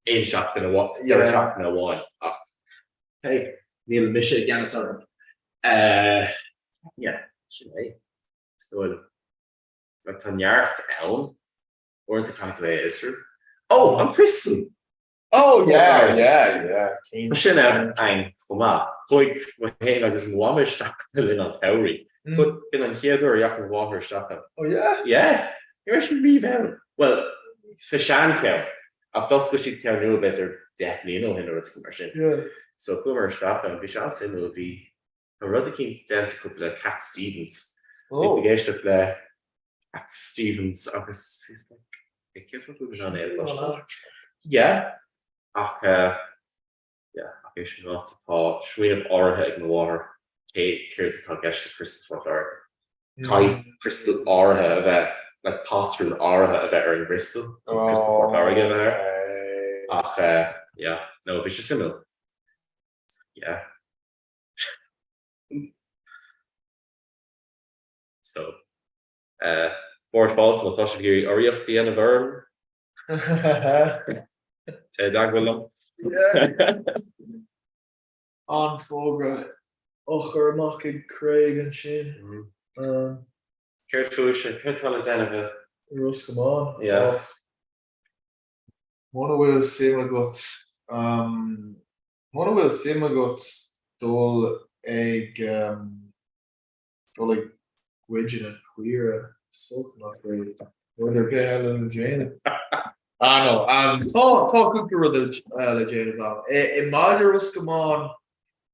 Speaker 4: in seach na bháin ach hey níl mis gan san sin é stoil like tanjaart elm or the kind of is an crystal sin ein komma goig wat heen agus mohammed sta in an theory put in an header jak an water sta yeah you should be very well se shan ke af dat go si ke no better definitely no hin het commercial so kommer sta an vi sin will be a ruddy den couple Cat Stevens geist le at Stevens agus yeah ach tá shuiamh áirithe ag na bháthair céir tá geiste Christopher cai crystal áirithe a bheith le patrún áirithe a bheith ar an Bristol Christopher aige bheith ach no bhí sé simú So Fort Baltimore tá géirí oríocht bhí an bharm te dagfuil
Speaker 5: An fógra ochar amach ag Craig an sin.
Speaker 4: Ceir tú sin chutála déanamh
Speaker 5: Rus gomáin.
Speaker 4: Yeah.
Speaker 5: Mona bhfuil sim agat Mona bhfuil sim agat dul ag Gwydion a queer soch nach réid. Ruidir be an Jane. No, tá cúpla rud le Jane bá. I máidir rus gomáin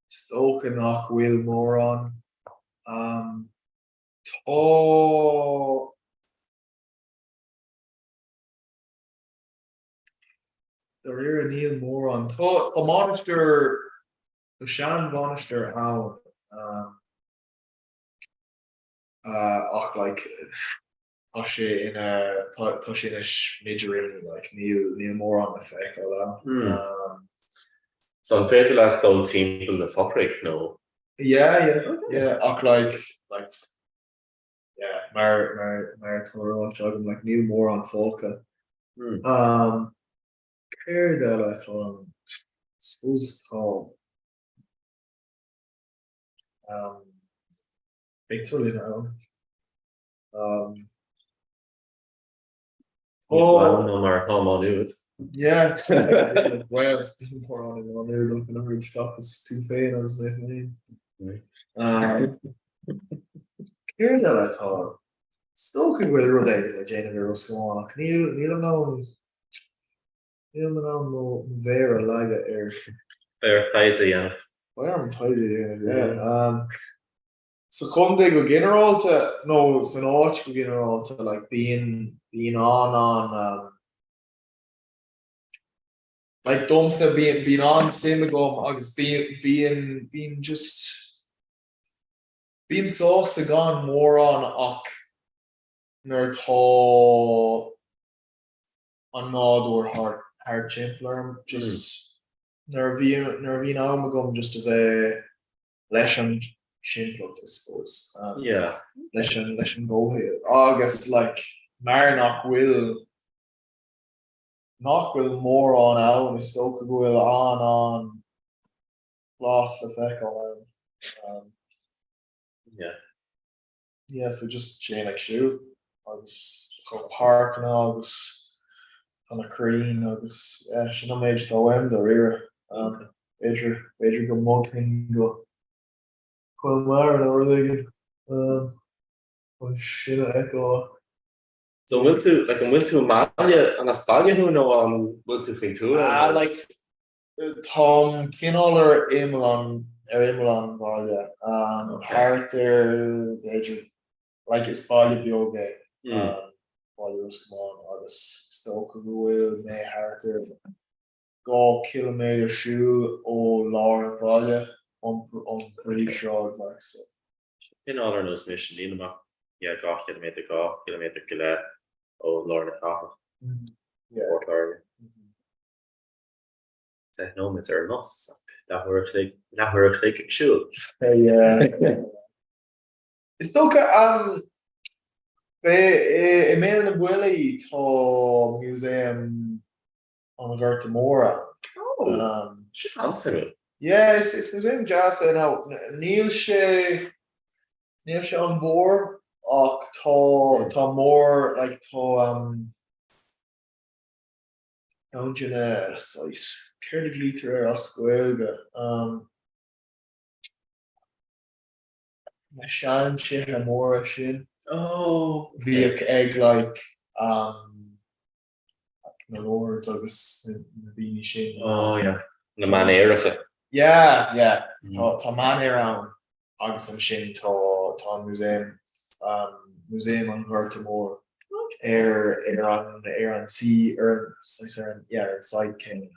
Speaker 5: stocha nach bhfuil mór an. Tá There are Neil mór an. Tá Monister Shannon Monister out. Ach like tá sé in midgerin like Neil mór an effect
Speaker 4: So an féidir le dul timppla na fopric nó
Speaker 5: yeah ach like yeah mar to like Neil mór an folka Céir le suppose tá Victor now.
Speaker 4: nó mar hámáú.
Speaker 5: Yeah, well, more on it on there. Looking over the shop is too faint. I was making Here's that I thought. Still could wear the day like Jane Vera Swan. Neil no Vera Laga air.
Speaker 4: Fair play yeah.
Speaker 5: Well, I'm tidy. Yeah. So come they go general to no, so no go general to like being on like Domsa being on same go August being just being sauce gone more on och nerd on nod or hard chimpler just nervine gum just of a lesson chimpler I suppose
Speaker 4: Yeah
Speaker 5: lesson go here August like Marnock will more on out and still could go on lost the feck on yeah so just chain like shoe I was park and I was on a crane I was she no made to end the rear Adrian go mug thing go or they shit echo
Speaker 4: So will to like an will to Malia an Aspalia who know will to think too
Speaker 5: like Tom Kinoller Imlan Valia Hart Adrian like it's Valia Bioge Valia Usman August Stoke Will May Harter go kilometer shoe or Lauren Valia on pretty short like so
Speaker 4: in all no mission in yeah go kilometer kile Lord technometer nos that click shoe
Speaker 5: It's still e mé na bhfuil tá museum an Vertamora. Yes, it's museum jazz now Neil sé an board ach tá mór like tá Ceir glítar ar scoilga sean sin a mór sin bhí ag like na lords agus na bhíní sin
Speaker 4: na man éiricha
Speaker 5: tá man ar an agus an sin tá museum an Vertamór ar an si an side king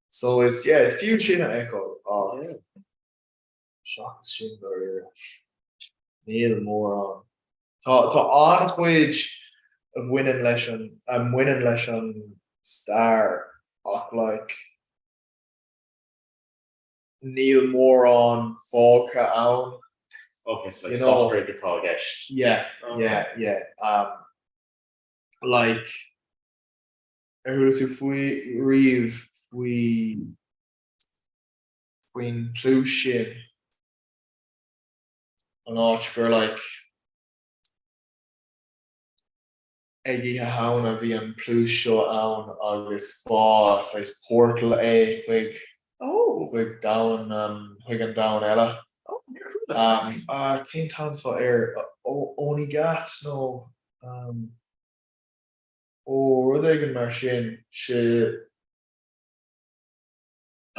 Speaker 5: so it's few sin a echo shock sin Neil mór an tá anhuiid a winning leis an star ach like Neil mór an fáca ann
Speaker 4: Okay, so
Speaker 5: You
Speaker 4: like
Speaker 5: know-
Speaker 4: upgrade the tall guest.
Speaker 5: Yeah, yeah. Like if we reeve we Queen Plushin an áit for like Eggy Hauna bhí an plús seo ann agus bá sais portal é chuig
Speaker 4: Oh,
Speaker 5: chuig down chuig an down eile. Cén tanfa óní gat nó ó rud éigen mar sin se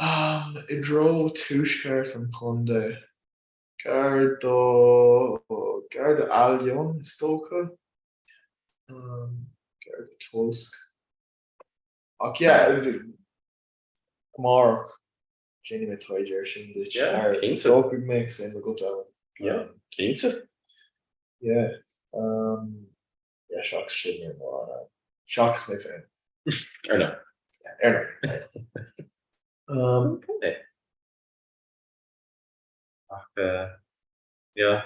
Speaker 5: I dro túisceart an chunde gar do Allion stocha gar Tusk ach Mark Jenny me toidir sin dit
Speaker 4: Yeah, think so.
Speaker 5: stocha mix in go down
Speaker 4: Yeah. Kinte?
Speaker 5: yeah shocks sin shocks me fan
Speaker 4: Or no? Okay. Yeah.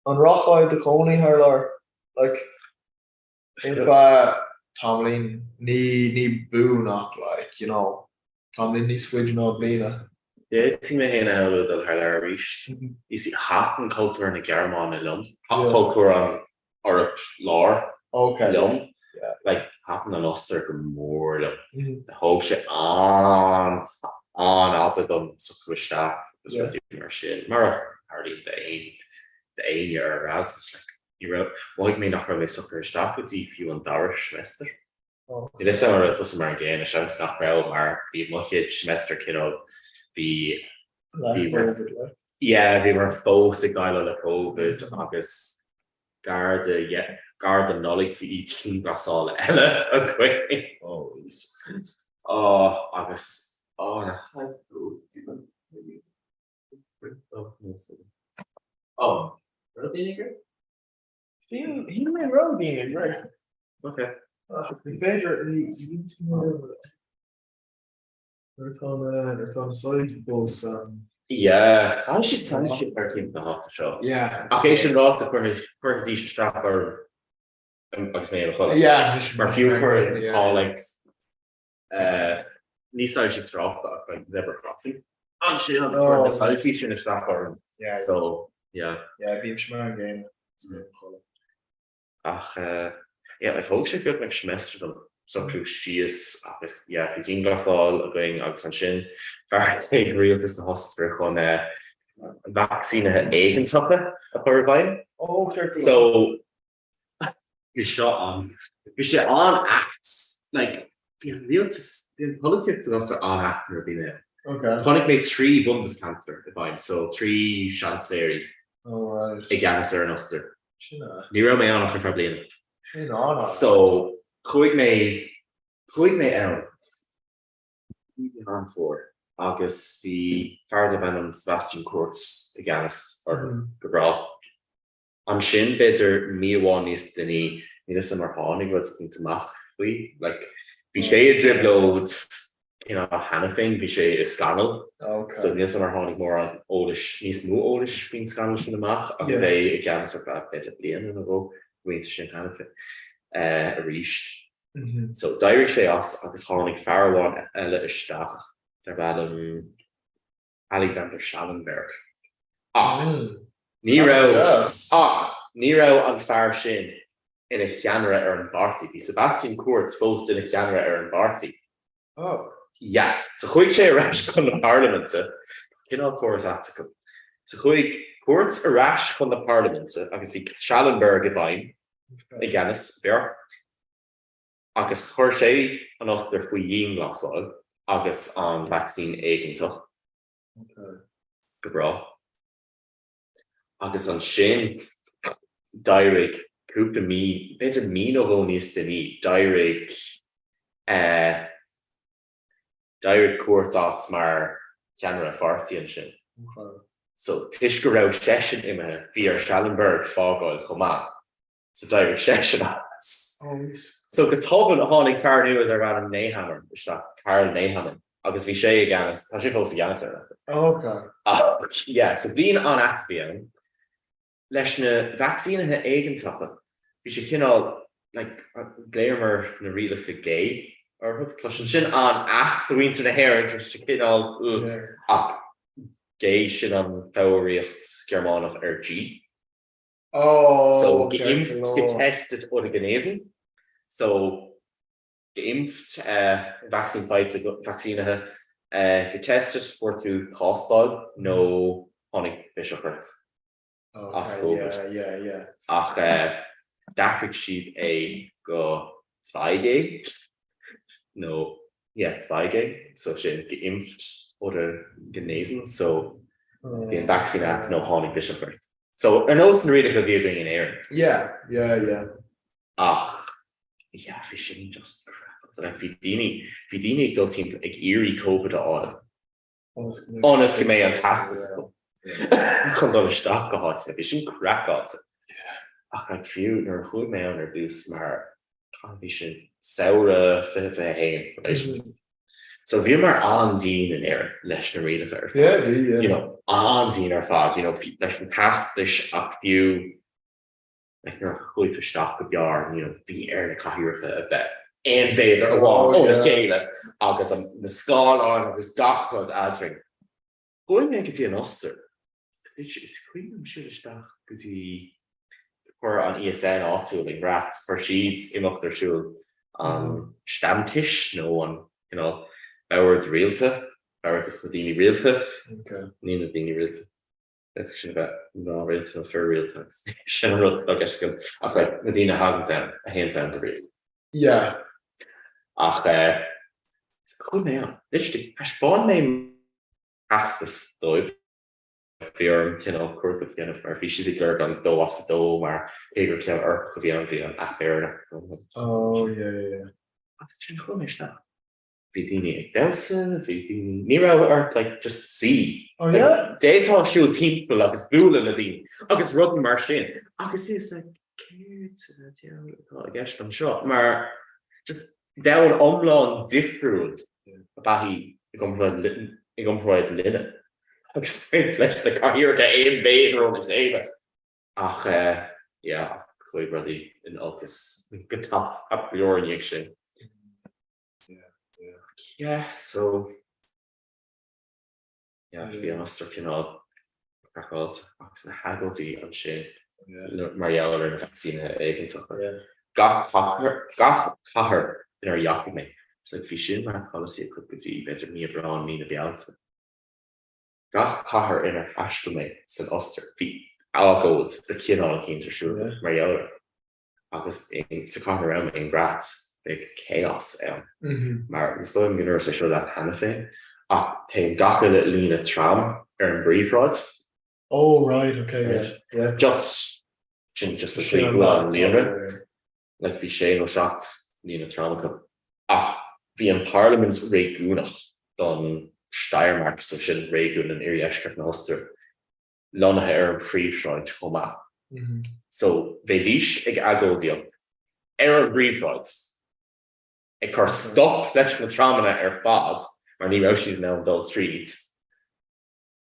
Speaker 5: an rocháid de Coney her like if Tomlin ní bú nach like you know Tomlin ní switch no blina
Speaker 4: Yeah, tí me héna heile dal haar ríis. Is í hatan cultúr na Germán na lum. Hatan
Speaker 5: Yeah.
Speaker 4: cultúr an Arab lár
Speaker 5: okay
Speaker 4: lum.
Speaker 5: Yeah.
Speaker 4: Like hatan an Oster go mór lum.
Speaker 5: Mhm.
Speaker 4: Na hoog sé an alfa dom sa cruisteach gus
Speaker 5: Yeah.
Speaker 4: ruí mar sin. Mar hardy the ein year Erasmus like you wrote like mé nach ra mé sa cruisteach go dí fiú an dair semester.
Speaker 5: Oh,
Speaker 4: Ní is mar plus mar géin a chans nach ra mar bhí muid semester kiddo bhí
Speaker 5: last
Speaker 4: Fever.
Speaker 5: COVID, like.
Speaker 4: yeah, bhí mar fós ag gaile le COVID agus gar the nolig fi tí brasáil eile a chuig. Agus
Speaker 5: He may road being right.
Speaker 4: Okay.
Speaker 5: The favorite they're on side goes
Speaker 4: Yeah, how should tell shit per team the hot show.
Speaker 5: yeah
Speaker 4: Okay, should not per die strap or agus mé
Speaker 5: yeah
Speaker 4: mar fiú per all like ní sa si drop like never coffee. An sin an the salty sin strap or
Speaker 5: yeah
Speaker 4: so yeah.
Speaker 5: beam schmar game
Speaker 4: Ach yeah, like hoog sé good meg semester dan so clú sies yeah, fi dien gafáil a going agus an sin ver real is de hostre chun vaccine eigen tuppe a chubein.
Speaker 5: oh sure cool.
Speaker 4: So you sé an acts like real politics was an act be
Speaker 5: okay
Speaker 4: Connic made 3 Bundeskanzler defined so 3 Chancellery
Speaker 5: all right
Speaker 4: again as an oster
Speaker 5: Shina
Speaker 4: Ní ra mé annach for blian.
Speaker 5: Shina
Speaker 4: So chuig mé an for agus the farther ben an Sebastian Courts against or Gabral. An sin better míháin is denní ní is mar hánig wat teach we like bhí sé a dribloads Hannafin bhí sé is scanal
Speaker 5: okay
Speaker 4: so ní mar hánig mór an ólis níos mú ólis bín scanal sin amach a
Speaker 5: Yeah.
Speaker 4: bheith against ar better blian an go wait sin Hannafin a ríist. So dair sé as agus hánig fearháin eile isteach dar bhd Alexander Schallenberg. Ní ra an fear sin ina cheanra ar an barty. Bhí Sebastian Courts fós ina cheanra ar an barty.
Speaker 5: oh
Speaker 4: Yeah, so chuig sé aráis chun na Parliamente cinál choras atacum. So chuig Courts aráis chun na Parliamente agus bhí Schallenberg a bhain i gceannas bear. Agus chuir sé an ochttar faoi dhíon glasán agus an vaccine éigeantach
Speaker 5: okay
Speaker 4: go bra. Agus an sin dairigh cúpla mí beidir mí ó bhóníos daoine dairigh cuairt as mar ceanra fartaí an sin.
Speaker 5: okay
Speaker 4: So tuis go raibh seisin imime bhí ar Schallenberg fágáil chomá. So dairigh seisin as.
Speaker 5: oh yes
Speaker 4: So go toban a hánig fear nuad ar an Néhammer, is that Carl Néhammer. agus bhí sé Giannis, tá sé close to Giannis ar.
Speaker 5: Okay.
Speaker 4: Yeah, so bhíon an actbíon leis na vaccínathe éigentachta. Bhí sé cinál gléirmar na rialacha gay or sin an act the winter na hair tar sé cinál ach gay sin an fáíocht Germánach ar G.
Speaker 5: Oh,
Speaker 4: So
Speaker 5: okay.
Speaker 4: geimpft getestet oder genesen. So geimpft vaccine getestet voor through hospital no honnig bishopert.
Speaker 5: Okay, yeah.
Speaker 4: Ach dafrik sheep a go 2G. No, yeah, 2G. So sin geimpft oder genesen. So the vaccine act no honnig bishopert. So er knows the reader could be being in air.
Speaker 5: Yeah.
Speaker 4: Ach, yeah, fishing just crap. So like Vidini go team like eerie COVID all. Honestly, may fantastic. Come on, stock gehad. Fishing crack out. Ach, like few nor goed me on or boost maar vision sour five. So we are on Dean in air, national reader.
Speaker 5: Yeah.
Speaker 4: You know, on Dean or five, you know, national path this up you. Like you're goed verstock of yarn, you know, the air kahir of that. And they are wall on the scale. August the skull on was dark called answering. Going make it in Oster. It's queen, I'm sure it's dark because he were on ESN also like rats for sheets in off their shoe. Stammtisch, no one, you know, Bauer Realta, Bauer the Dini Realta.
Speaker 5: Okay.
Speaker 4: Nina Dini Realta. That's should have no Realta for Realta. General, I guess good. Okay, Medina Hagentown, a hand sound to read.
Speaker 5: Yeah.
Speaker 4: Ach, it's cool now. Literally, I spawned name past this though. Fear, you know, Kirk of Vienna, or Fishy Lurk on Do was a do, or Hager Kill or Kovian at Bear.
Speaker 5: Oh, yeah.
Speaker 4: That's too cool, now. Vidini Delson, Vidini Nero, or like just see.
Speaker 5: Oh, yeah.
Speaker 4: They thought she would team like it's Bull and Nadine. August Rudden Marchin. August is like, kids, I guess I'm sure. Maar just down online different. Bahi, ik kom voor linen. Agus fleis le cair de éon béidir on is éile. Ach, yeah, chuig rudí in agus go top a priorníag sin. Yeah, so bhí an ostar cinál craáilt agus na hagaltaí an sin marall ar na vaccine éigeantach. Gach chathair in ar jaach mé, so bhí sin mar policy chu gotí beidir mí brán mí na bealta. Gach chathair in ar hasca mé san ostar bhí agóid de cinál cinn tar siúr marall agus sa chathair am in grats. Big chaos maar is stoim gin sé seo dat hanna fé ach te gacha le lína tram an briefrods.
Speaker 5: Oh right, okay, yeah.
Speaker 4: Just a an líre like bhí sé no shot lína tram ach bhí an Parliament's réúnach don Steiermark so sin réún an iriescar na Ulster lonathe ar an príomhsráid chomá. So bheith ag agódíal ar an briefrods. Ik kan stop leis na tramna ar fad mar ní raibh ná dul tríd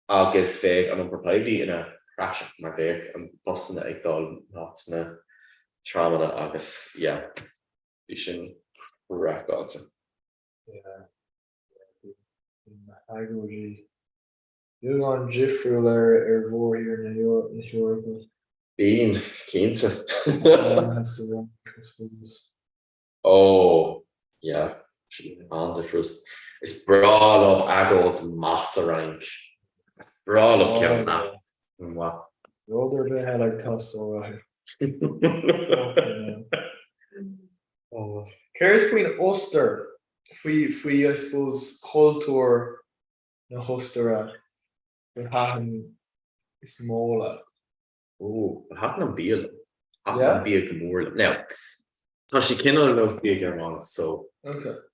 Speaker 4: agus fé an propébí ina crash mar bhéh an bosanna ag dul ná na tramna agus bhí sin raáte.
Speaker 5: Du an jifriúil ar bhór hir na Europa.
Speaker 4: Bíon cínta. Oh. Yeah, on the first. It's brawl of adult massa rank. It's brawl of killing that. What?
Speaker 5: The older bit had like toss alright. Cares between Ulster. If we I suppose culture na Hustera we haven't smaller.
Speaker 4: Oh, we haven't been more now. Tá sé cinál nó bí Germánach, so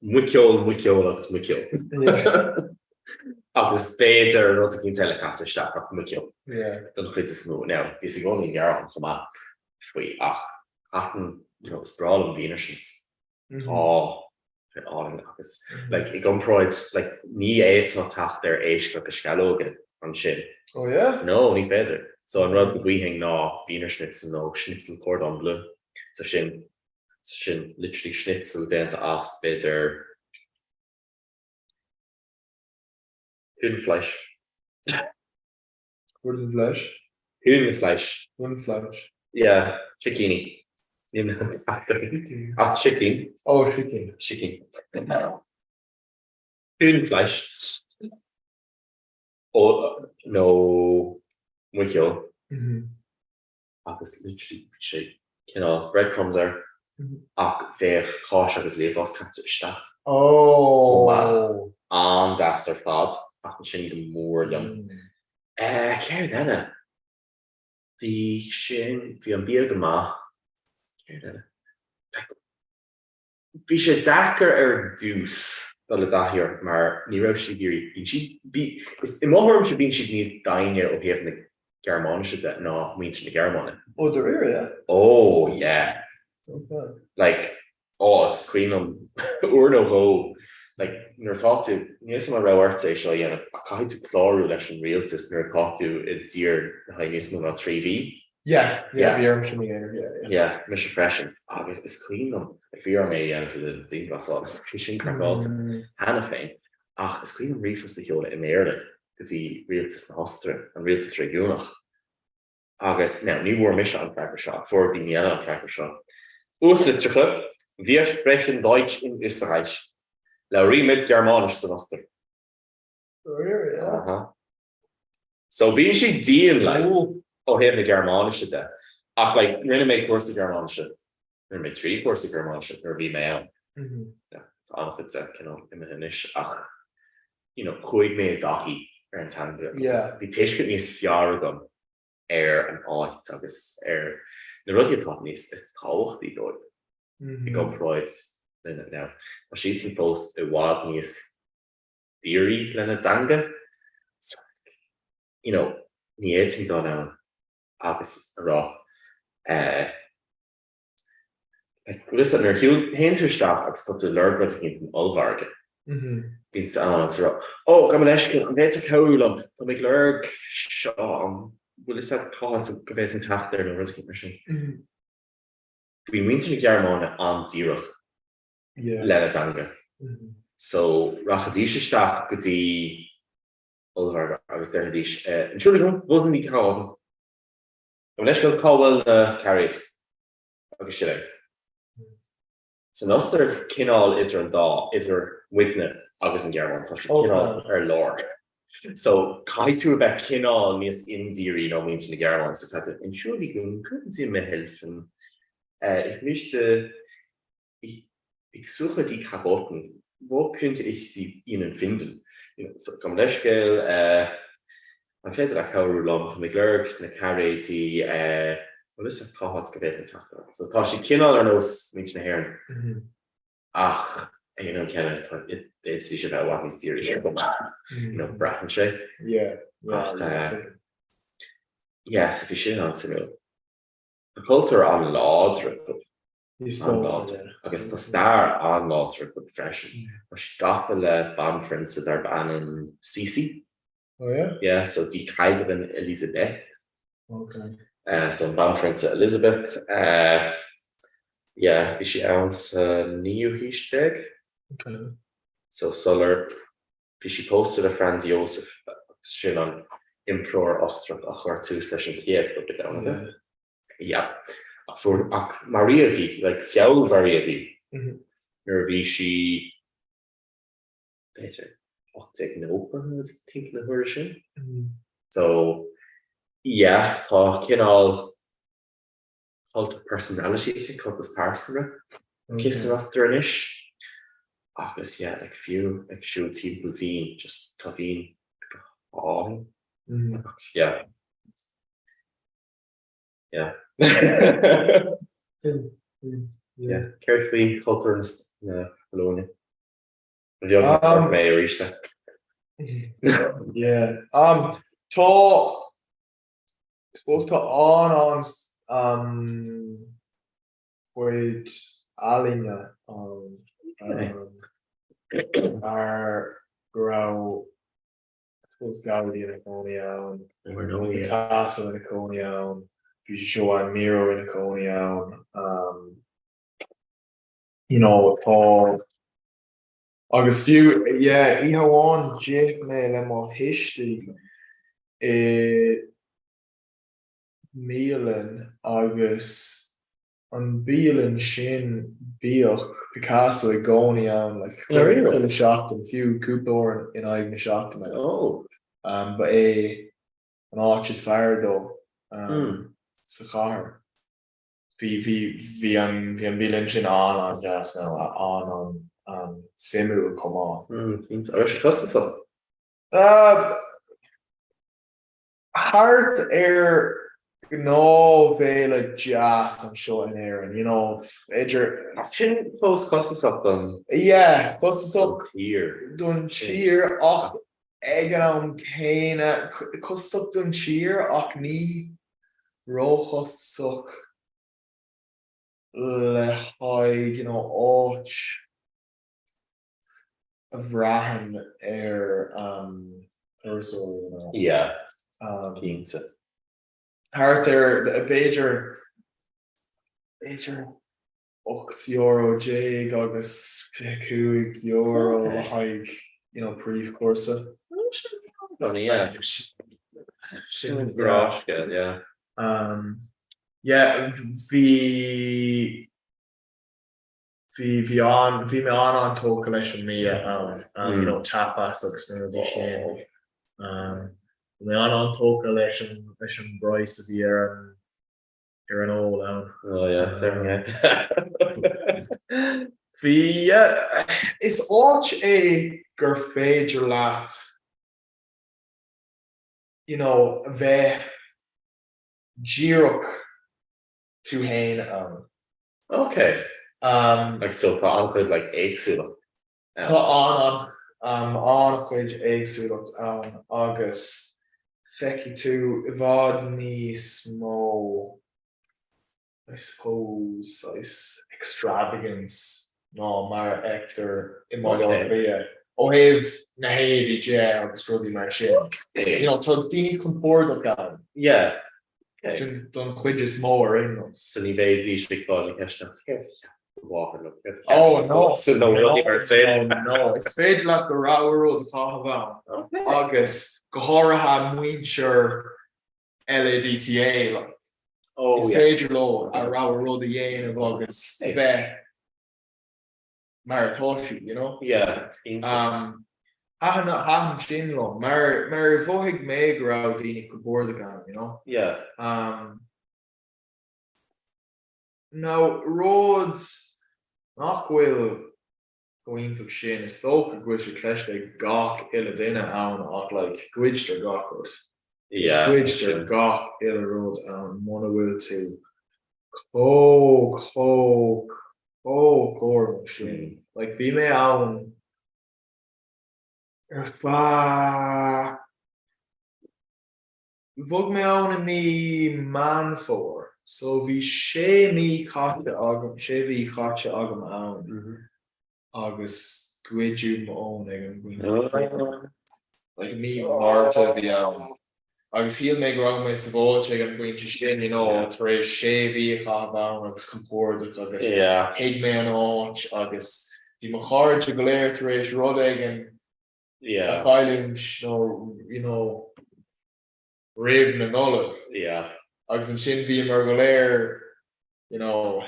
Speaker 4: muceol agus muceol. Agus béidir nó cinn telecata isteach ach muceol. Don chuid is nó. Now, bhí sé gcónaí Gearán chumá faoi ach hatan, is bráil an bhíonar sin. an agus like I gomráid like ní éit nó tacht ar éis go scalógan an sin.
Speaker 5: Oh yeah?
Speaker 4: No, ní féidir. So an rud go bhuihing ná Wiener Schnitzel nó Schnitzel Cordon Bleu. So sin literally Schnitzel déanta as beidir Hühnfleisch.
Speaker 5: Hundenfleisch.
Speaker 4: Hühnfleisch.
Speaker 5: Hundenfleisch.
Speaker 4: Yeah, chickini. Chicken.
Speaker 5: Oh, chicken.
Speaker 4: Chicken. Hühnfleisch. Oh, no. Mucho. Agus literally sé breadcrumbs are. Ach ver cáis agus léhás carte isteach.
Speaker 5: Oh.
Speaker 4: An das ar fad ach an sin go mór liom. Ceir denna. Bhí sin bhí an bíag go maith. Ceir denna. Bhí sé dachar ar dús dul le dathíar mar ní raibh si géirí. I máthairm se bhíonn siad níos daine ó thaobh na Germáise de ná muintir na Germáine.
Speaker 5: Oh, there are, yeah.
Speaker 4: Oh, yeah.
Speaker 5: Okay.
Speaker 4: Like, it's Queenum Urno Ho. Like, nuair tá tú, níos mar raibhart é seo dhéanamh a caiith tú chlárú leis an rialtas nuair tá tú I dtír na haid níos mó ná 3V.
Speaker 5: Yeah,
Speaker 4: Yeah.
Speaker 5: Bhíorm sin yeah.
Speaker 4: Yeah, mis freisin. Agus is Queenum. Like, bhíor mé dhéanamh the thing glasá, is sin craáilta. Hanna féin. Ach, is Queenum riomhas na cheola I méarla go dtí rialtas na hostra an rialtas réúnach. Agus, ní bhór mis an Frankfurt seo, for die Miele an Frankfurt seo. Auslitterige, wir sprechen Deutsch in Österreich. Laurie mit Germanisch zu Oster.
Speaker 5: Oh, yeah.
Speaker 4: So bhíonn si díon le ó thaobh na Germáise de. Ach like rinne méid cuasa Germáise. Rinne méid 3 cuasa Germáise ar bhí mé ann. Tá annach de imimeis ach chuig mé dathí ar an tanga. Bhí tuisce níos fear agam ar an áit agus ar na rudí atá níos is táhachtaí dóid. I gomráid lena now. A sheets and post a wild me theory lena danga. Ní éting dá ná agus rá. Listen, ar hinterstach agus tá lurgad gin an olvarge. Bíns an rá. Oh, go leiscin an bhéit a ceúlam, tá mé lurg seo an bhfuil is cáin go bhéit an tacht ar na rudí mar sin. Bhí muintir na Gearmáine an díireach. Lena danga. So rachadíisteach go dtí olvar agus deirtís. Entschuldigung, wo sind die Karten? Go leis go cábhfuil na carried agus si le. San oster cinál idir an dá idir withne agus an Gearmáin cinál ar lár. So cai tú bheith cinál níos indíirí nó muintir na Gearmáin so tá Entschuldigung, könnten Sie mir helfen? Ich möchte Ich suche die Karotten. Wo könnte ich sie Ihnen finden? Kom leisgéil an féidir a ceú lom mé glurg na carétí is a cáhat go bhéit an so tá si cinál ar nós mí na hhéireann. Ach an cenne déit sí sé bheith bhaith níos tíirí go brahan sé. Yes, bhí sin an san a cultúr an ládra agus tá star an látre go freisin. Tá stafa le banfrinsa ar ban an Sisi.
Speaker 5: Oh yeah?
Speaker 4: Yeah, so die Kaiserin Elisabeth.
Speaker 5: Okay.
Speaker 4: So banfrinsa Elizabeth. Yeah, bhí si ans níú híisteag.
Speaker 5: Okay.
Speaker 4: So solar bhí si posted a Franz Josef sin an implór ostrach a chuir tús leis an chéad go be Yeah. For Maria bhí, like fiall Maria bhí. Nuair bhí si better 8 open think na huair sin. So yeah, tá cinál cult personality copas pásanna kiss after an ish. Agus yeah, like few like show team bhín just tá bhín yeah. Yeah. Yeah, carefully cultures na Bologna. May reach that.
Speaker 5: Yeah. Tá suppose tá an chuid alinne grow suppose Gaudi in a Coniaun, the castle in a Coniaun, you show on Miro in a Coniaun, you know, Paul August few yeah, Ihawan Jake me le history Milan August an Beelan Shin Beoch Picasso Gonian like really shocked and few Cooper in I shocked me.
Speaker 4: Oh.
Speaker 5: But an arches fire though. Sakar. Vi an Beelan Shin on just now on Simu come on.
Speaker 4: Trust it.
Speaker 5: Hard no vele jazz an seo in Aaron, you know, Edger
Speaker 4: Chin post costs up them.
Speaker 5: yeah, costs up
Speaker 4: Here.
Speaker 5: done cheer och egan an céine cost up done cheer och ní rochos suck le haig, you know, och Vrahan so you know.
Speaker 4: Yeah. Keensa.
Speaker 5: Hart a Bejer Euro J agus Kuig Euro
Speaker 4: Okay.
Speaker 5: haig, you know, brief Corsa.
Speaker 4: Yeah.
Speaker 5: Shin
Speaker 4: Garage, yeah.
Speaker 5: Yeah, vi me on to collection me you know, tapas agus no di shin. Me on to collection Bryce of the year an all out.
Speaker 4: Oh yeah, yeah.
Speaker 5: Yeah, it's arch a Gerfager lat. You know, ve Girok to Hain
Speaker 4: Okay. Like Phil thought could like eggs
Speaker 5: on quid eggs August fecky to Vodney small I suppose extravagance no mar Hector in my area have na heavy jail struggle mar shit you know to dini comport of God
Speaker 4: yeah
Speaker 5: don't quid is more in them
Speaker 4: so ni ve vi big ball question walk look
Speaker 5: oh no
Speaker 4: so no
Speaker 5: no it's page like the road August Gohara Wincher LADTA like
Speaker 4: oh yeah
Speaker 5: stage low a road the of August Maritoshi, you know?
Speaker 4: yeah
Speaker 5: Hahan Shinlo, Mar Vohig Megra Dini Kubordagan, you know?
Speaker 4: yeah
Speaker 5: Now roads nach will going to Shin is so which a clash like gawk illadina on like Gwidster gawk
Speaker 4: yeah
Speaker 5: Gwidster gawk ill road one will to core machine like female Vog me on me man for so vi she me catcha agam she vi catcha agam on August Gwiju own like me Marta vi Agus he'll make wrong my savage and going to shin, you know, Tre Shavy, Kaban, Agus Comport, Agus Higman Arch, Agus the Mahar to Glare, Tre Rodeg, and Island, you know, Raven and Olive. Agus and Shin be Mergolaire, you know,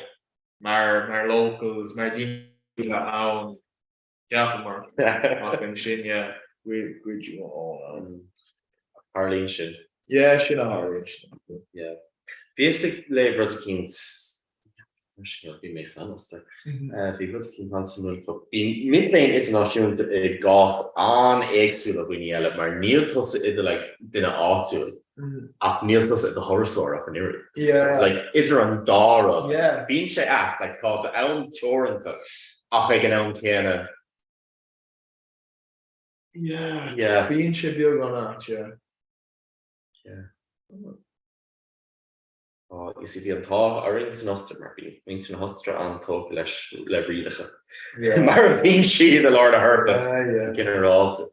Speaker 5: Mar locals, Martin, Own, Yapamar, and Shin, we you all.
Speaker 4: Arlene Shin.
Speaker 5: Yeah, she know Arlene.
Speaker 4: Yeah. Basic lever kings. Be makes sense. Because King Hansen in mid-lane international goth on exula when you yell mar neutros like dinner auto at neutros at the horror up in area.
Speaker 5: Yeah.
Speaker 4: Like it's around Dara.
Speaker 5: Yeah.
Speaker 4: Being she act like called the Elm Torrent. I can Elm Kiana.
Speaker 5: Yeah. Being she be gonna yeah.
Speaker 4: is die an tá aring san ostra mar bí mint an hostra an tó leis le brídacha. Mar bhín siad a Lord a Harpa general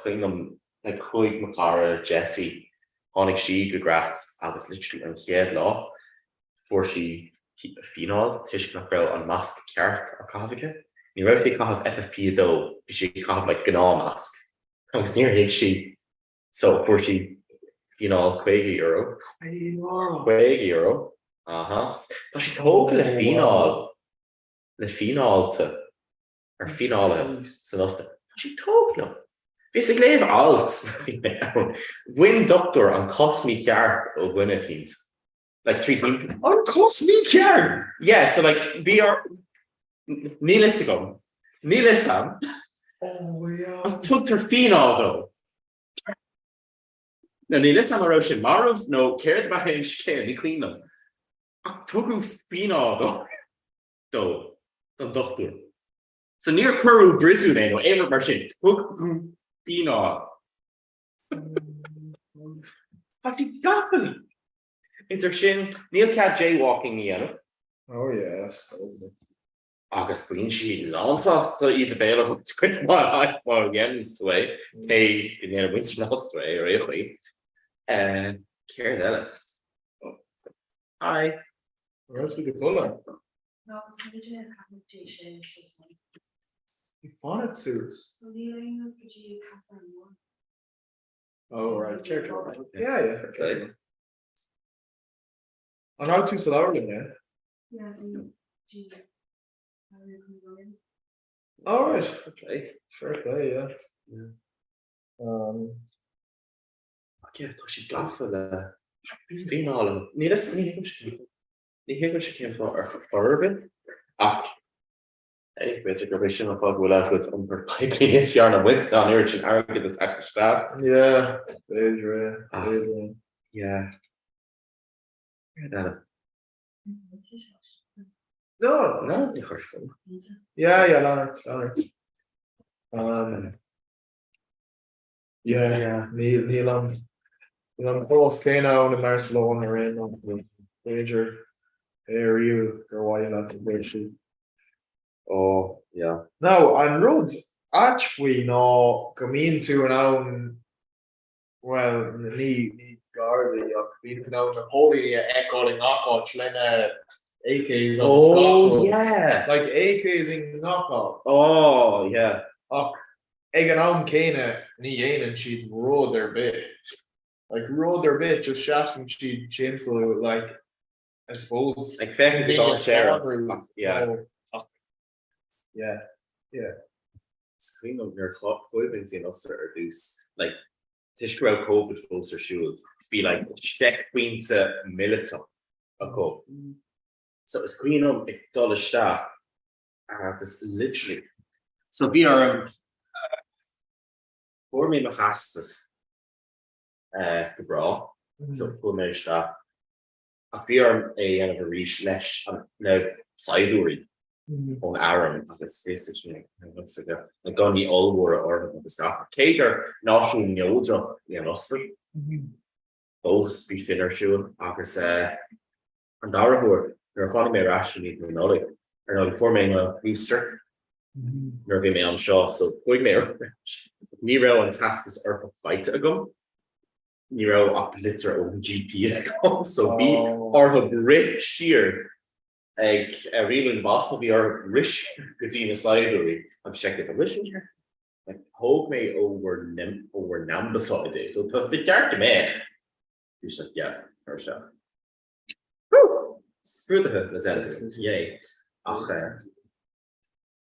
Speaker 4: clean like chuig Macara Jesse honnig si go gras agus literally an chéad lá for si final tiis nach raibh an mask ceart ar cábhaige. Ní raibh é cábh FFP dó bhí si cábh le gná mask. Agus níor héag si so for si final €20. €20. Tá si tóg le finálte ar finále san osna. Tá si tóg le. Bhís ag léamh alt Win doctor an cosmí ceart ó gine kins. Like 3 people.
Speaker 5: An cosmí ceart?
Speaker 4: Yeah, so like we are ní list go. Ní list am.
Speaker 5: Oh yeah.
Speaker 4: An tugtar fináil dó. No, ní list am a sin marv no céir ba hin céir ní clean them. An tugu fináil dó don doctor. So níor curú brisú é no éidir mar sin tugu fináil. Tá si gafan. It's sin níl cat jaywalking í anmh.
Speaker 5: Oh yeah, totally.
Speaker 4: Agus bhíonn si lánsásta iad a béile chuit má ghéans tú é é gnéana bhaint násta é ar échlaí. Céir eile. Hi.
Speaker 5: Where's with the colour?
Speaker 6: No, could you have competition?
Speaker 5: You wanted to. Oh right, check. Yeah, for sure. I'm not too slow, man.
Speaker 6: Yeah,
Speaker 5: All right,
Speaker 4: Okay.
Speaker 5: fair play, yeah.
Speaker 4: Tá si gafa le fináil. Ní hé se céim ar forbin ach bit go sin á fád bhfuil go an pipeline is fear na wit an ir sin agad is sta.
Speaker 5: Yeah, Adrian.
Speaker 4: Yeah.
Speaker 5: No,
Speaker 4: ní chuir.
Speaker 5: Yeah, Leonard. Yeah, Neil, I'm close to now in Barcelona right now. Major area or why not to break sheet.
Speaker 4: Oh, yeah.
Speaker 5: Now on roads actually no come into an own well ní garda come now Napoleon echoing knockout Lena AKs on
Speaker 4: Oh, yeah.
Speaker 5: like AKs in knockout.
Speaker 4: Oh, yeah.
Speaker 5: Ag an own Kana ní and she'd roll their bit. Like roll their bit just shashing she'd shameful like I suppose
Speaker 4: Like fair to go Sarah. Yeah.
Speaker 5: Yeah.
Speaker 4: Screen of your clock equipment in us or reduce like tish grow COVID folks or shoes be like check queen's militant a go. So it's clean up a dollar staff because literally so we are for me hastas bra so poor me staff a fear a end of a reach lesh no sidery on Aaron agus basically like gun the all war or the staff Kager national neodra in Ulster both speech in our show agus and Darahor their economy rationally knowledge or not forming a booster nervy me on Shaw so quick mayor Nero and tasks are fight ago Nero up litter own GP so we are a great sheer ag a rian Boston we are rich Katina Sidery I'm checking the vision here like hold me over Nambaside day so the character man you said yeah first up screw the hood let's edit it yay okay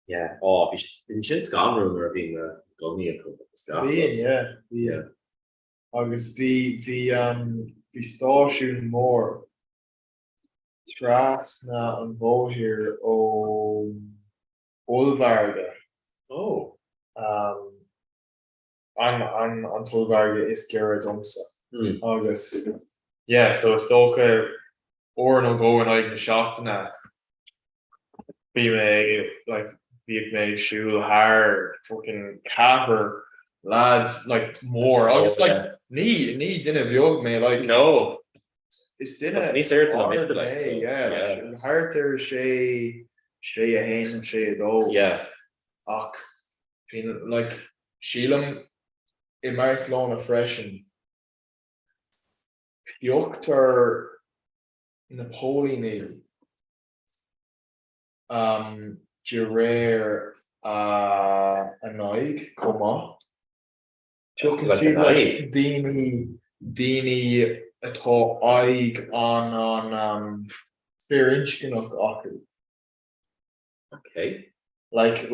Speaker 4: yeah oh if you shit's gone room or being a gunny
Speaker 5: yeah August vi station more Tras na an bó here ó Olvarga.
Speaker 4: oh
Speaker 5: an Tolvarga is Gerard Domsa. August yeah so stoke or no go and I shot na be like be shoe haar fucking capper lads like more August like need didn't viog me like
Speaker 4: no
Speaker 5: is dinner
Speaker 4: Ní sé an mid like so.
Speaker 5: yeah hartar sé a hen and sé a dó
Speaker 4: Yeah.
Speaker 5: ach fin like sílam I Barcelona freshen Jochtar Napoleon de réir annoig komma
Speaker 4: Like an eye.
Speaker 5: Dini atá aig on fearinch acu
Speaker 4: Okay.
Speaker 5: like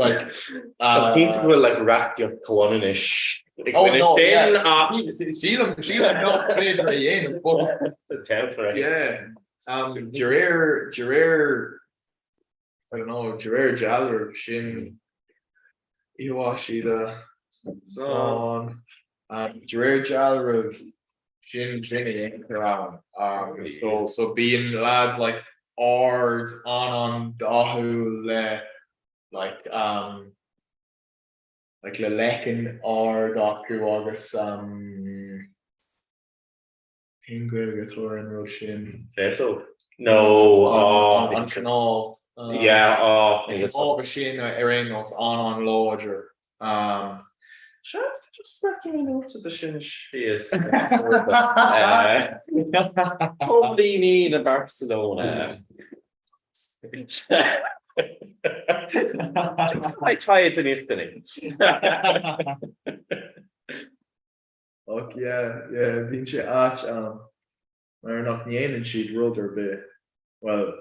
Speaker 4: Pizza will like racht your colonish.
Speaker 5: oh no yeah she not Pedro but
Speaker 4: The temporary.
Speaker 5: yeah Gerard I don't know Gerard Jaller Shin Iwashida Son Gerard Jaller of Shin around so being lads like Ard on Dahu le like le lekin Ard Aku August Ingrid and Roshin
Speaker 4: So no.
Speaker 5: on Canal
Speaker 4: Yeah.
Speaker 5: all machine Erenos on Lodger
Speaker 4: Just freaking notes of the shin she is. Only me in Barcelona. Just I try it in Eastern.
Speaker 5: Och yeah vin sé ach mar nach nieën siad ruder be well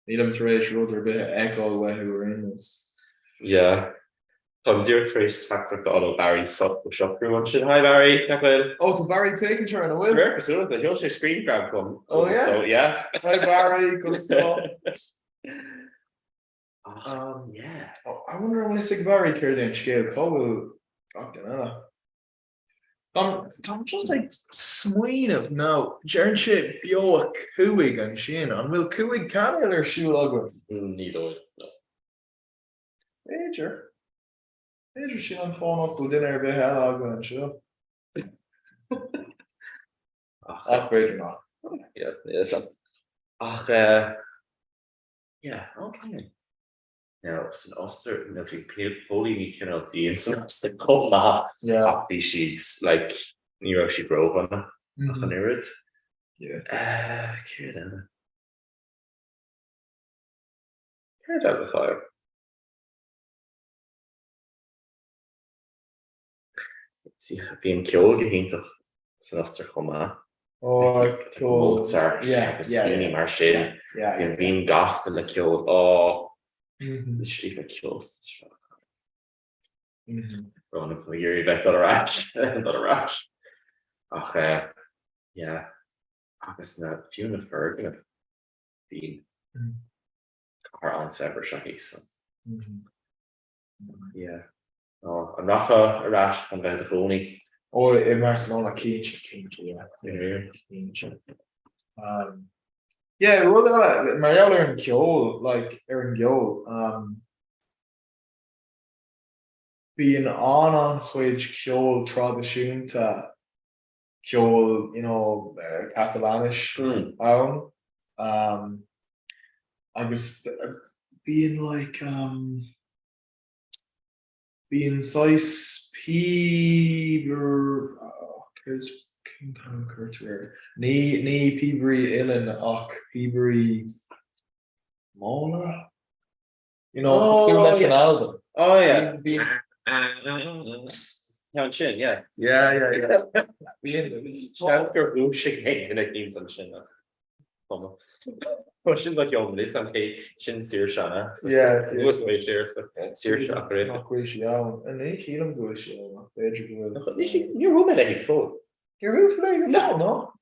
Speaker 5: nílam taréis ruder be echo we hu is
Speaker 4: Yeah. Tom dear trace factor got Barry sub shop one should hi Barry.
Speaker 5: oh to Barry taking turn a will
Speaker 4: Very soon the you'll screen grab come.
Speaker 5: Oh, yeah?
Speaker 4: So yeah.
Speaker 5: hi Barry good stuff
Speaker 4: Yeah.
Speaker 5: oh, I wonder when sig Barry care den scale co Tom just like sween of no Jernship Bioak Huig and Shin on will Kuig can or shoe log
Speaker 4: Neither.
Speaker 5: Major she on phone up to dinner be hell and show Major not
Speaker 4: Yeah, yes. Yeah, okay. Now, it's an Oster, you know, if you poly we can of the instance the Comhrá happy sheets like Nero she broke on it.
Speaker 5: yeah
Speaker 4: Céad with fire. See being killed gehéintach san Oster Comhrá.
Speaker 5: oh cool
Speaker 4: Mozart, mar sin.
Speaker 5: yeah
Speaker 4: Being gaff in the kill. Oh, the sleep a kills. Run for year bet that a rash. Ach, yeah. Agus na Fiona Ferg have been are on sever shaggy so yeah. Oh, I'm not a rash on the phony.
Speaker 5: oh in Barcelona King yeah rather Mariella and Kjol like Aaron Gyo being on which Kjol traditionta Kjol you know Catalanish I was being like being size Peber cause King Town Curtier Nee Pebery Illen och Pebery Mola you know still like an album
Speaker 4: Oh yeah.
Speaker 5: being
Speaker 4: No chin, yeah.
Speaker 5: being
Speaker 4: Chansker bullshit in a games on chin. Question like your list and hey shin sear shana.
Speaker 5: Yeah,
Speaker 4: it was way share so sear shot right.
Speaker 5: and they kill him go
Speaker 4: Your woman like phone.
Speaker 5: Your roof like no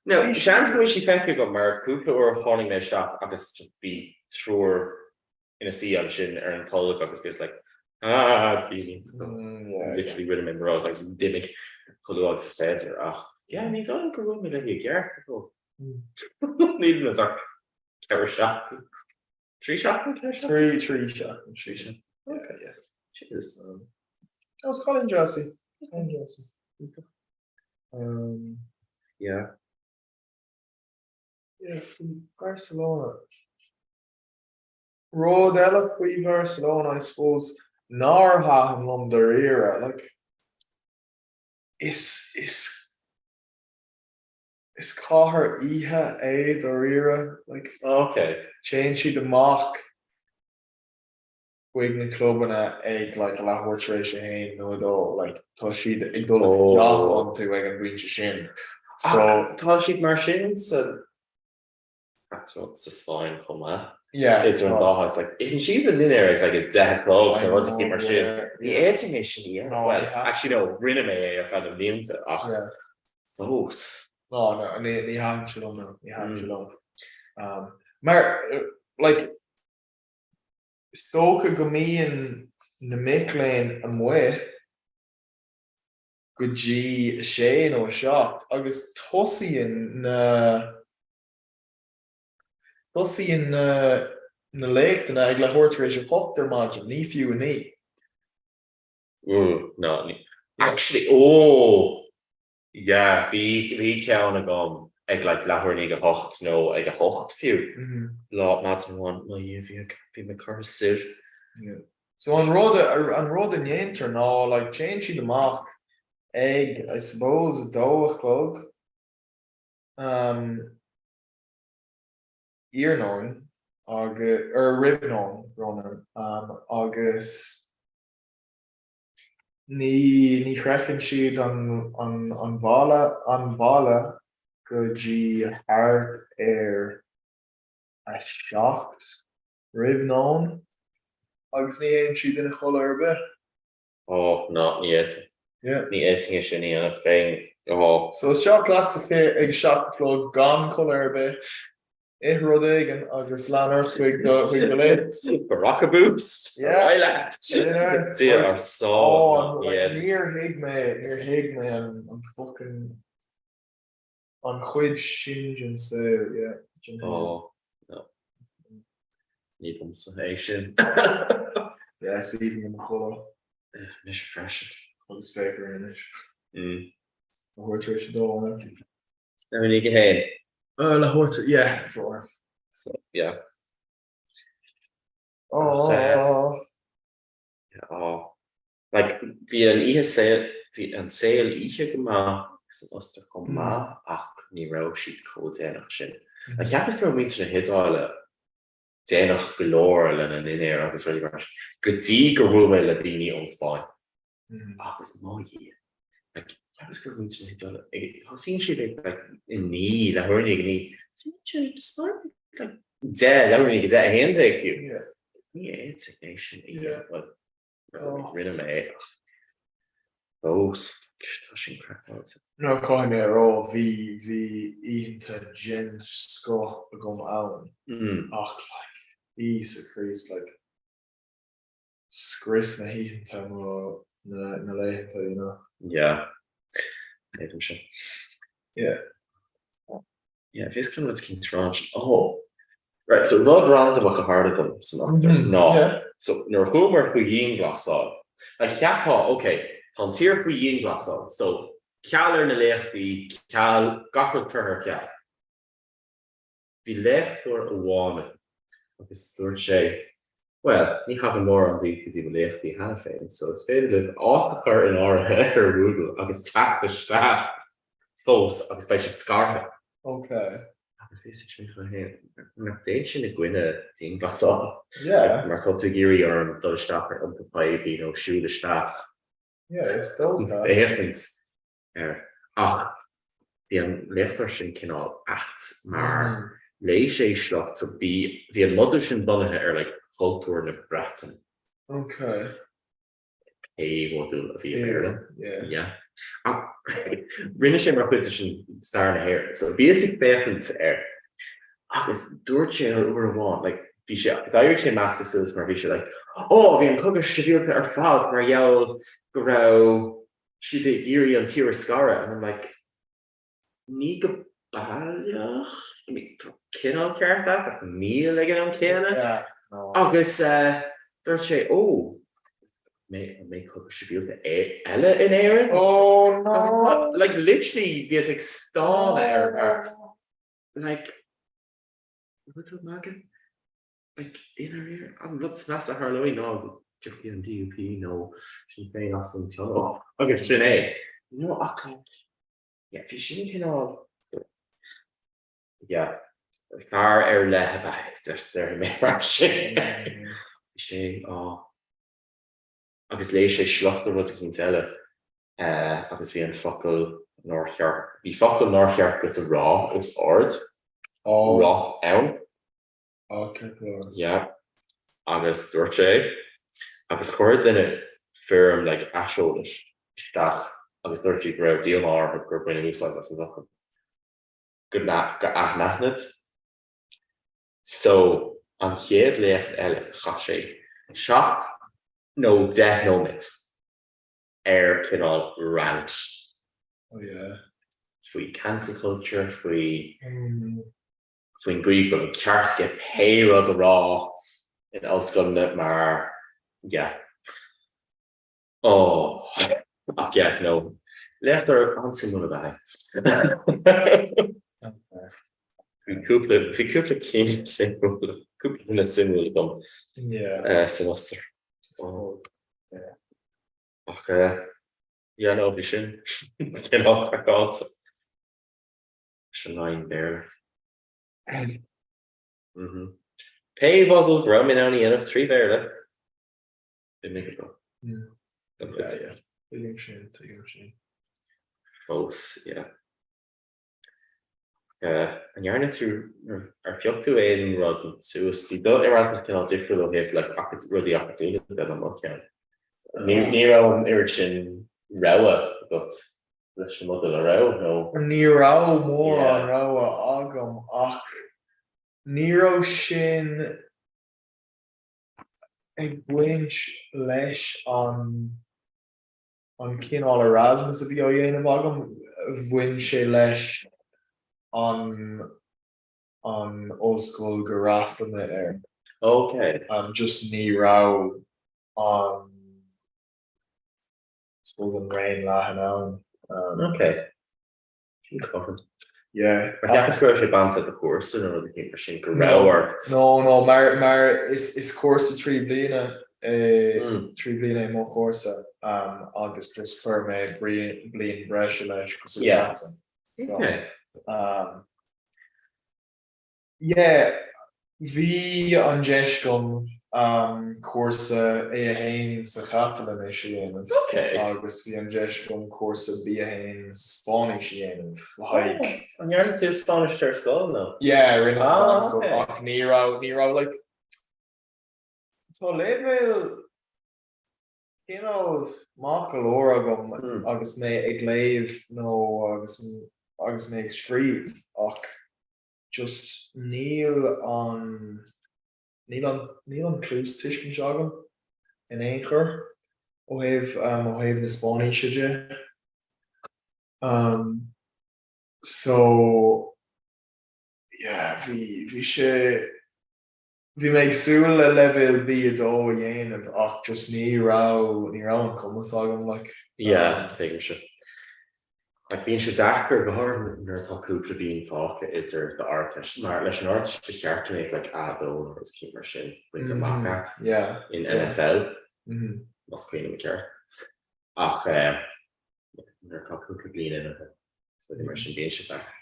Speaker 4: No, chance the way she felt got Mark Cooper or haunting their shop I guess just be sure in a sea on shin or in Tolk I guess like literally rid of member out like some dimmick Colog stead or yeah me go and go me like a careful need a cover shot 3 shot
Speaker 5: 3 shot okay yeah
Speaker 4: Jesus
Speaker 5: that was Colin Jesse
Speaker 4: yeah
Speaker 5: Yeah, from Barcelona. Rod ela faoi Barcelona, I suppose, nar hahan lom der era, like, is cahar ihe é der era, like,
Speaker 4: Okay.
Speaker 5: change she the mock wig na clubna ag like a la horse race hain no do like tá she ag dul
Speaker 4: Oh.
Speaker 5: jaach on to ag an bwyn sin. So
Speaker 4: tá siad mar sin sa that's what sa spine Comhrá.
Speaker 5: yeah,
Speaker 4: It's an it's like if she even in there like a dead dog
Speaker 5: I
Speaker 4: and wants to keep
Speaker 5: know,
Speaker 4: her shit.
Speaker 5: yeah,
Speaker 4: The
Speaker 5: yeah.
Speaker 4: editing yeah.
Speaker 5: No,
Speaker 4: Well,
Speaker 5: you have
Speaker 4: actually no, Rinne me I found them names
Speaker 5: yeah.
Speaker 4: those.
Speaker 5: No, ni han she no, ni han she maar like stoke go mi in na Micklein am way go G sé no shot agus tosi in na lake na ag le hortration pop der ma ní fiú a ní.
Speaker 4: No. Actually, oh yeah, vi ceann a gom ag like lahornig a hocht no ag a hocht few. Lot not one no you be my car suit.
Speaker 5: Yeah. So an rud in yenter no like change the mark egg I suppose do clog ear known or rib known runner agus ní reckon siad an bhla go G hard a shocked rib known agus ní éon siad in a choir bit.
Speaker 4: Oh no, ní it.
Speaker 5: Yeah.
Speaker 4: Ní eting is sin a thing. Oh.
Speaker 5: So is shock lots of ag shock clo gan choir bit. Rodegen agus lá earthquake go late.
Speaker 4: Baraka boost.
Speaker 5: Yeah.
Speaker 4: See our saw.
Speaker 5: Near Higme and fucking on chuid shin so yeah.
Speaker 4: Oh no. Need them sensation.
Speaker 5: Yeah, see in the color.
Speaker 4: Mission fresh.
Speaker 5: I was faker in it. Horse race do.
Speaker 4: Now we need to get ahead.
Speaker 5: La horse, yeah, for.
Speaker 4: So yeah.
Speaker 5: Oh.
Speaker 4: Like vi an ihe sale vi an sale ihe gema os er Comhrá ach ní ra si ko dénach sin. Like heb is go min na hitile dénach galoor le an in air agus really mar. Gotí go ru le dini onspáin. Agus mo like heb is go min na hitile. How seen she like in ní le hornig ní. See start like de le de hands ag you.
Speaker 5: Yeah.
Speaker 4: Yeah, it's a nation.
Speaker 5: Yeah.
Speaker 4: But rinne me. Those touching crap out.
Speaker 5: No kind of all vi into gin sco gom Allen. Ach like he's a crease like scris na he into na late, you know.
Speaker 4: Yeah. Sure.
Speaker 5: Yeah.
Speaker 4: Yeah, if he's coming with King's Ranch. Oh. Right, so not random with a heart of them. No.
Speaker 5: Yeah.
Speaker 4: So nor Homer who yin glass on. Like Yapa, okay. Hontier who yin glass on. So Caller na lefty, Cal gaffer per her cal. Be left or a woman. Okay, third shay. Well, we have more on the lefty Hannafin. So it's faded off her in our head or Google. I was tap the staff. Those of especially scar.
Speaker 5: Okay.
Speaker 4: Dé sin a gwine tí glasá.
Speaker 5: Yeah.
Speaker 4: Mar tot géirí arm do staff ar an paid bí nó siú de staff.
Speaker 5: Yeah, it's still that.
Speaker 4: Éfins Bhí an lechttar sin cinál acht mar lei sé slacht so bí hí an mother sin bunathe ar like cultúr na Breton.
Speaker 5: Okay.
Speaker 4: Modul a bhí Ireland.
Speaker 5: Yeah.
Speaker 4: Rinne sé mar chuite sin star na hair. So basic bechant agus dúirt sé over bháin, like bhí sé dair sé measca suas mar bhí sé like, oh, bhí an cogur siúilta ar fád mar gheall go raibh si bh géirí an tíir scara, and I'm like, ní go bailach, cinál ceart that, ní legan an céanna.
Speaker 5: Yeah. No.
Speaker 4: Agus dúirt sé, oh, make cook shield Ella in Aaron.
Speaker 5: Oh no!
Speaker 4: Like literally, because like stall there, like what's up, Megan? Like in her ear, I'm not that's a Halloween, no, Jackie and DUP, no, she's paying us some channel. Okay, Sinead, no, I can't. Yeah, if you shouldn't, yeah, far leheba, just there, she, oh, agus lei sé slachtar rud cin teile agus bhí an focail náthcheart. Bhí focail náthcheart go a rá agus ard rá ann.
Speaker 5: Okay, cool.
Speaker 4: Yeah, agus dúirt sé agus chuir duine fearm le aseolais isteach agus dúirt go raibh díomár gur buine úsáid as an docha. Go aithneachnaid. So an chéad lécht eile cha sé seach nó 10 nóid cinál rant.
Speaker 5: Oh yeah.
Speaker 4: Faoi cancel culture, faoin gríomh go an ceart go péad a rá in ollscoilne mar yeah. Oh, ach yeah, no. Lécht ar ansimúla bheith. Bhí cúpla cín simúla, cúpla cín simúla dom semester. Oh, yeah. Ach, yeah, no, bhí sin cin á craáilsa. Sin náin béir. Pay fodl grum in only enough 3 béir
Speaker 5: Yeah. Taking
Speaker 4: Fós, yeah. An jarna tú ar fiochtú éan rud an suas bhí dul Erasmus cinál difriúil ó thaobh le rudí opportunity an mo ceann. Ní raibh an iiri sin raibh got leis an model a raibh nó.
Speaker 5: Ní raibh mór an raibh agam ach ní raibh sin ag buint leis an cinál Erasmus a bhí ó dhéanamh agam bhain sé leis an óscoil go rastanna ar.
Speaker 4: Okay.
Speaker 5: Just ní raibh an suppose an rain leathan ann.
Speaker 4: Okay. Covered.
Speaker 5: Yeah.
Speaker 4: Mar ceapascuir sé bant le a cuasa nó rud cin sin go raibh
Speaker 5: No, mar is cuasa trí bliana trí bliana mó cuasa agus just chuir mé blian breis leis.
Speaker 4: Yeah. Okay.
Speaker 5: Yeah, bhí an deis gom cuasa é a hain sa Catalan é sin.
Speaker 4: Okay.
Speaker 5: Agus bhí an deis gom cuasa bí a hain sa Spáinnis sin. Like
Speaker 4: An jarna tú Spanish ar scoil nó?
Speaker 5: yeah, rinne Spáinnis
Speaker 4: okay.
Speaker 5: ach ní raibh like tá léadmhéil cinál mac go leor agam agus mé ag léamh nó agus mé ag scríomh ach just níl an clús tuiscint agam in éon chur ó thaobh na Spáinise. So yeah, bhí mé agsúil le level bí a dó a dhéanamh ach just ní rá an cumas agam like.
Speaker 4: Yeah, think se. Like bíonn sé dachar gothir nuair atá cúpla bíon fáca idir the artist mar leis an artist de ceartú ag like adó agus cin mar sin buint a macat in NFL mas cuioine me ceart ach nuair atá cúpla bliain in so mar sin bíonn sé dachar.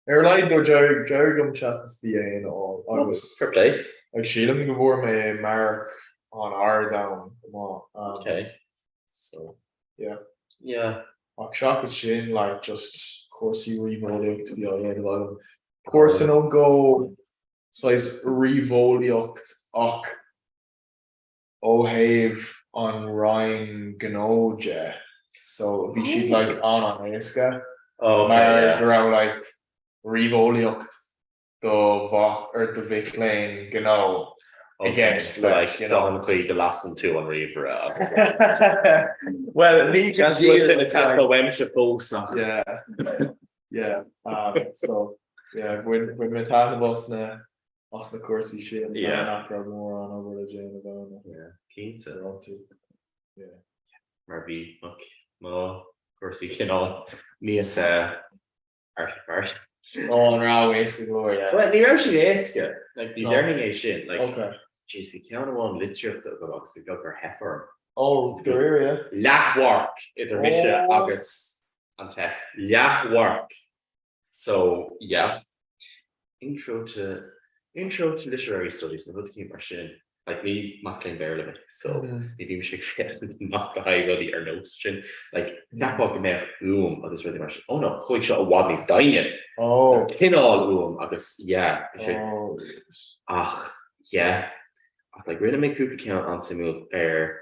Speaker 5: Ar leid do deirgum chastas bí aon agus
Speaker 4: fair play.
Speaker 5: ag sílam go bhór mé mar an Ardown
Speaker 4: Okay.
Speaker 5: so yeah.
Speaker 4: Yeah.
Speaker 5: Ach seachas sin like just cuasaí rívólaíocht bhí á dhéanamh cuasa nó go sláis rívólaíocht ach ó thaobh an Ryan gnóide so bhí siad like an éasca mar go raibh like rívólaíocht do bhach ar do bhic léinn gnó. Again,
Speaker 4: like
Speaker 5: you know,
Speaker 4: an chuig go lasan tú an riomh
Speaker 5: well, ní
Speaker 4: weimse pósa.
Speaker 5: Yeah. So yeah, when me tána os na cuasaí sin nach raibh mór an over le déanamh bhna.
Speaker 4: Yeah, cínta.
Speaker 5: Yeah.
Speaker 4: Mar bhí má cuasaí cinál níos
Speaker 5: Oh, an rá éasca go, yeah.
Speaker 4: Well, ní raibh siad éasca, like ní
Speaker 5: No.
Speaker 4: learning é sin, like
Speaker 5: Okay.
Speaker 4: jeez, bhí ceann amháin litreacht go agus bhí beag ar heifer.
Speaker 5: Oh, the area.
Speaker 4: Leathwork idir mise
Speaker 5: Oh.
Speaker 4: agus an te. Leathwork. So yeah. Intro to literary studies, na bud cín mar sin. Like ní mac cén bear le so ní bhí sé mac go haid rudí ar nós sin. Like ceapá go méach agus rudí mar sin. Oh no, chuig seo a bhád níos daine.
Speaker 5: Oh.
Speaker 4: Cinál agus yeah.
Speaker 5: Oh.
Speaker 4: Ach, yeah. Ach, like rinne mé cúpla ceann an simú ar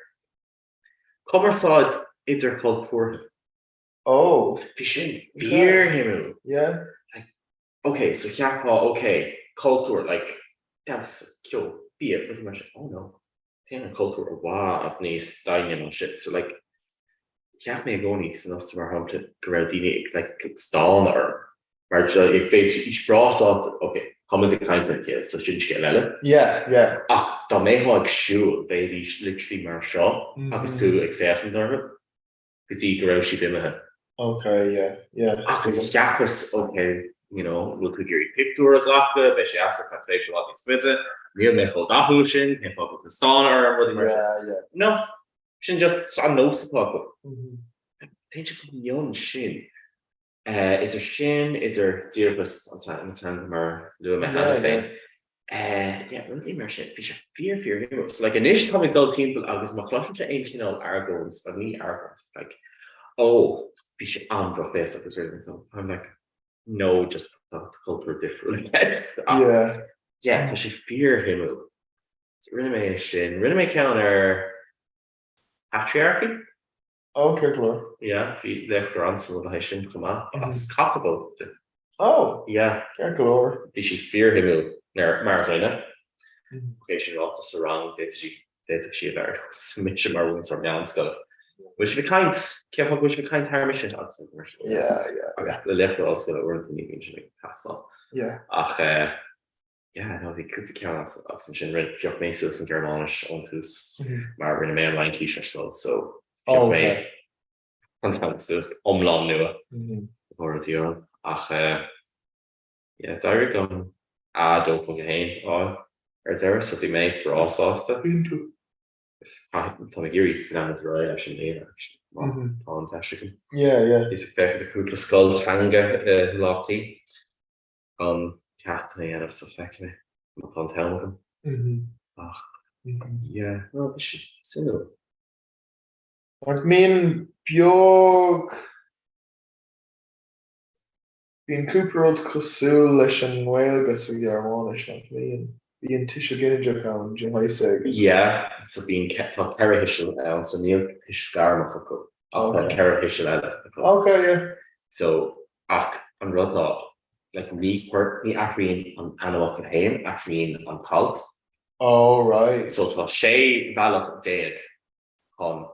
Speaker 4: Comhrá idir cultúr.
Speaker 5: Oh.
Speaker 4: Bhí sin fear himú.
Speaker 5: Yeah.
Speaker 4: Okay, so ceapá, okay, cultúr, like that was kill be it pretty much. Oh no, Téann an cultúr a bhá ach níos daine an shit. So like ceap mé gcónaí san os mar hampla go raibh daoine like stáin ar mar ag féidir is brásáit, okay, comment a caiintear céad, so sin scéal eile.
Speaker 5: Yeah, yeah.
Speaker 4: Ach, dá méid ag siúil bheith literally mar seo agus tú ag féchan dartha go dtí go raibh si bimethe.
Speaker 5: Okay, yeah, yeah.
Speaker 4: Ach, is ceapas, okay, you know, we'll put your picture of Glocka, but she asks if that's facial on these real Michael Dahushin, can't fuck with the sauna or whatever.
Speaker 5: Yeah.
Speaker 4: No, shin just on no support. Think you can young shin. It's a shin, it's a dearest on time more do a hand thing. Yeah, really immersion. Fish fear heroes. Like an ish comic gold team, but I was my flush to ancient argons, but me argons. Like, oh, fish on drop base of a certain film. I'm like, no, just the culture different. Yeah, because she fear him. It's really shin, really counter patriarchy.
Speaker 5: Okay, cool.
Speaker 4: Yeah, if you left for answer with a shin come on. It's cockable.
Speaker 5: Oh,
Speaker 4: Yeah.
Speaker 5: cool.
Speaker 4: Did she fear him? Martina. Okay, she wants to surround did she about submission or wounds from down skull. Which be kind, careful which be kind her mission to commercial.
Speaker 5: Yeah.
Speaker 4: The left also that weren't the mission cast on.
Speaker 5: Yeah.
Speaker 4: Ach, yeah, no, they could be counted of some shin fjok mesos and Germanish on who's Marvin and man line Keisha so
Speaker 5: Okay.
Speaker 4: Sometimes there's omlan nu or the other. Ach, yeah, there you go. Don't look ahead. Or there something made for all sorts of
Speaker 5: Into.
Speaker 4: Tá géirí ná roi a sin é an te.
Speaker 5: Yeah.
Speaker 4: Is fe de cúpla sscoil teanga látaí an ceachtainna anamh sa feic me an teamagam. Ach, yeah, no, sinú.
Speaker 5: Want mean biog bíon cúpla cosú leis an Gaelgas a Germánis nach mean. Bíon tiise ginneide an Jamaica.
Speaker 4: Yeah, so bíon ceithre hiisiil an sa níl his garmach acu. Ach ceithre hiisiil eile.
Speaker 5: Okay, yeah.
Speaker 4: So ach an rud ná like ní achraíonn an animach an hain, achraíonn an cult.
Speaker 5: Oh, right.
Speaker 4: So tá sé bhealach déag chun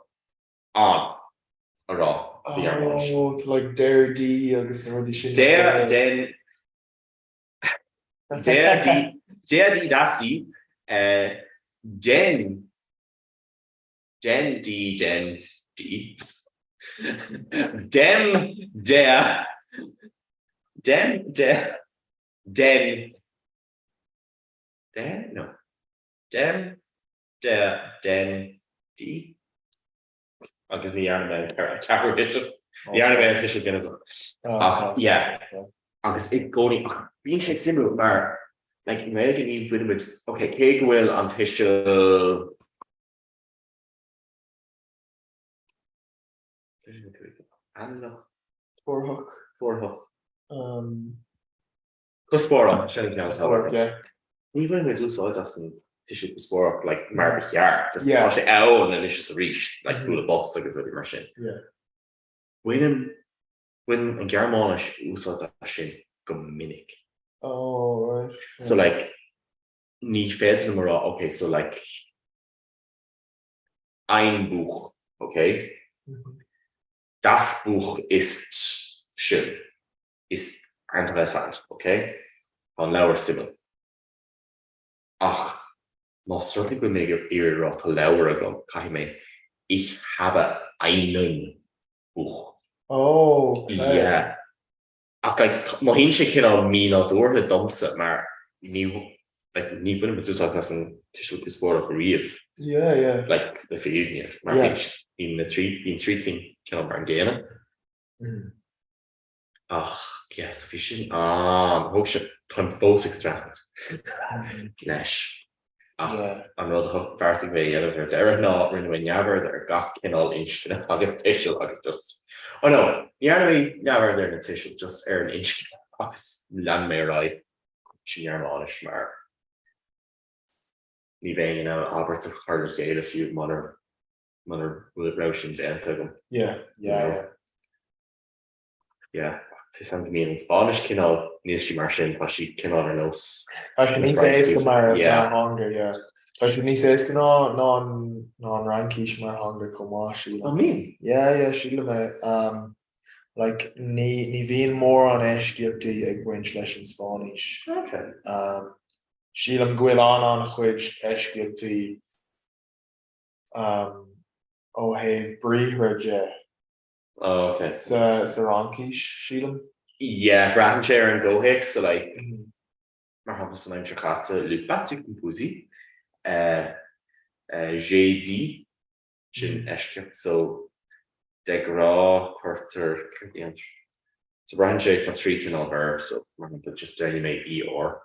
Speaker 4: an a rá sa Germánis.
Speaker 5: Oh, to like Dare D agus an rudí sin.
Speaker 4: Dare die das die den die dem die agus ní anime the anime official yeah agus ik goni bíon sé simú mar like me ní bhuiid okay cé gohfuil an official Forhook Cuspóra sin ní bhuiid me úsáid as an tiisi spóra like mar behear just sé an and it's just a reach like bú a boss agus bhfuil mar sin When an Germánis úsáid sin go minic.
Speaker 5: Oh, right.
Speaker 4: So like ní féidir mar okay so like ein Buch okay das Buch ist schön ist interessant okay an leabhar simú ach má struchtí go mé gur iarrá tá leabhar agam caiithí mé ich habe einen Buch
Speaker 5: Oh, okay.
Speaker 4: yeah má hín sé cinál mí ná dúirtha domsa mar ní buna betúsá an tiisiú spór go riamh
Speaker 5: Yeah.
Speaker 4: le féníir mar hín trí cinál mar an ggéana ach yes fi sin hoog se tan fós extract leis an rud vertig mé er ná rinne never gach cinál inske agus tiisiil agus just no never er na tiisiil just an inske agus land mé ra sinarmáis mar ní bhéin Albert of chuir chéile fiú man bra sin dé Tis an mé an Spanish cinál níl si mar sin si cinál ar nós.
Speaker 5: ní sé mar hunger ní sé ná an rankis mar hunger komá sí
Speaker 4: mí?
Speaker 5: síle me ní bhíon mór an eisciachtí ag buint leis an Spáis. Síl am ghuiil an chuid eisciachtí ó heh bríthreide sa rankis sílam?
Speaker 4: Brahan sé an ggóhéic so mar ha san ein chatte le plastic composi JD sin eisceacht so derá cuarter so brahan sé tá trí cinál verb so mar just déine mé or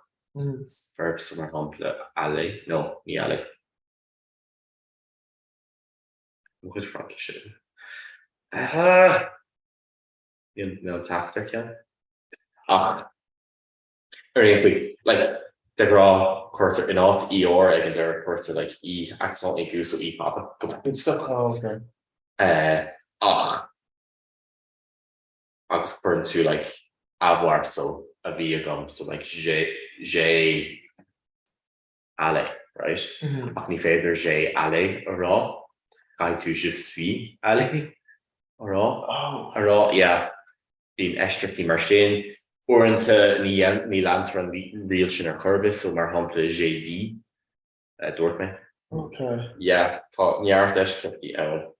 Speaker 4: verb so mar hapla ale no ní ale chud Frank sé no tachtar cean ach derá cuarter in áit or ag an der cuarter accent ag gús í papa go ach agus burn tú avoir so a bhí agam so J ale right ach ní féidir J ale a rá gai tú je suis ale a rá bhín eisceachtí mar sin uanta ní landtar an rial sin ar churbis so mar hampla JD dúirt me tá neart eisceachtí ann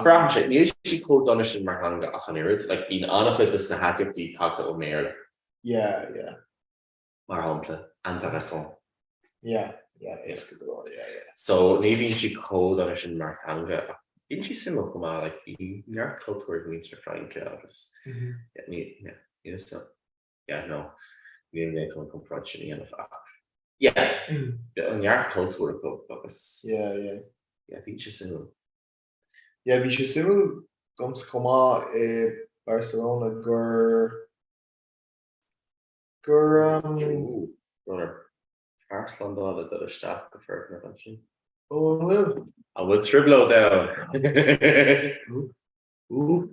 Speaker 4: bra sé níl si có donna sin mar hanga ach an irid bín annachchuid is na hatiachtaí take ó méle mar hampla antagasson so ní bhín si có donna sin mar hanga bín si sim go má bhí neart cultúir mínstra Frank agus no ní mé chun confront sin íana an neart cultúir go agus bhí si sim
Speaker 5: bhí sé simú gomsa chomá i Barcelona gur
Speaker 4: Farslandála do isteach go fer na an sin.
Speaker 5: bhfuil
Speaker 4: I would triblo down. Well,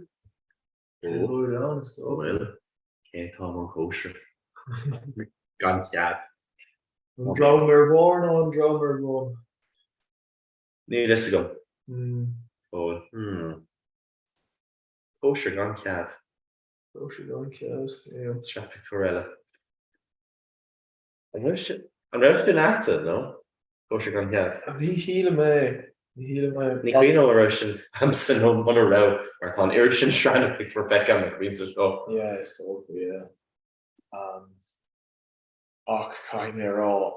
Speaker 4: can't have on kosher. Gan cat.
Speaker 5: an drummer bhór nó an drummer bhór
Speaker 4: Nee, this go. Kosher gan cat. Traffic Torella. I'm really an actor, no? Kosher gan cat.
Speaker 5: Bhí híle mé
Speaker 4: Ní cuiinó Russian Hampson ó man ra mar tá Irisin Strand pic Rebecca na Queen's go.
Speaker 5: ach caiim rá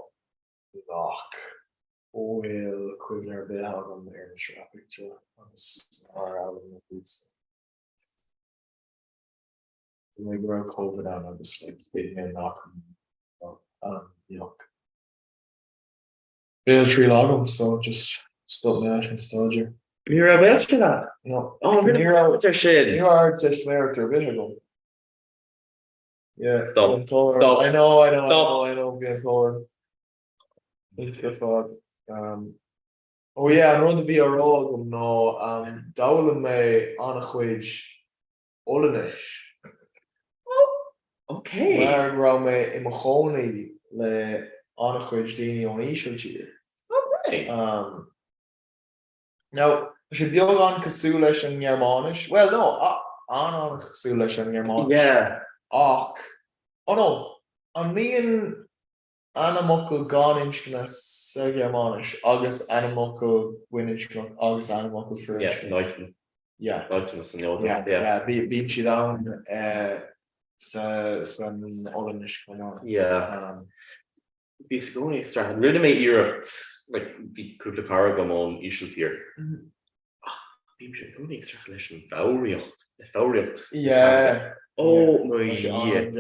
Speaker 5: ach óhfuil chuin ar bith an ar na traffic agus na boots. Mé go COVID an agus bit mé nach Bill trí lágam so just stop me an stager.
Speaker 4: Ní ra bheith sin that?
Speaker 5: No.
Speaker 4: Ní sin.
Speaker 5: You are just Máirt ar bit ago. Yeah.
Speaker 4: Stop.
Speaker 5: Stop. I know. Get forward. It's good thought. Oh yeah, an rud a bhí ará gom nó dála mé anna chuid olanis.
Speaker 4: Okay.
Speaker 5: Mar ra mé i mo chónaí le anna chuid daoine ón íseiltír.
Speaker 4: Right.
Speaker 5: Now, sé beag an cosú leis an Gearmánis. Well, no, an cosú leis an Gearmánis.
Speaker 4: Yeah.
Speaker 5: Ach, no, an míon anamokul gan inchna sa Gearmánis agus anamokul winishna agus anamokul French.
Speaker 4: Yeah, Nighton.
Speaker 5: Yeah.
Speaker 4: Nighton was an old
Speaker 5: Yeah, bhín si down san Olinish come
Speaker 4: Yeah. Bhís gcónaí extra rinne mé iirecht like bhí cúpla cara go món ísisiú tír. Bhím sé gcónaí extra leis an bhamhraíocht.
Speaker 5: Yeah.
Speaker 4: Ó mu
Speaker 5: Jacket.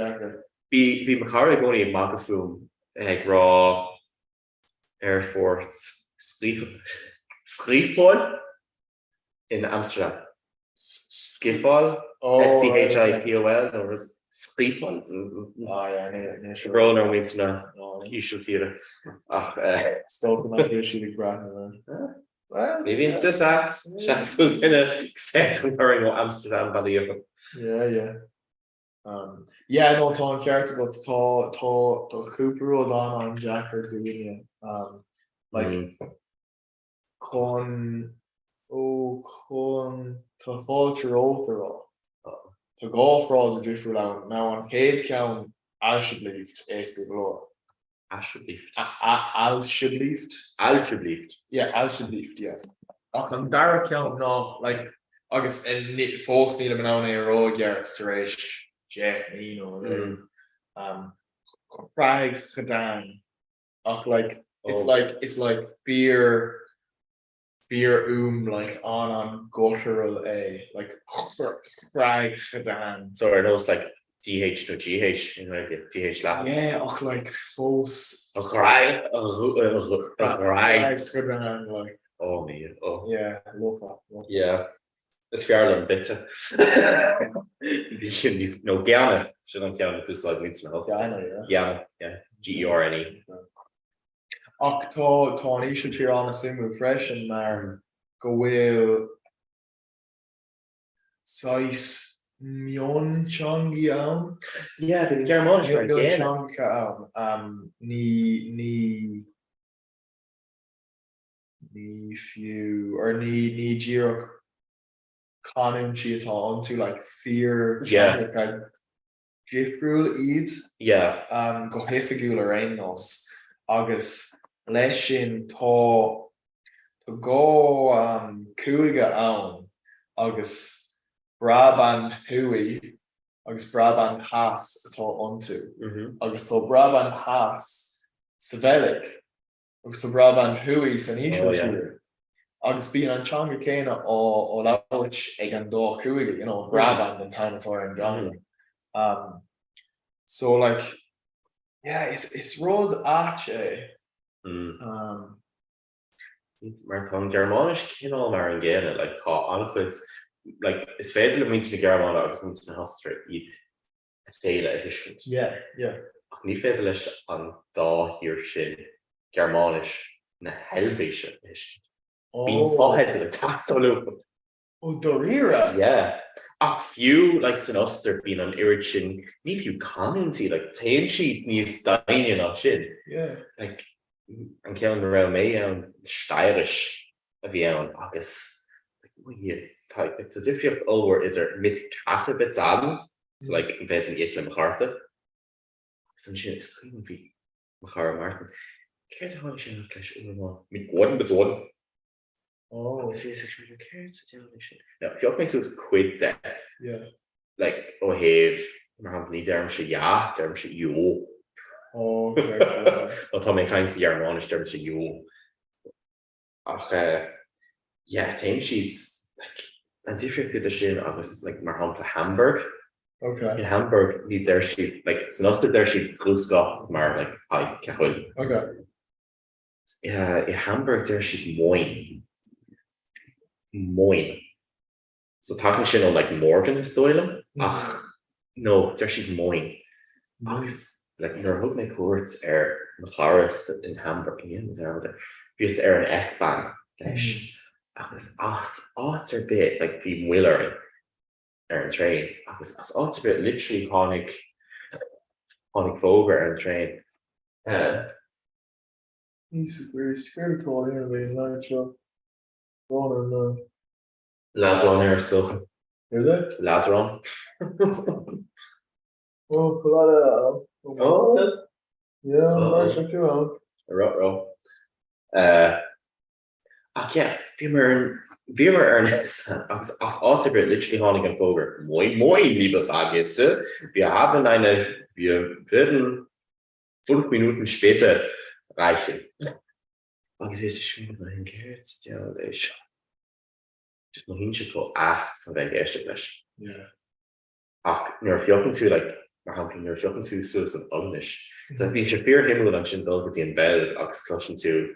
Speaker 4: Bhí mar cara gcónaí ag mac fum ag rá Air Force Schiphol in Amsterdam. Schiphol, SCHIPOL, no Schiphol.
Speaker 5: Yeah,
Speaker 4: Bro no means na ísisiú tíre. Ach,
Speaker 5: Still can I issue the grand. Well,
Speaker 4: maybe in Sisat, Sheffield kinda fechting ó Amsterdam Balíocha.
Speaker 5: Yeah. Yeah, no, tá character, but tá Cooper on Jacker doing like con tá fáilte ótar Tá gáfrás a dúsú le ná an céad ceann alsibhlíocht éiste glór. Alsibhlíocht?
Speaker 4: Alsjeblieft.
Speaker 5: Yeah, alsibhlíocht, yeah. Ach an dara ceann ná, like, agus fós níl an ána ar rógeart tar éis Jack, Prague gedaan. Ach, like, it's like fear like on guttural like Prague gedaan.
Speaker 4: So are those like DH to GH in like DH lab?
Speaker 5: Yeah, ach, like false.
Speaker 4: Right.
Speaker 5: Prague gedaan, like.
Speaker 4: Oh man. Oh
Speaker 5: Yeah, love that.
Speaker 4: yeah. It's fair a bitte. No gerne. Should I tell you this like means no? Yeah. GERNE.
Speaker 5: Ach tá ní sé tír an simú freisin mar go bhfuil 6 Myeongchang ann.
Speaker 4: Yeah, the German
Speaker 5: Myeongchang ní fiú or ní ddíreach canún si atá antú like fear Jifriúil iad go hifigiúil ar aon nás agus leis sin tá gá cúige ann agus Brabant Hui agus Brabant Haas atá antú agus tá Brabant Haas sa Bheilg agus tá Brabant Hui san Ísrael agus bí an teanga céine ó labhairt ag an dá cúige, Brabant an Tanatóir an John. So like, yeah, it's rud áit
Speaker 4: Mar tá Germánis cinál mar an ggéine like tá anchuid like is féidir le muinte na Germán agus muinte na hastra iad a chéile a hiiscint.
Speaker 5: Yeah.
Speaker 4: Ach ní féidir leis an dá hir sin Germánis na Helvéise a hiiscint. Bhín fáthead le taxtáú.
Speaker 5: Oh, Dorira.
Speaker 4: Yeah. Ach few like san oster bín an irid sin ní fiú canintí like plain sheet níos daine ná sin.
Speaker 5: Yeah.
Speaker 4: Like an ceann ra mé an Steirish a bhí ann agus it's a different over is er mit chat bit an so like bed an éle macharte san sin is clean vi machar Martin ke ha sin clash over mit gordon bezogen fi me sos quid that like oh have mar ní derm se ja derm se jo tá mé kaint German derm se jo ach yeah ten sheets like and different the sin agus like mar hapla Hamburg.
Speaker 5: Okay.
Speaker 4: In Hamburg ní there she like it's not there she clúsá mar like I cehul.
Speaker 5: Okay.
Speaker 4: Yeah, in Hamburg there she moin. So talking sin on like Morgan is stoilem. Ach no, there she moin. Agus like nor hook my courts McLaren in Hamburg again there. Because an F-band. Agus odds are bit like the Wheeler ar an train agus odds are bit literally hánig Voger ar an train.
Speaker 5: He's very scared to here being like so.
Speaker 4: Ladron ar stocha.
Speaker 5: Is it?
Speaker 4: Ladron.
Speaker 5: Oh, Colada.
Speaker 4: Oh,
Speaker 5: yeah, nice to go out.
Speaker 4: Ro. Yeah, fi mar Bhíomar ar agus átabir literally tháinig an fógur moi liebe Fahrgäste. Wir haben wir würden 5 Minuten später reichen. Agus is schon ein gehört, ja, ich noch hinse go 8 van de eerste les. Ach, nuair fiochen tú mar hapla nuair fiochen tú suas an omnis. So bhí sé fear himú an sin dul go dtí an bed agus closin tú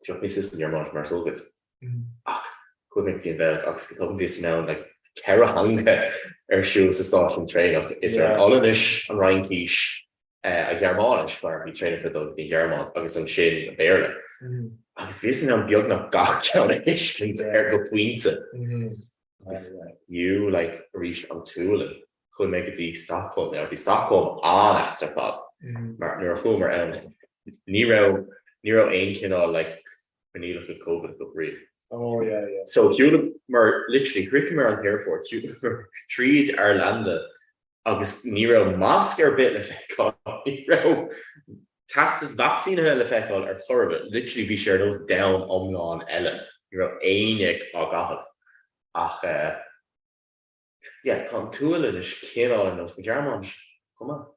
Speaker 4: fiochní suas an mar mar sógad. Ach, chu mé dtí an bed agus go tugann vís ná ceir hanga ar siú sa stáisiún tréach idir an olanis an Ryan Keesh a Germánis mar bhí tréine for dul dtí Germán agus an sin a béle. Agus vís an beag nach gach teanna islí ar go puinte. You reached an túlan chu mé go dtí Stockholm bhí Stockholm an aftar fad mar nuair a chumar an ní rah aon cinál maníla go COVID go bríomh.
Speaker 5: Oh yeah.
Speaker 4: So hiúla mar literally hricim mar an airport hiúla tríd ar landa agus ní rah másc ar bit le feicáil ní rah tastas vaccine le feicáil ar chorbe literally bhí sé those down omláin eile ní rah éineag á gahad ach kan túlan is céáil an os na Germáins chuma.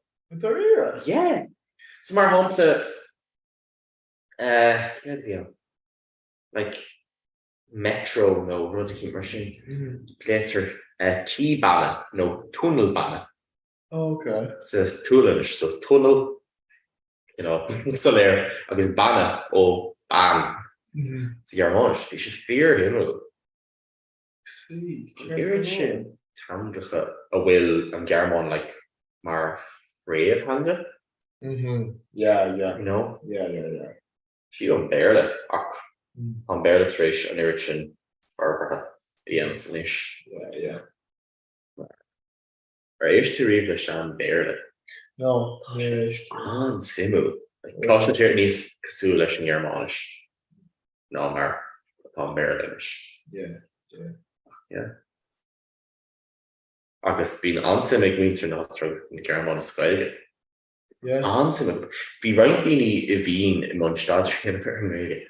Speaker 4: Yeah. So mar hámta metro nó rud a mar sin létar T-bana nó tunnelbana.
Speaker 5: Okay.
Speaker 4: So túlan is so tunnel san léir agus bana ó ban sa Germánis bhí sé fear himú. Sin tangacha a bhfuil an Germán mar réamh hanga.
Speaker 5: Yeah.
Speaker 4: Si an béle ach an béle éis an iiri sin farbartha íon fanis.
Speaker 5: Yeah.
Speaker 4: Ar éistú riomh leis an béle.
Speaker 5: No,
Speaker 4: An simú. Táisiir níos cosú leis an Germánis. ná mar an béle leis.
Speaker 5: Yeah.
Speaker 4: Agus bhín ansim ag muintear nástrú na Germán Scoile.
Speaker 5: Yeah.
Speaker 4: Ansim bhí roiintdaoine I bhín I man stadtrin ar méige.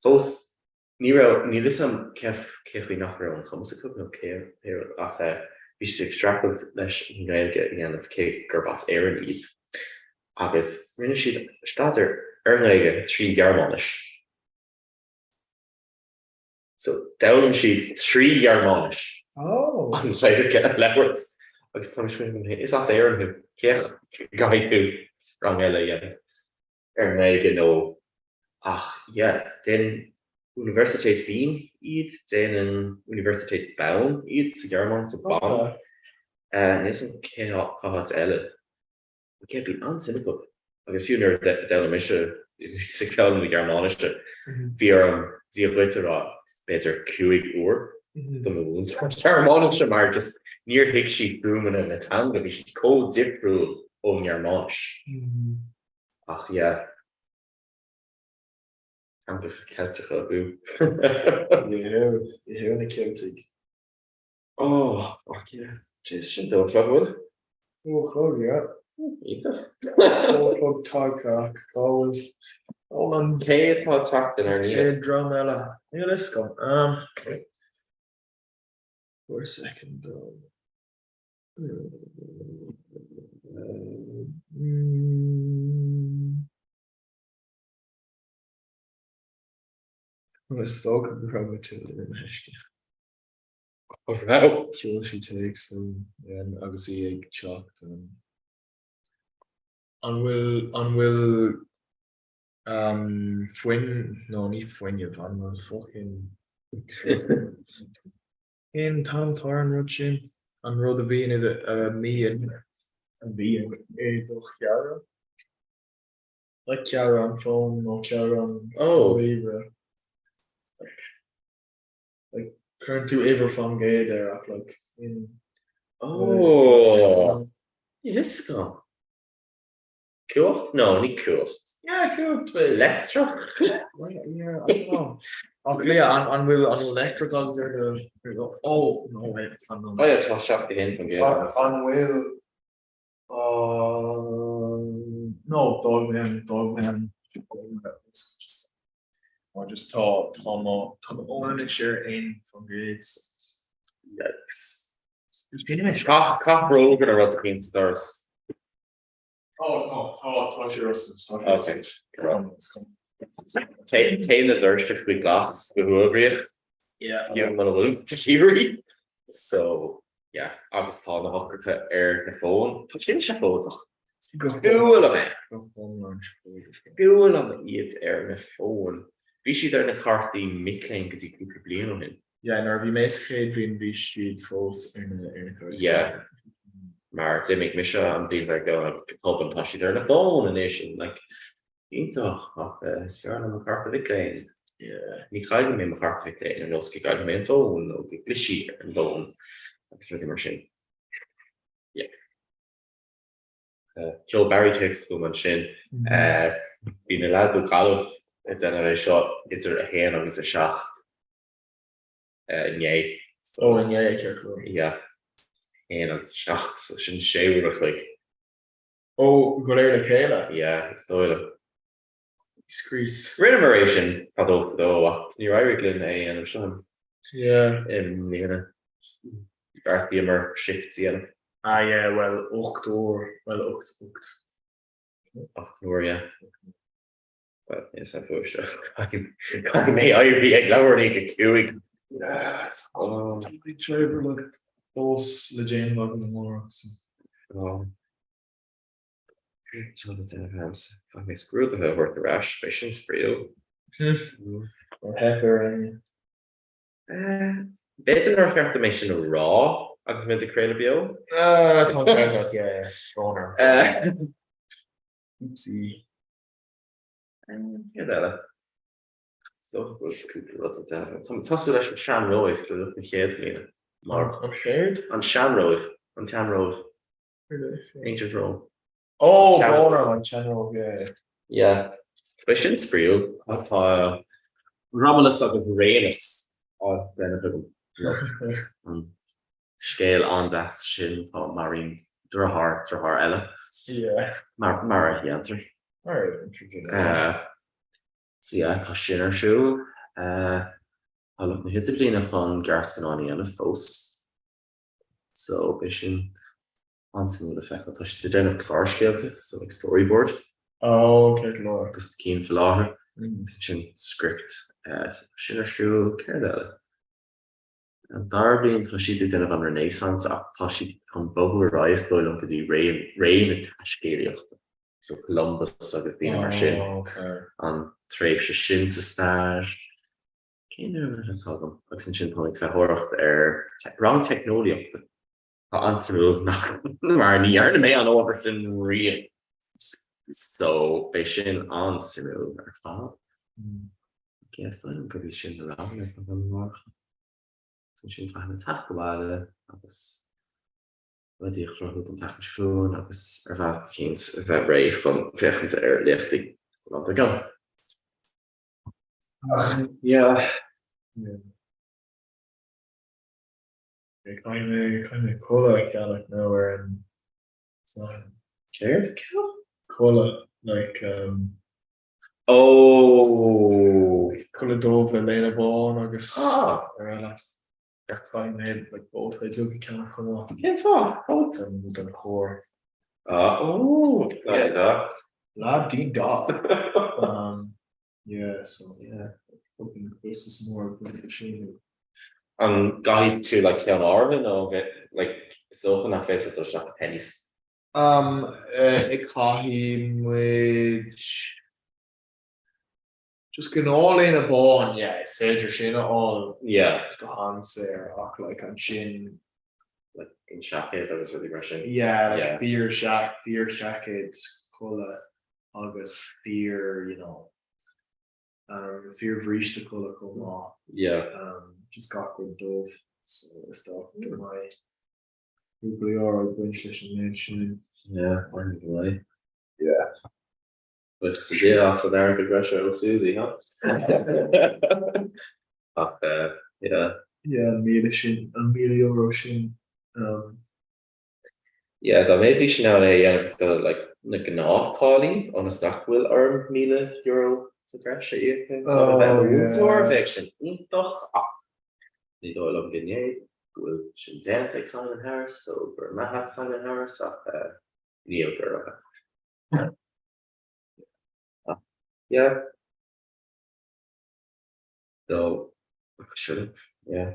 Speaker 4: Fós ní lisam cefhí nach raibh an chumsaú nó céir ach bhí sé extrapolate leis an Gaeilge dhéanamh cé gur bás éireann iad. Agus rinne siad stadar ar Gaeilge trí Germánis. So down siad trí Germánis.
Speaker 5: Oh.
Speaker 4: An léir ce lehairt agus tá is as éireann ceach gaiithú rang eile dhéanamh ar Gaeilge nó ach den Universiteit Wien iad den an Universiteit Bonn iad sa Germán sa Bonn. Nes an céad eile. Ke bhín ansimú agus fiúnar de mise sa ceann na Germáiste bhí an diablitará beidir 5 uair do mún Germáise mar just níor hiic si brúman in na tanga bhí si có difriúil ó Germáis. Ach I'm just Celtica boo.
Speaker 5: You hear the Celtic.
Speaker 4: Oh, Jason, don't plug wood.
Speaker 5: Oh, God, yeah.
Speaker 4: Either.
Speaker 5: Oh, Tarka, Colin. Olin.
Speaker 4: Kate, hot tucked in our knee.
Speaker 5: Dramella. Yeah, let's go. For a second. Mas tóca go raibh tú in heisce.
Speaker 4: Wow.
Speaker 5: Kill she takes them agus í ag teacht an bhfuil foin nó ní foiineh an bhfuil fucking in tátar an rud sin an rud a bhíon míon an bhíon do ceara le ceara an fóm nó ceara an bhíomh like current to ever from gay there up like in
Speaker 4: yes go cool no niet cool
Speaker 5: yeah cool
Speaker 4: electro
Speaker 5: yeah I don't know okay and we'll electrical there oh no wait
Speaker 4: oh yeah it's all shot again from gay
Speaker 5: on will no dog man just just thought Tom Owen and share in from gigs.
Speaker 4: Yikes. Cock roll gonna run screen stars.
Speaker 5: Oh no, Tosh Ross.
Speaker 4: Okay. Tail the dirt if we glass go over it.
Speaker 5: Yeah.
Speaker 4: Give him a little cheery. So yeah, I was telling the hooker to air the phone. Touching the phone. Cool of it. Cool of it. Air the phone. We should learn a carty Mickling because you can probably on him.
Speaker 5: Yeah, nou wie meest been wie street falls in
Speaker 4: Yeah. Maar they make me sure I'm being like help and touch there on the phone and nation like you toch sure I'm a cart Mickling.
Speaker 5: Yeah.
Speaker 4: Ni ga me my cart Mickling and also ga me phone ook glitchy and phone. That's really machine. Yeah. Kill Barry takes the machine. Being allowed to call it's another shot. It's a hand on his shot. Yay.
Speaker 5: Oh, and yeah, cool.
Speaker 4: Yeah. Hand on his shot. So shouldn't shave look like.
Speaker 5: Oh, go there to Kayla.
Speaker 4: Yeah, it's the
Speaker 5: Screase.
Speaker 4: remuneration. Although you're Irish in a and I'm sure
Speaker 5: Yeah.
Speaker 4: you know Beamer shifts again.
Speaker 5: Ah, yeah, well, Octor. Well,
Speaker 4: October, yeah. But yes, I for sure. I may I be a glory to queuing.
Speaker 5: Yeah, it's big driver. Look at those legend log in the more.
Speaker 4: I may screw the hell worth the rash patience for you.
Speaker 5: Or hacker.
Speaker 4: Better or have to mention raw. I'm going to create a bill.
Speaker 5: That's one that, yeah. Owner. Oopsie.
Speaker 4: Yeah, that. So good. Some toss it Shan Road if you look ahead me. More
Speaker 5: I'm scared.
Speaker 4: on Shan Road, on Town Road, Ancient Road.
Speaker 5: Oh,
Speaker 4: Channel.
Speaker 5: owner on channel, yeah.
Speaker 4: Yeah, patience for you. Romulus agus Rhaenys á den scale an that sin á marín drahar eile
Speaker 5: Yeah.
Speaker 4: mar a answer.
Speaker 5: Alright.
Speaker 4: So yeah, tá sin ar siúil look na hit blina fan garscanání an a fós. So sin answer the fact that the den car scale so like storyboard.
Speaker 5: Oh, okay, Lord.
Speaker 4: Just keen for láhar. Sin script sin ar siúil Chéadaoin. An darblin tá si den an Renaissance ach tá si an bubble rise dóil an go dtí rain a taiscéalaíocht. So Columbus agus bíana mar sin.
Speaker 5: Okay.
Speaker 4: An tréimh se sin sa stair. Cén an tágam agus sin tháinig cethóireacht ar rang technoliacht. Tá ansú nach mar níarna mé an óbhar sin rian. So bei sin ansú ar fád. Guess I'm going to be sin around if I'm more. Sin sin fáin tachtháile agus wedi chrocht an tacht schoon agus bheit chéint bheith réich van fechante ar lichting want gan.
Speaker 5: Yeah. Kind of cola like nowhere and
Speaker 4: Cheers.
Speaker 5: cola like
Speaker 4: Oh.
Speaker 5: cola dove Lena Ball agus
Speaker 4: Ah.
Speaker 5: that's fine made like both I do kind of cola
Speaker 4: Geen fa.
Speaker 5: and the core
Speaker 4: Oh.
Speaker 5: Yeah. La dee da yeah so yeah hoping this is more good machine.
Speaker 4: Gahi to like Kean Arvin or get like still nach face those shop pennies.
Speaker 5: Ik ga him which just get all in a ball yeah it's your shin all
Speaker 4: Yeah.
Speaker 5: the hands there like on shin
Speaker 4: Like in Shackhead that was really rushing.
Speaker 5: yeah like
Speaker 4: Yeah.
Speaker 5: beer shacket cola August fear you know fear of reach the cola come
Speaker 4: Yeah.
Speaker 5: just got good dove so stuff get my probably are mention
Speaker 4: Yeah. Fine way.
Speaker 5: yeah
Speaker 4: But yeah, after there, big rush of Susie, huh? But yeah.
Speaker 5: yeah euro shin
Speaker 4: Yeah, the amazing now they like an off collie on a stock will earn €1,000,000 sa bhreise íocha
Speaker 5: Oh,
Speaker 4: úsúir
Speaker 5: yeah.
Speaker 4: bheith sin ítach ach ní dóil am gné bhfuil sin déanta ag Simon Harris so gur maithe Simon Harris ach níl gur yeah though should have yeah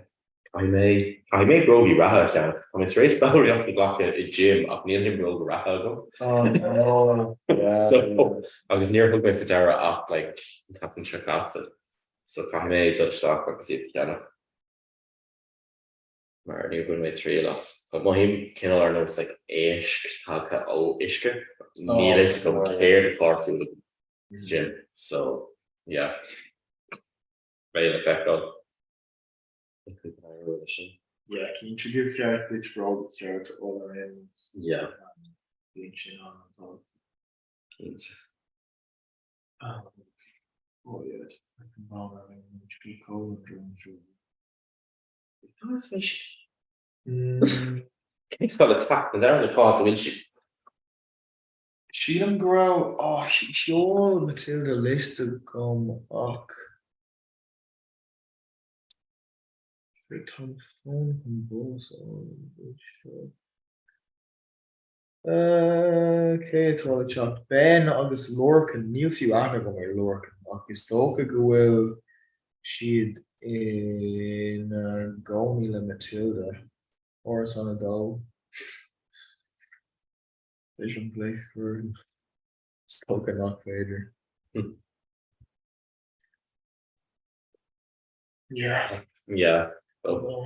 Speaker 4: I may brogi raha sean I'm straight bowery off the block at gym ach níl him bro raha go
Speaker 5: Oh, no. Yeah,
Speaker 4: so I was near hook by Federa up like tapping Shakatsa so I may Dutch stock agus see if you maar nu going with three loss but him ken ar knows like ish taka o ishka needless
Speaker 5: Oh,
Speaker 4: compared to Clark through the gym so yeah very effective
Speaker 5: yeah, can you introduce your ditch road here to all our ends?
Speaker 4: yeah
Speaker 5: Being chin on top.
Speaker 4: Keens.
Speaker 5: Oh, yes. I can remember when you speak cold and drone through.
Speaker 4: It's got a fact but they're on the cards will she
Speaker 5: She didn't grow. Oh, she all Matilda listed come up. Free time phone and balls on. Okay, toilet chat. Ben agus Lorcan, new few anna go my Lorcan. Agus Stoka go will she'd in Gomila Matilda. Or on a doll. Vision play for Stoka not Vader. Yeah.
Speaker 4: yeah
Speaker 5: Oh,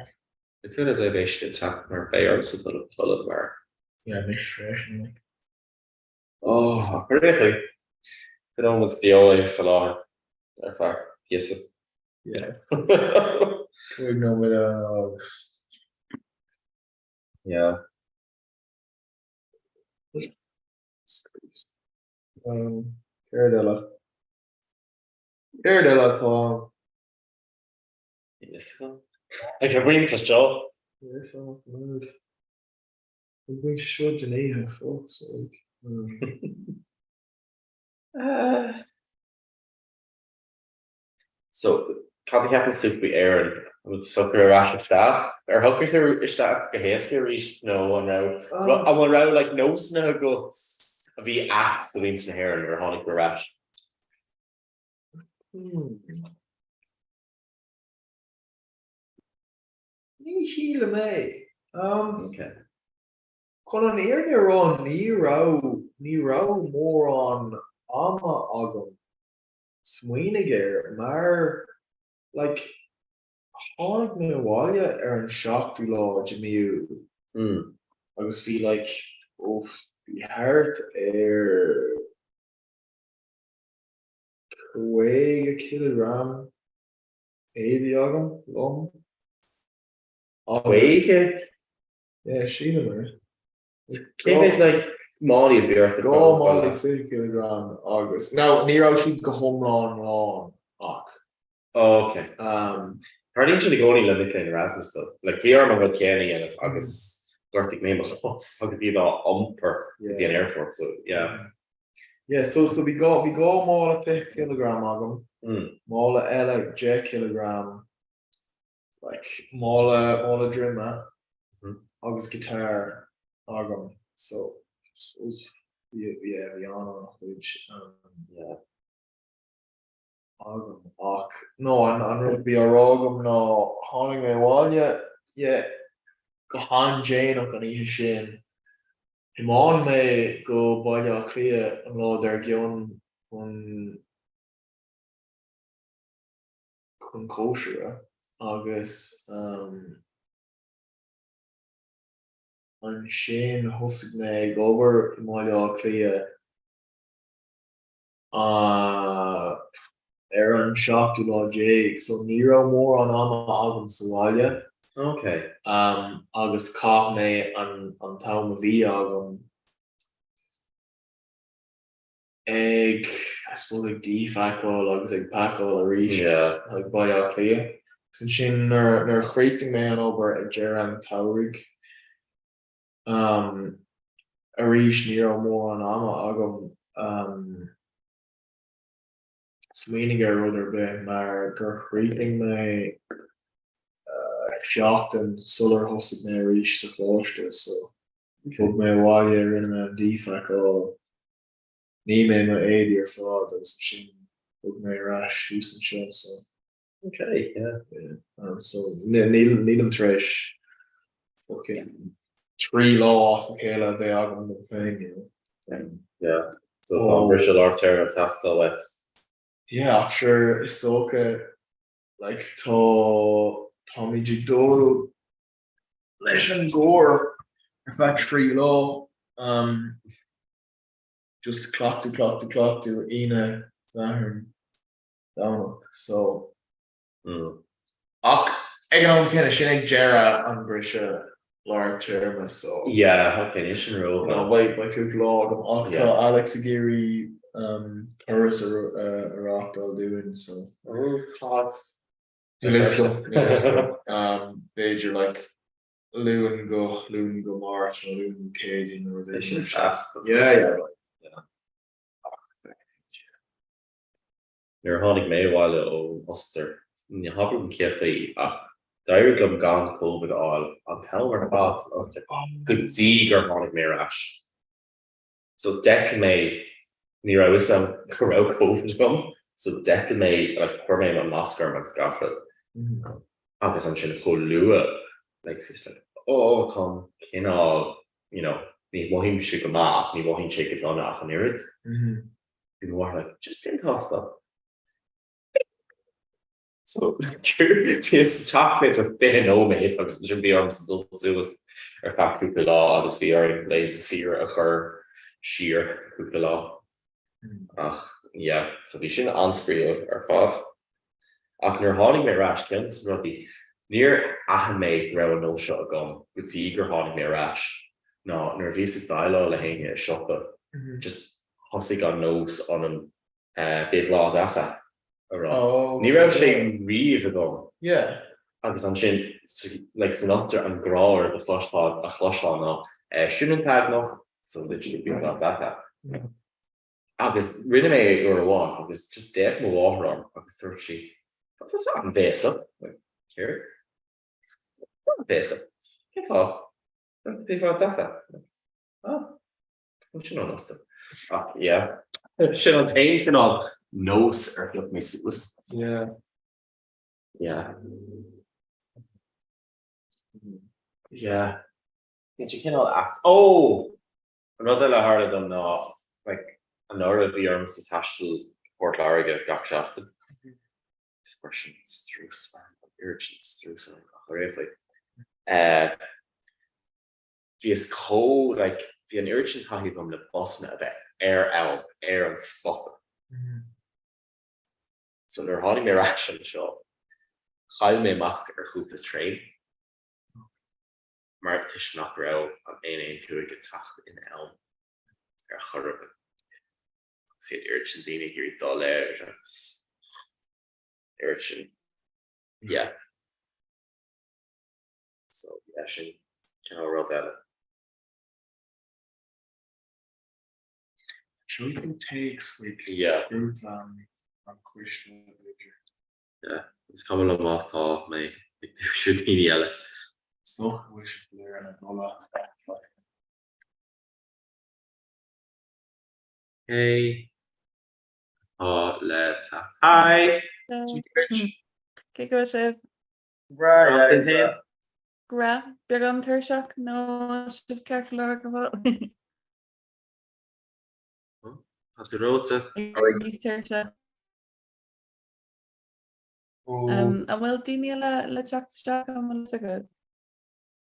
Speaker 4: the could have they should attack more players a little full of more
Speaker 5: yeah, administration like.
Speaker 4: oh really could almost the only for therefore yes
Speaker 5: Yeah. We know with
Speaker 4: yeah
Speaker 5: Cardella. Cardella Tom.
Speaker 4: yes I can bring such job
Speaker 5: Yes, I'm mood. I'm going to show Geneva, folks. Like,
Speaker 4: so can happen super Aaron with sucker rash of staff or hookers are staff a hasty reached no one row I want row like no snow goats be asked the links in hair or honey for rash
Speaker 5: Ní síle mé.
Speaker 4: okay
Speaker 5: Chun an éar an ní rá mór an ama agam smuoinegéir mar like tháinig mé bháile ar an seachtú lá Jamiú agus bhí like bhí thart ar 5 kilogram éidir agam lom.
Speaker 4: wait
Speaker 5: Yeah, síle mé.
Speaker 4: came it like Molly if you're at the
Speaker 5: Go Molly 5 kilogram agus. Now ní si go homlán lá ach.
Speaker 4: oh okay
Speaker 5: Um,
Speaker 4: Harding should go only limit in Erasmus stuff like VR man with Kenny and if August Gartic name was August be about umper with the airport so yeah
Speaker 5: yeah, so we go mála 5 kilogram agam. Mála eile 10 kilogram like mála drima agus guitar agam. So suppose yeah, we on which
Speaker 4: yeah
Speaker 5: agam ach no an rud bí agam no hánig mé bháile yeah go han Jane ach an ihe sin Imán mé go baile chlia an lá ar gion chun cóisire agus an sin thosig mé gobar máile chlia ar an seachtú lá déag so ní raibh mór an ama agam sa bhaile
Speaker 4: okay
Speaker 5: agus cá mé an tam a bhí agam ag I suppose ag dífacáil agus ag pacáil a rís
Speaker 4: yeah
Speaker 5: ag baile chlia sin nar chréiting mé an obair ag dear an tairigh a rís ní raibh mór an ama agam swinnig rudder be maar gur chríting me seacht an solar hosted me reach sa chláiste so fog me bhaile rinne me an dífach ó ní me ma éidir fád as sin fog me ras hús an sin so
Speaker 4: Okay, yeah.
Speaker 5: so ní am treis fucking trí lá sa chéile bheith agam an féin you know.
Speaker 4: Yeah. So
Speaker 5: Oh.
Speaker 4: Virtual Archer testa wet.
Speaker 5: Yeah, sure is tóca like Tommy Jigdoro leis an ggóir ar fe trí lá just clock to ine zahar down so ach ag an kinda sin ag gera an brise Lord Chairman so
Speaker 4: Yeah, okay, nation rule.
Speaker 5: by cook log
Speaker 4: Yeah.
Speaker 5: Alex Aguirre Paris Rockdale doing so
Speaker 4: Oh, God.
Speaker 5: Major like Loon go March or Loon Cajun or
Speaker 4: They should fast.
Speaker 5: yeah
Speaker 4: Nuair tháinig mé bháile ó Ulster, ní habbar an ceachaí ach dair gom gan COVID áil an telmar na bát Ulster go dtí gur tháinig mé ras. So deca mé ní ra wisam go ra COVID gom, so deca mé chuir mé an máscar mag scafa. Agus an sin cho lua, like fis like, oh, come cinál, you know, ní bhhaim si go má, ní bhhaim si go donna ach an irid. Bhí war like, just think off that. So, fies chocolate of bin óméid agus sin bhí arm still suas ar faúpa lá agus bhí ar an léid sir a chur siar cúpa lá. Ach, yeah, so bhí sin anspríomh ar fád. Ach nuair tháinig mé ras cin rudí níor aithin méid ra an nó seo a gom go dtí gur tháinig mé ras. No, nuair bhí sa dailá le héine a siopa, just thosaigh an nós an an bit lá dasa. Ní ra sé riomh a gom.
Speaker 5: yeah
Speaker 4: Agus an sin like san after an gráir a chluisáid a chluisáin ná siúnantag noch so literally bí an data. Agus rinne mé gur a bháin agus just déag mo bháthram agus tuair si What's an bésa? Here. Bésa. Ceá? Bí an data. Sin an nosta. Yeah. Sin an tain cinál nós ar chlup mé suas.
Speaker 5: yeah
Speaker 4: Yeah. Yeah. Did you cannot act? Oh, another la harder than like another be arms to tastal Port Lariga gach shafted. This question is through urgent through some horrific. Vies co like the an urgent how from the boss na bit air out air and spot. So they're holding their action show. Chail me mach groepe train. Máirt is nach ra an ein goig tacht in elm chorbe. Si urchin dine hier dal urchin. Yeah. So yeah, sin can roll that.
Speaker 5: sure you can take sleep
Speaker 4: Yeah.
Speaker 5: group question
Speaker 4: Yeah. It's coming on off top me. Should be yellow.
Speaker 5: stoch wish there and a dollar
Speaker 4: Hey. Oh, let's hi.
Speaker 2: Ke go sé
Speaker 4: Right.
Speaker 2: gra be an thuseach nó sih ce le go bhil
Speaker 4: That's the road, sir.
Speaker 2: thuirse. A bhfuil daine le teachtasteach an sa go.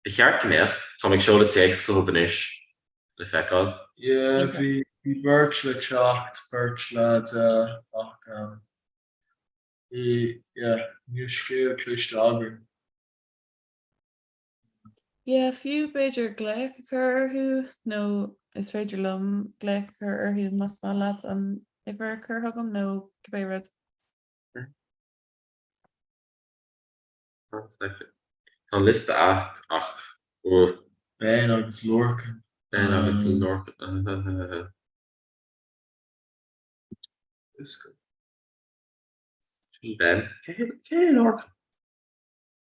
Speaker 4: The character me. So make sure the text go open ish. The fecal.
Speaker 5: yeah
Speaker 2: Okay.
Speaker 5: vi birch le chocht birch lad yeah new scale clicht aber
Speaker 2: Yeah, fiú beidir gléich chur nó is féidir lom gléich chur arthú mas má le an ibar chur thugam nó gobéad.
Speaker 4: Tá list acht ach ó
Speaker 5: ben agus lorken
Speaker 4: ben agus North
Speaker 5: is good
Speaker 4: Ben. Cé Lorcan.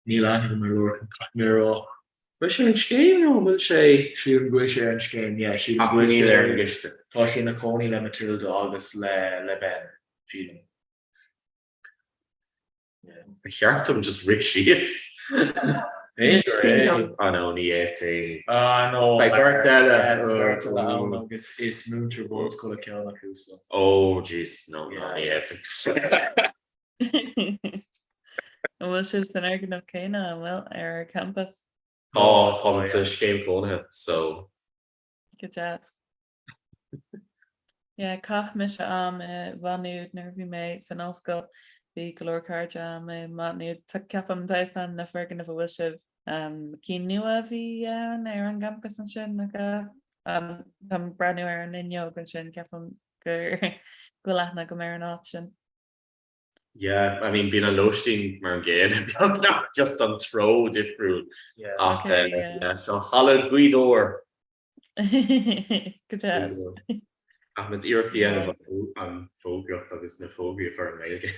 Speaker 5: Níl an mar Lorcan Comhrá.
Speaker 4: Bhfuil sé an scéim nó bhfuil sé
Speaker 5: Sí an gcuil sé an scéin, sí an
Speaker 4: ach
Speaker 5: gcuil
Speaker 4: níl ar an
Speaker 5: sé
Speaker 4: giste.
Speaker 5: tá sé na cónaí le Matilda agus le Ben. Sí.
Speaker 4: Cheartm just richies.
Speaker 5: Éidir
Speaker 4: Oh no, ní é.
Speaker 5: no
Speaker 4: Like Bartella.
Speaker 5: an agus is mútar bós go le ceann nach chúsa.
Speaker 4: Oh Jesus, no, ní é.
Speaker 3: bhfuil sib san air nach céine bhfuil ar campus
Speaker 4: Oh, Thomas is scéim cónathe, so
Speaker 3: go jazz. Yeah, cach me se am bhanúd nervhí mé san oscail bhí golóir cáirte mé matnú tu ceapam dais an na fergan a bhfuil sibh cí nua bhí an ar an campus an sin tá breú ar an inneo gan sin ceapam gur go lethna go mé an áit sin.
Speaker 4: yeah, I mean being an loisting mar an géan just an tro difriúil ach
Speaker 3: Okay,
Speaker 4: yeah, so chalad guidóir
Speaker 3: go jazz.
Speaker 4: ach mit European an fógracht agus na fógra for an méige.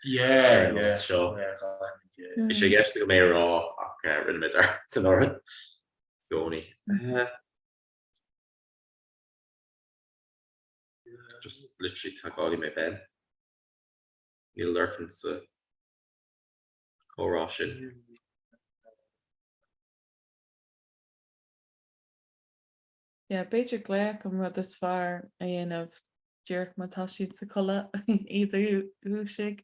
Speaker 5: Yeah,
Speaker 4: seo. Is sé
Speaker 3: Mm.
Speaker 4: gist go mé rá ach rinne mit san orthe gcónaí. Just literally tagáí mé ben. Níl Lorcan sa chórá sin.
Speaker 3: Yeah, beidir léir go rud is fearr a dhéanamh dúirt mátá siad sa chola iad úsig.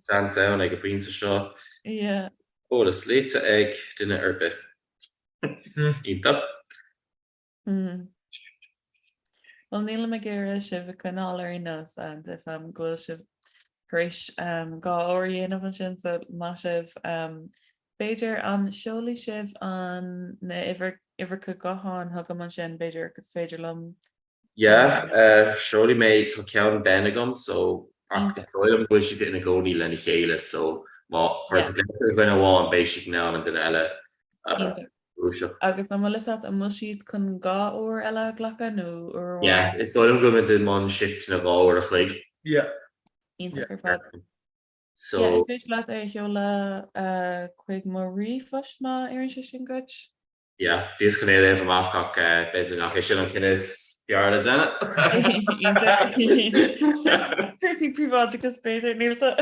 Speaker 4: San saon ag go bíon sa seo.
Speaker 3: Yeah.
Speaker 4: Ó is léite ag duine arbe. Ítach.
Speaker 3: Well níl me géire sibh canál ar nos and if ghfuil sibh rééis gá óíanamh an sin so má sibh beidir an seolí sibh an na ihar chu goáin thug man sin beidir agus féidir lom.
Speaker 4: Yeah, surely mé go ceann benagam so ach is stoilm bhfuil si in na gcónaí lena chéile so má chuir gine bháin béisiigh ná an duine eile úseo.
Speaker 3: Agus am lis a mu siad chun gá ó eile ghlacha nó or
Speaker 4: Yeah, is stoilm go in man shift na bháir a chlig. So
Speaker 3: fé le é cheola chuig mar rifost má ar an sin goit?
Speaker 4: yeah, bhís chun é léh amach beidir nach é sin an cinnis bearla déna.
Speaker 3: Cursí privágus beidir níta.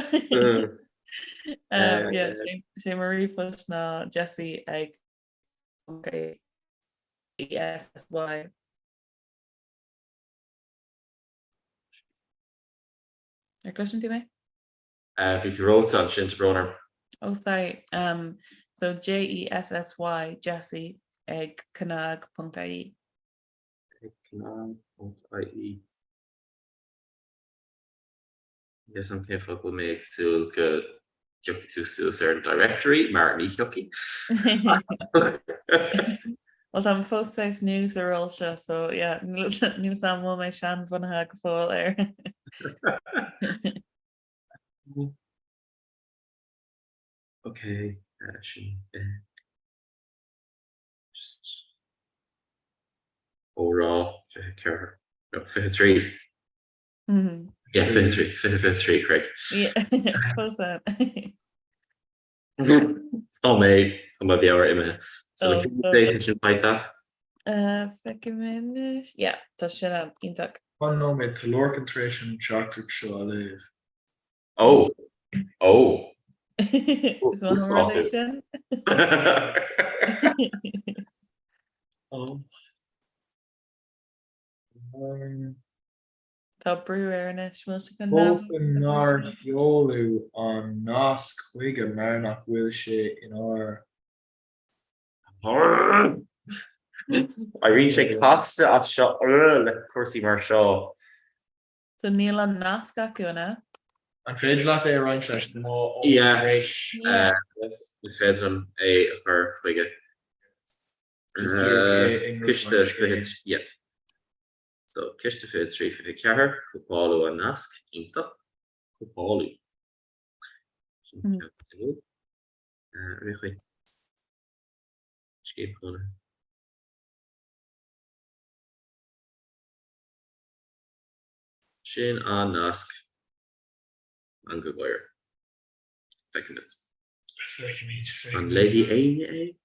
Speaker 3: sé mar rifost ná Jessie ag SSY. Ar cloisiú tú mé?
Speaker 4: Bhí tú róta an sin bronar.
Speaker 3: Oh, sorry. So JESSY Jessie ag canag.ie.
Speaker 4: Yes, an céfah go mé agsúil go ceopi tú sús ar an directory mar ní ceoki.
Speaker 3: Well am fósáis news ar all se so yeah, níl sam mó mé sean bhanathe go fáil ar.
Speaker 4: Okay, just overall 53. Yeah, 53, Craig.
Speaker 3: Yeah, close that.
Speaker 4: Oh mate, I'm a hour image. So
Speaker 3: yeah, tá sin an ítach.
Speaker 5: One no mé to Lorcan Tration Charter seo live.
Speaker 4: Oh.
Speaker 3: Is one more relation? Tá brú ar an is
Speaker 5: Open nar fiolú an nás chuige mar nach bhfuil sé in our
Speaker 4: I rí sé costa as seo le cuasí mar seo.
Speaker 3: So níl an nasca acuna?
Speaker 5: an féidir leat é roiint leis mó
Speaker 4: is féidir é chur chuige. Yeah. So kiste fé trí fi ceair cupáú an nasc intach cupáú. Ri Scape corner. Sin an nasc an go goir. Fecin it.
Speaker 5: Fecin each
Speaker 4: An lady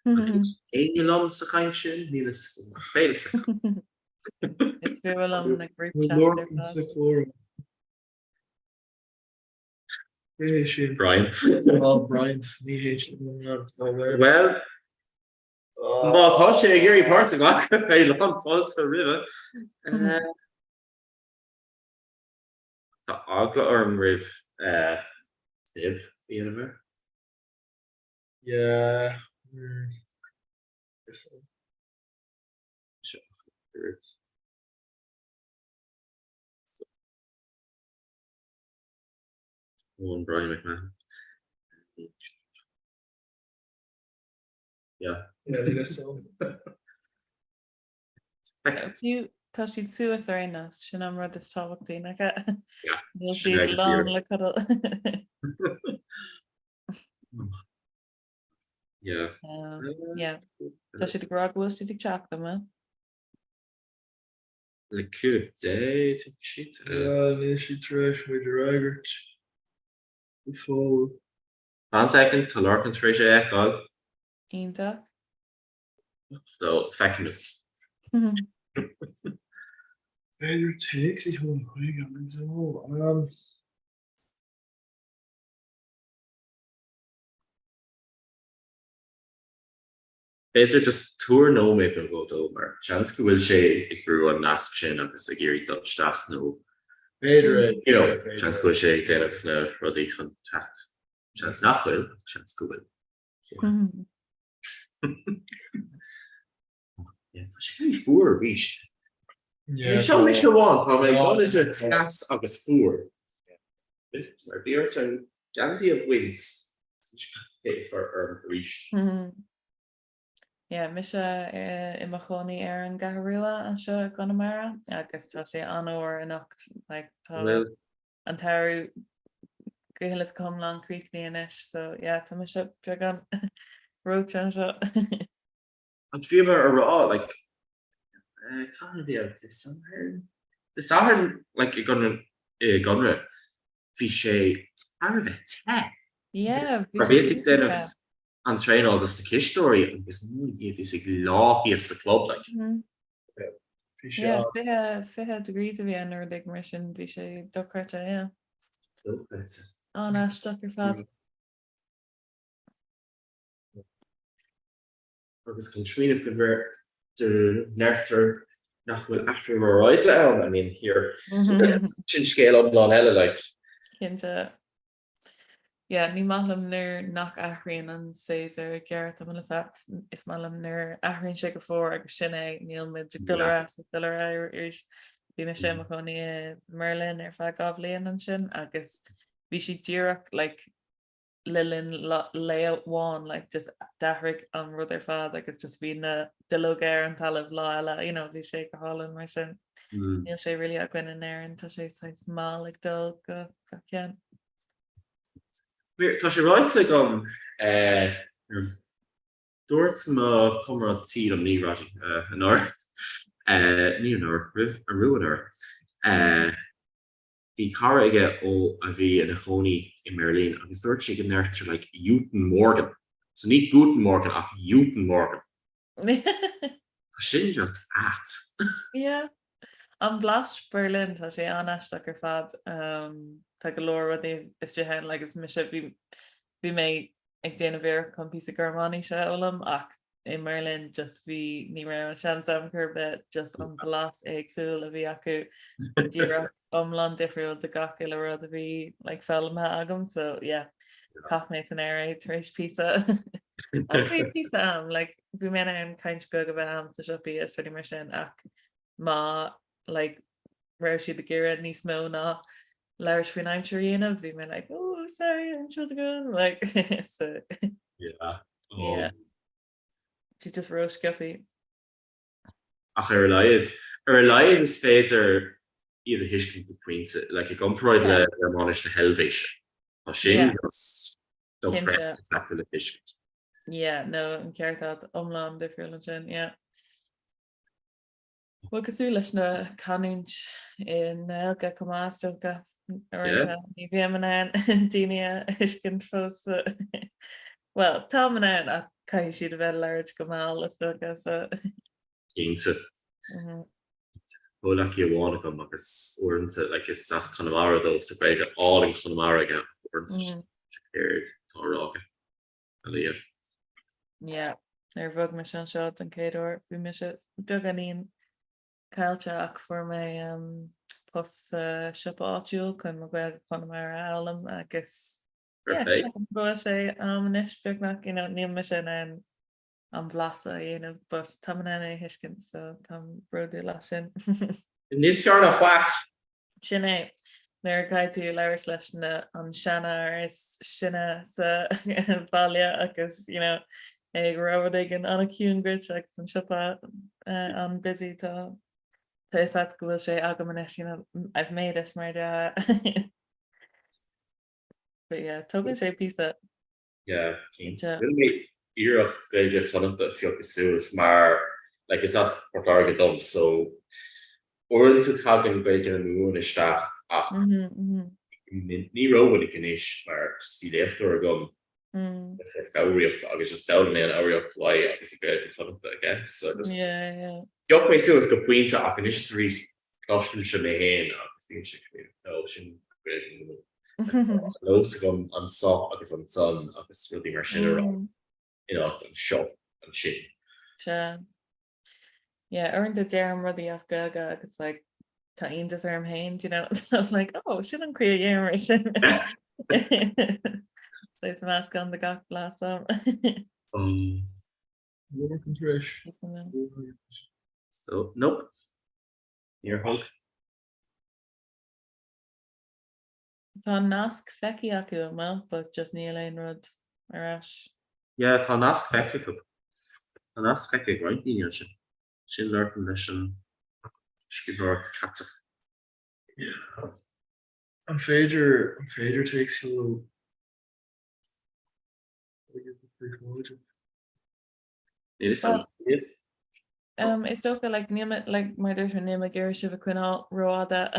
Speaker 4: ein lom sa chaim sin, nílas féil fecin.
Speaker 3: Is fi am na group chat
Speaker 5: Lord and Sickle.
Speaker 4: Brian.
Speaker 5: Oh, Brian, ní hééis
Speaker 4: Well, má tá sé a géirí páirt gach é lom fáil sa rive. Tá agla orm rih tib íanamh.
Speaker 5: Yeah.
Speaker 4: One Brian McMahon. Yeah.
Speaker 5: Yeah, I guess so.
Speaker 3: Tá siad suas ar aine sin am rud is táhachttaí
Speaker 4: Yeah.
Speaker 3: níl siad lán le cuddle.
Speaker 4: Yeah.
Speaker 3: Yeah. Tá siad arághfuil siad ag teach me.
Speaker 4: Le cúh dé si.
Speaker 5: Yeah, ní si trash with the raggart. Before.
Speaker 4: An second tá Larkin éis sé eáil.
Speaker 3: Ínta.
Speaker 4: So fecin it.
Speaker 5: Favorite takes ich home.
Speaker 4: Beidir just túair nó mé an go mar chans go bhfuil sé ag brú an nasc sin agus a géirí donsteach nó. Chans go sé déanamh na rudaí chun techt. Chans nachhfuil, chans go bhfuil. sé fuair ríist. Seo mé se bháin tá mé bháidir teas agus fuair. Mar bíar san gantaí a bhains ar ríist.
Speaker 3: Yeah, mis I mar chonaí ar an gathúla an seo Conamara agus tá sé anóir inacht tá an tairú gohuilas Comhlán Creekní inis, so yeah, tá mis be an roach an seo.
Speaker 4: An bhí mar a rá can bhí de sahar i gunra bhí sé ar bheith te.
Speaker 3: Yeah,
Speaker 4: Mar bhéasic déanamh an trein agus na kistóí agus bhí sig láí sa club
Speaker 3: fihe degrees a bhí an ar ag mar sin bhí sé docrate an eisteach ar fad.
Speaker 4: Agus can tríanamh go bhir de nerftar nach bhfuil after maráide ann, I mean here sin scéal omlán eile
Speaker 3: Cinnte. Yeah, ní maithlim nuair nach aithríonn an séas ar gceart is maithlim nuair aithríonn sé go fór agus sin é níl mid dular bhí me sé mo chunaí Merlin ar feadh gabh léon an sin agus bhí si díreach lilin léháin just dahraigh an rud ar fad agus just bhí na dilogéir an talamh lá eile bhí sé go hálann mar sin níl sé ri a gine air an tá sé má dul go cean.
Speaker 4: Tá sé ráite gom dúirt má Comhrá tí an nírá an áir ní an áir rih an ruúnar. Bhí cara aige ó a bhí in a choní in Merlin agus dúirt sé go neirtar Newton Morgan. So ní Guten Morgan ach Newton Morgan. Tá sin just at.
Speaker 3: Yeah. An blas Berlin tá sé anaisteach ar fad tá go leor rud is de hen legus mis bhí mé ag déanamh bhéir chun pí Germání se ólam ach in Merlin just bhí ní ra an sean samcurbe just an blas agsúil a bhí acu díreach omlan difriúil de gaci le rud a bhí fellime agam, so yeah, caithméid an air éis pizza. Pizza am bhí mé an caiint bug a bheith am sa siopí is feidir mar sin ach má raibh siad a ggéire níos mó ná leir faoin aimseíanamh bhí me oh sorry an siúd go so yeah she just rose scuffy
Speaker 4: Ach ar leiad is féidir iad a hiiscin go puinte a gomráid le máis na helvéise Tá sin le hiiscin.
Speaker 3: Yeah, no an ceirtá omlán difriúil an sin, yeah. Bhil cosú leis na canúint in Elga Comástócha ní bhí man an daine iscin fós well tá man an a cai siad a bheith leir go máil agus
Speaker 4: Gínta. Bhfuil aici bhána go agus uanta like is as Connemara though so beidir all in Connemara again uanta tárága a líir.
Speaker 3: yeah ar bhog me an seo an céadúir bhí me se do an íon caiilte ach for mé pos siopáitiúil chun mo bhfuil chun mar elam agus go sé anis beagnach níl me sin an bhlasa dhéanamh bus tam é hiiscin so tam broú lei sin.
Speaker 4: Níos fear nach chhlaach.
Speaker 3: Sin é nuair caiitú leir leis an seanna is sinne sa bhaile agus ag roiid ag an annaciún grid agus an sipa an busy tá is go bhfuil sé agam I've made it mar but yeah tugann sé písa.
Speaker 4: Yeah, íirecht féidir chunta fiochas suas mar like is as portága dom so orintú cabin beidir an múin isteach ach ní róhain i gníis mar spíléchtú a gom fáíocht agus just da mé an áíocht lai agus i beidir chunta again so Joch mé suas go puinte ach an isrí cloisiú se mé héin agus ní sin los gom an so agus an son agus rudí mar sin an shop an shit.
Speaker 3: Yeah, earned a derm ruddy as gaga agus like tá intas arm hain, I'm like, oh, sin an crea dhéar sin. So it's mask on the gach blas
Speaker 4: So nope. Your hug.
Speaker 3: Tá nasc feici acu well, but just níl aon rud arás.
Speaker 4: Yeah, tá nasc feici go. Tá nasc feici rointíí sin. Sin leirtan leis an scibhart catach.
Speaker 5: Yeah. An féidir takes you
Speaker 4: Is
Speaker 3: tócha like níime like mar dúir níime ggéir sibh cuiná ráda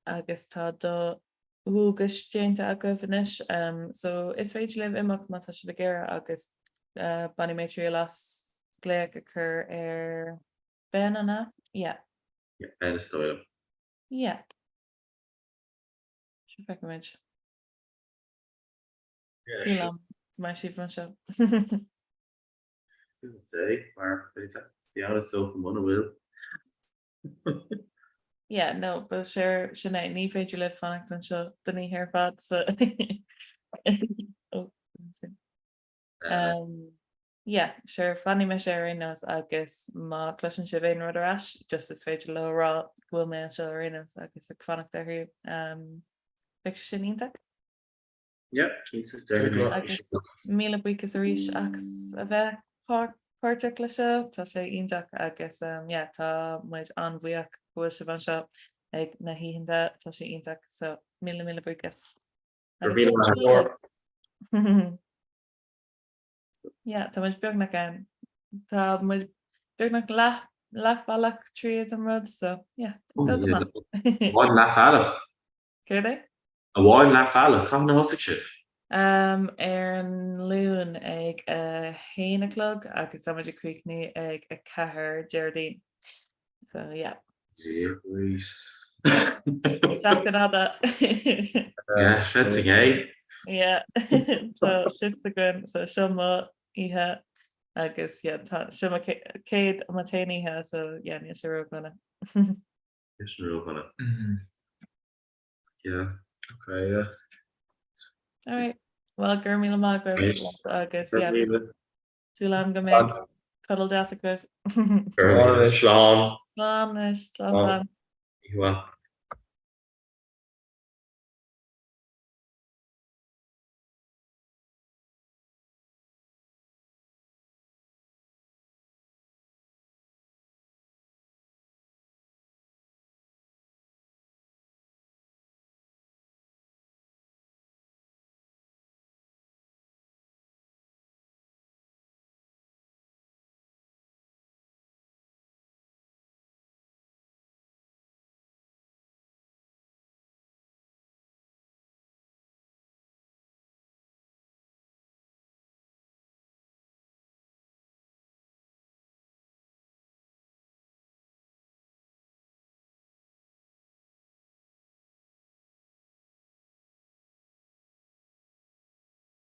Speaker 3: agus tá do thugus déanta a go bhanis so is féidir libh imach má tá sibh géire agus banna mé trí las léag a chur ben anna
Speaker 4: Ben is stoil.
Speaker 3: Si fe muid
Speaker 5: Yeah,
Speaker 3: mai si fan seo.
Speaker 4: Say, maar die oude zo van mannen wil.
Speaker 3: Yeah, no, but sure, Sinead, ní féidir le fannacht an seo duní hir fad so yeah, sure fanny me sé rinos agus má cluisian si bhéon rud arás just is féidir le rá bhfuil mé an seo rinos agus ag fannacht arthú fi sin ínta.
Speaker 4: Ja,
Speaker 3: míle buchas a ríis agus a bheith páirte lei seo tá sé ionach agus tá muid an bhuiach bhfuil se bhain seo ag na híhananta tá sé ionach so míle buchas. Tá muid beagnach an tá muid beagnach lethbhealach tríad an rud so
Speaker 4: bháin lethbhealach.
Speaker 3: Céir é?
Speaker 4: A bháin lethbhealach, chu na hosaigh sibh?
Speaker 3: Ar an lún ag a héanaclog agus samaidir críicní ag a cethir Geraldine. So
Speaker 4: Zeerwees.
Speaker 3: Seachtain ada.
Speaker 4: Setting
Speaker 3: So shift a gwn so seo má ihe agus seo céad má tainíthe so ní sé ru gona.
Speaker 4: Is real gonna. Yeah.
Speaker 5: okay, yeah.
Speaker 3: All right. Well, gur míle má go agus tú am go mé cuddle deasa go.
Speaker 4: Slán.
Speaker 3: Slán.